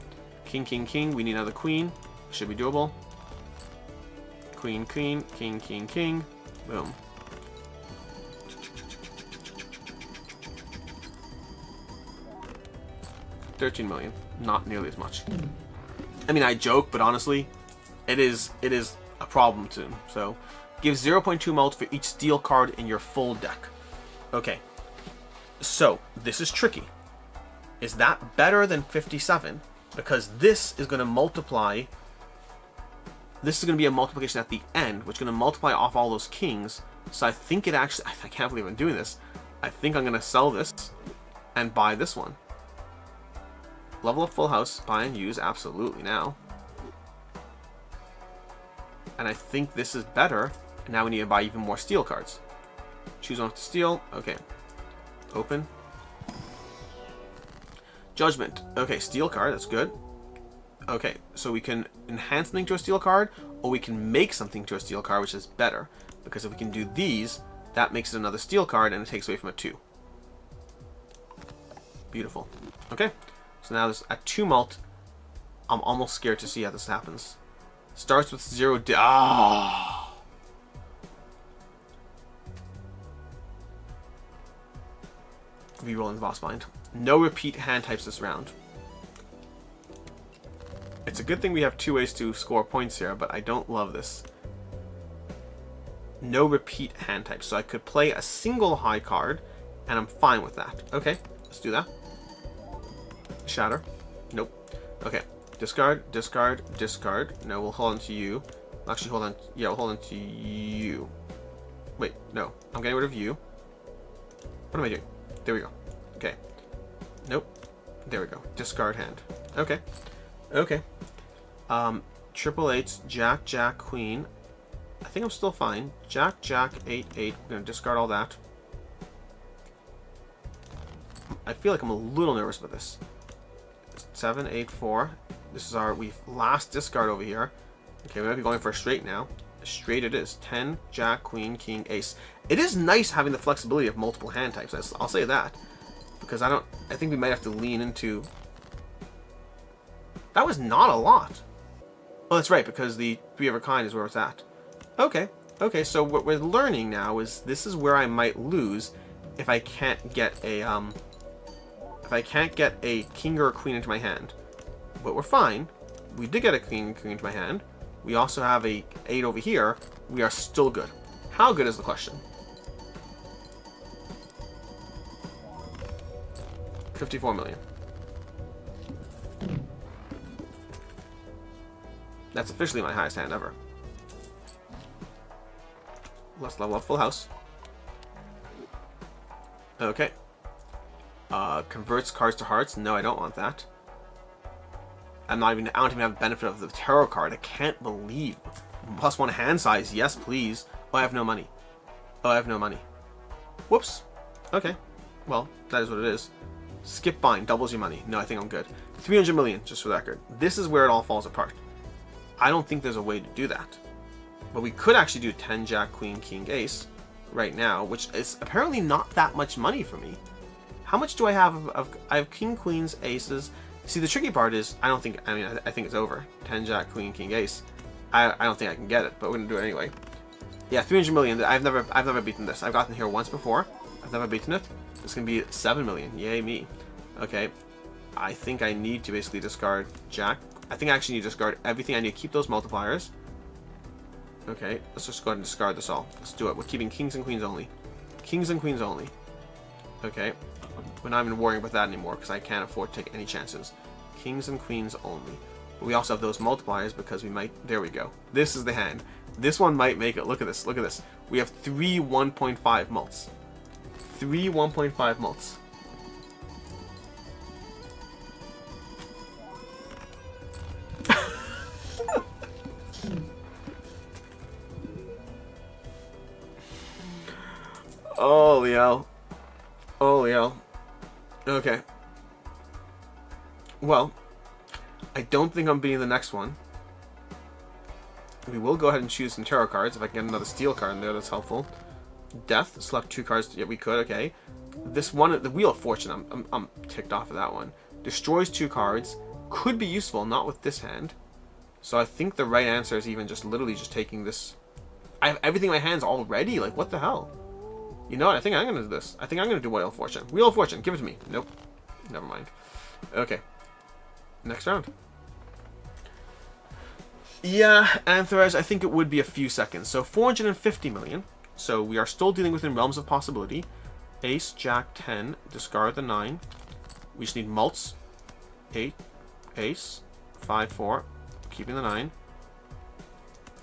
King, King, King. We need another Queen. Should be doable. Queen, Queen, King, King, King. Boom. $13 million. Not nearly as much. I mean, I joke, but honestly, it is a problem too. So, give 0.2 mult for each steel card in your full deck. Okay. So, this is tricky. Is that better than 57? Because this is going to multiply. This is going to be a multiplication at the end, which is going to multiply off all those kings. So I think it actually... I can't believe I'm doing this. I think I'm going to sell this and buy this one. Level up full house, buy and use, absolutely now. And I think this is better. And now we need to buy even more steel cards. Choose one to steal. Okay. Open. Judgment. Okay, steel card, that's good. Okay, so we can enhance something to a steel card, or we can make something to a steel card, which is better. Because if we can do these, that makes it another steel card, and it takes away from a 2. Beautiful. Okay, so now this at 2 mult, I'm almost scared to see how this happens. Starts with 0... Rerolling the boss bind. No repeat hand types this round. It's a good thing we have 2 ways to score points here, but I don't love this. No repeat hand types. So I could play a single high card, and I'm fine with that. Okay, let's do that. Shatter. Nope. Okay. Discard, discard, discard. No, we'll hold on to you. Actually, hold on. Yeah, we'll hold on to you. Wait, no. I'm getting rid of you. What am I doing? There we go. Okay. Nope. There we go. Discard hand. Okay. Okay. Triple eights, Jack, Jack, Queen. I think I'm still fine. Jack, Jack, 8, 8. I'm going to discard all that. I feel like I'm a little nervous about this. 7, 8, 4. This is our last discard over here. Okay, we might be going for a straight now. Straight it is. 10, Jack, Queen, King, Ace. It is nice having the flexibility of multiple hand types. I'll say that. because I think we might have to lean into... That was not a lot. Oh, that's right, because the 3 of a kind is where it's at. Okay. Okay, so what we're learning now is this is where I might lose if I can't get a king or a queen into my hand. But we're fine. We did get a queen into my hand. We also have a 8 over here. We are still good. How good is the question? 54 million. That's officially my highest hand ever. Let's level up full house. Okay. Converts cards to hearts. No, I don't want that. I don't even have the benefit of the tarot card. I can't believe. +1 hand size. Yes, please. Oh, I have no money. Oh, I have no money. Whoops. Okay. Well, that is what it is. Skip bind. Doubles your money. No, I think I'm good. 300 million, just for the record. This is where it all falls apart. I don't think there's a way to do that. But we could actually do 10, Jack, Queen, King, Ace right now, which is apparently not that much money for me. How much do I have I have King, Queens, Aces. See, the tricky part is, I think it's over. 10, Jack, Queen, King, Ace. I don't think I can get it, but we're going to do it anyway. Yeah, 300 million. I've never beaten this. I've gotten here once before. I've never beaten it. It's going to be 7 million. Yay me. Okay. I think I need to basically discard Jack. I think I actually need to discard everything. I need to keep those multipliers. Okay, let's just go ahead and discard this all. Let's do it. We're keeping kings and queens only. Kings and queens only. Okay. We're not even worrying about that anymore because I can't afford to take any chances. Kings and queens only. But we also have those multipliers because we might... There we go. This is the hand. This one might make it. Look at this. Look at this. We have 3 1.5 mults. 3 1.5 mults. Holy hell. Holy hell. Okay. Well, I don't think I'm beating the next one. We will go ahead and choose some tarot cards. If I can get another steel card in there, that's helpful. Death. Select 2 cards. Yeah, we could. Okay. This one, the Wheel of Fortune, I'm ticked off of that one. Destroys 2 cards. Could be useful, not with this hand. So I think the right answer is even just literally just taking this. I have everything in my hands already. Like, what the hell? You know what? I think I'm going to do this. I think I'm going to do Wheel of Fortune. Wheel of Fortune. Give it to me. Nope. Never mind. Okay. Next round. Yeah, Anthrax, I think it would be a few seconds. So 450 million. So we are still dealing within realms of possibility. Ace, Jack, 10. Discard the 9. We just need mults. 8. Ace. 5, 4. Keeping the 9.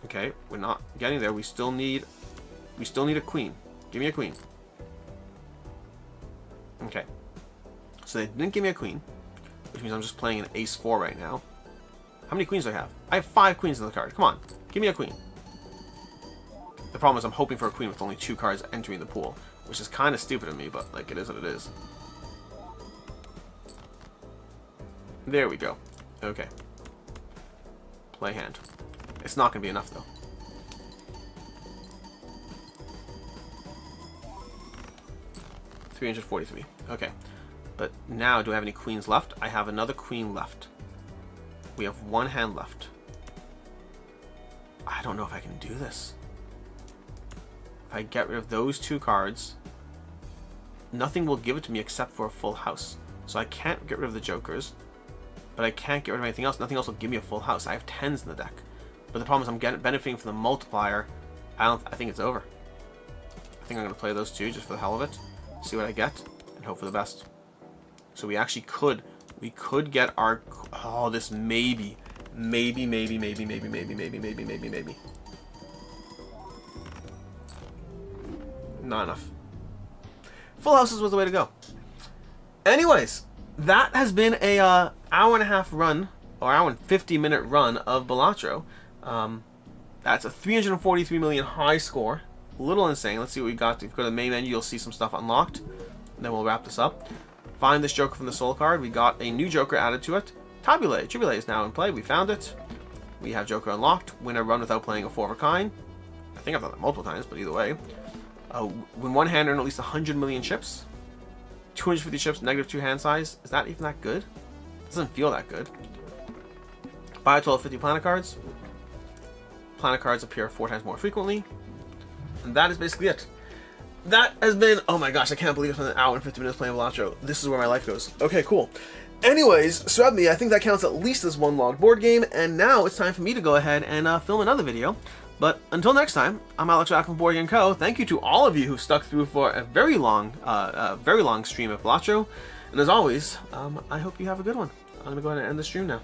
Okay, we're not getting there. We still need a queen. Give me a queen. Okay. So they didn't give me a queen, which means I'm just playing an ace 4 right now. How many queens do I have? I have 5 queens in the card. Come on. Give me a queen. The problem is I'm hoping for a queen with only 2 cards entering the pool, which is kind of stupid of me, but like it is what it is. There we go. Okay. Play hand. It's not going to be enough though. $343. Okay. But now, do I have any queens left? I have another queen left. We have 1 hand left. I don't know if I can do this. If I get rid of those 2 cards, nothing will give it to me except for a full house. So I can't get rid of the jokers, but I can't get rid of anything else. Nothing else will give me a full house. I have 10s in the deck. But the problem is I'm benefiting from the multiplier. I think it's over. I think I'm going to play those 2 just for the hell of it. See what I get, and hope for the best. So we actually could get our, oh, this maybe. Not enough. Full houses was the way to go. Anyways, that has been a hour and a half run, or hour and 50-minute run of Balatro. That's a 343 million high score. A little insane. Let's see what we got. If you go to the main menu, you'll see some stuff unlocked. And then we'll wrap this up. Find this Joker from the Soul card. We got a new Joker added to it. Tabule. Tribule is now in play. We found it. We have Joker unlocked. Win a run without playing a 4 of a kind. I think I've done that multiple times, but either way. Win 1 hand, earn at least 100 million chips. 250 chips, -2 hand size. Is that even that good? Doesn't feel that good. Buy a total of 50 planet cards. Planet cards appear 4 times more frequently. And that is basically it. That has been, oh my gosh, I can't believe it's been an hour and 50 minutes playing Balatro. This is where my life goes. Okay, cool. Anyways, so I think that counts at least as one logged board game, and now it's time for me to go ahead and film another video. But until next time, I'm Alex Rack from Board Game Co. Thank you to all of you who stuck through for a very long stream of Balatro. And as always, I hope you have a good one. I'm going to go ahead and end the stream now.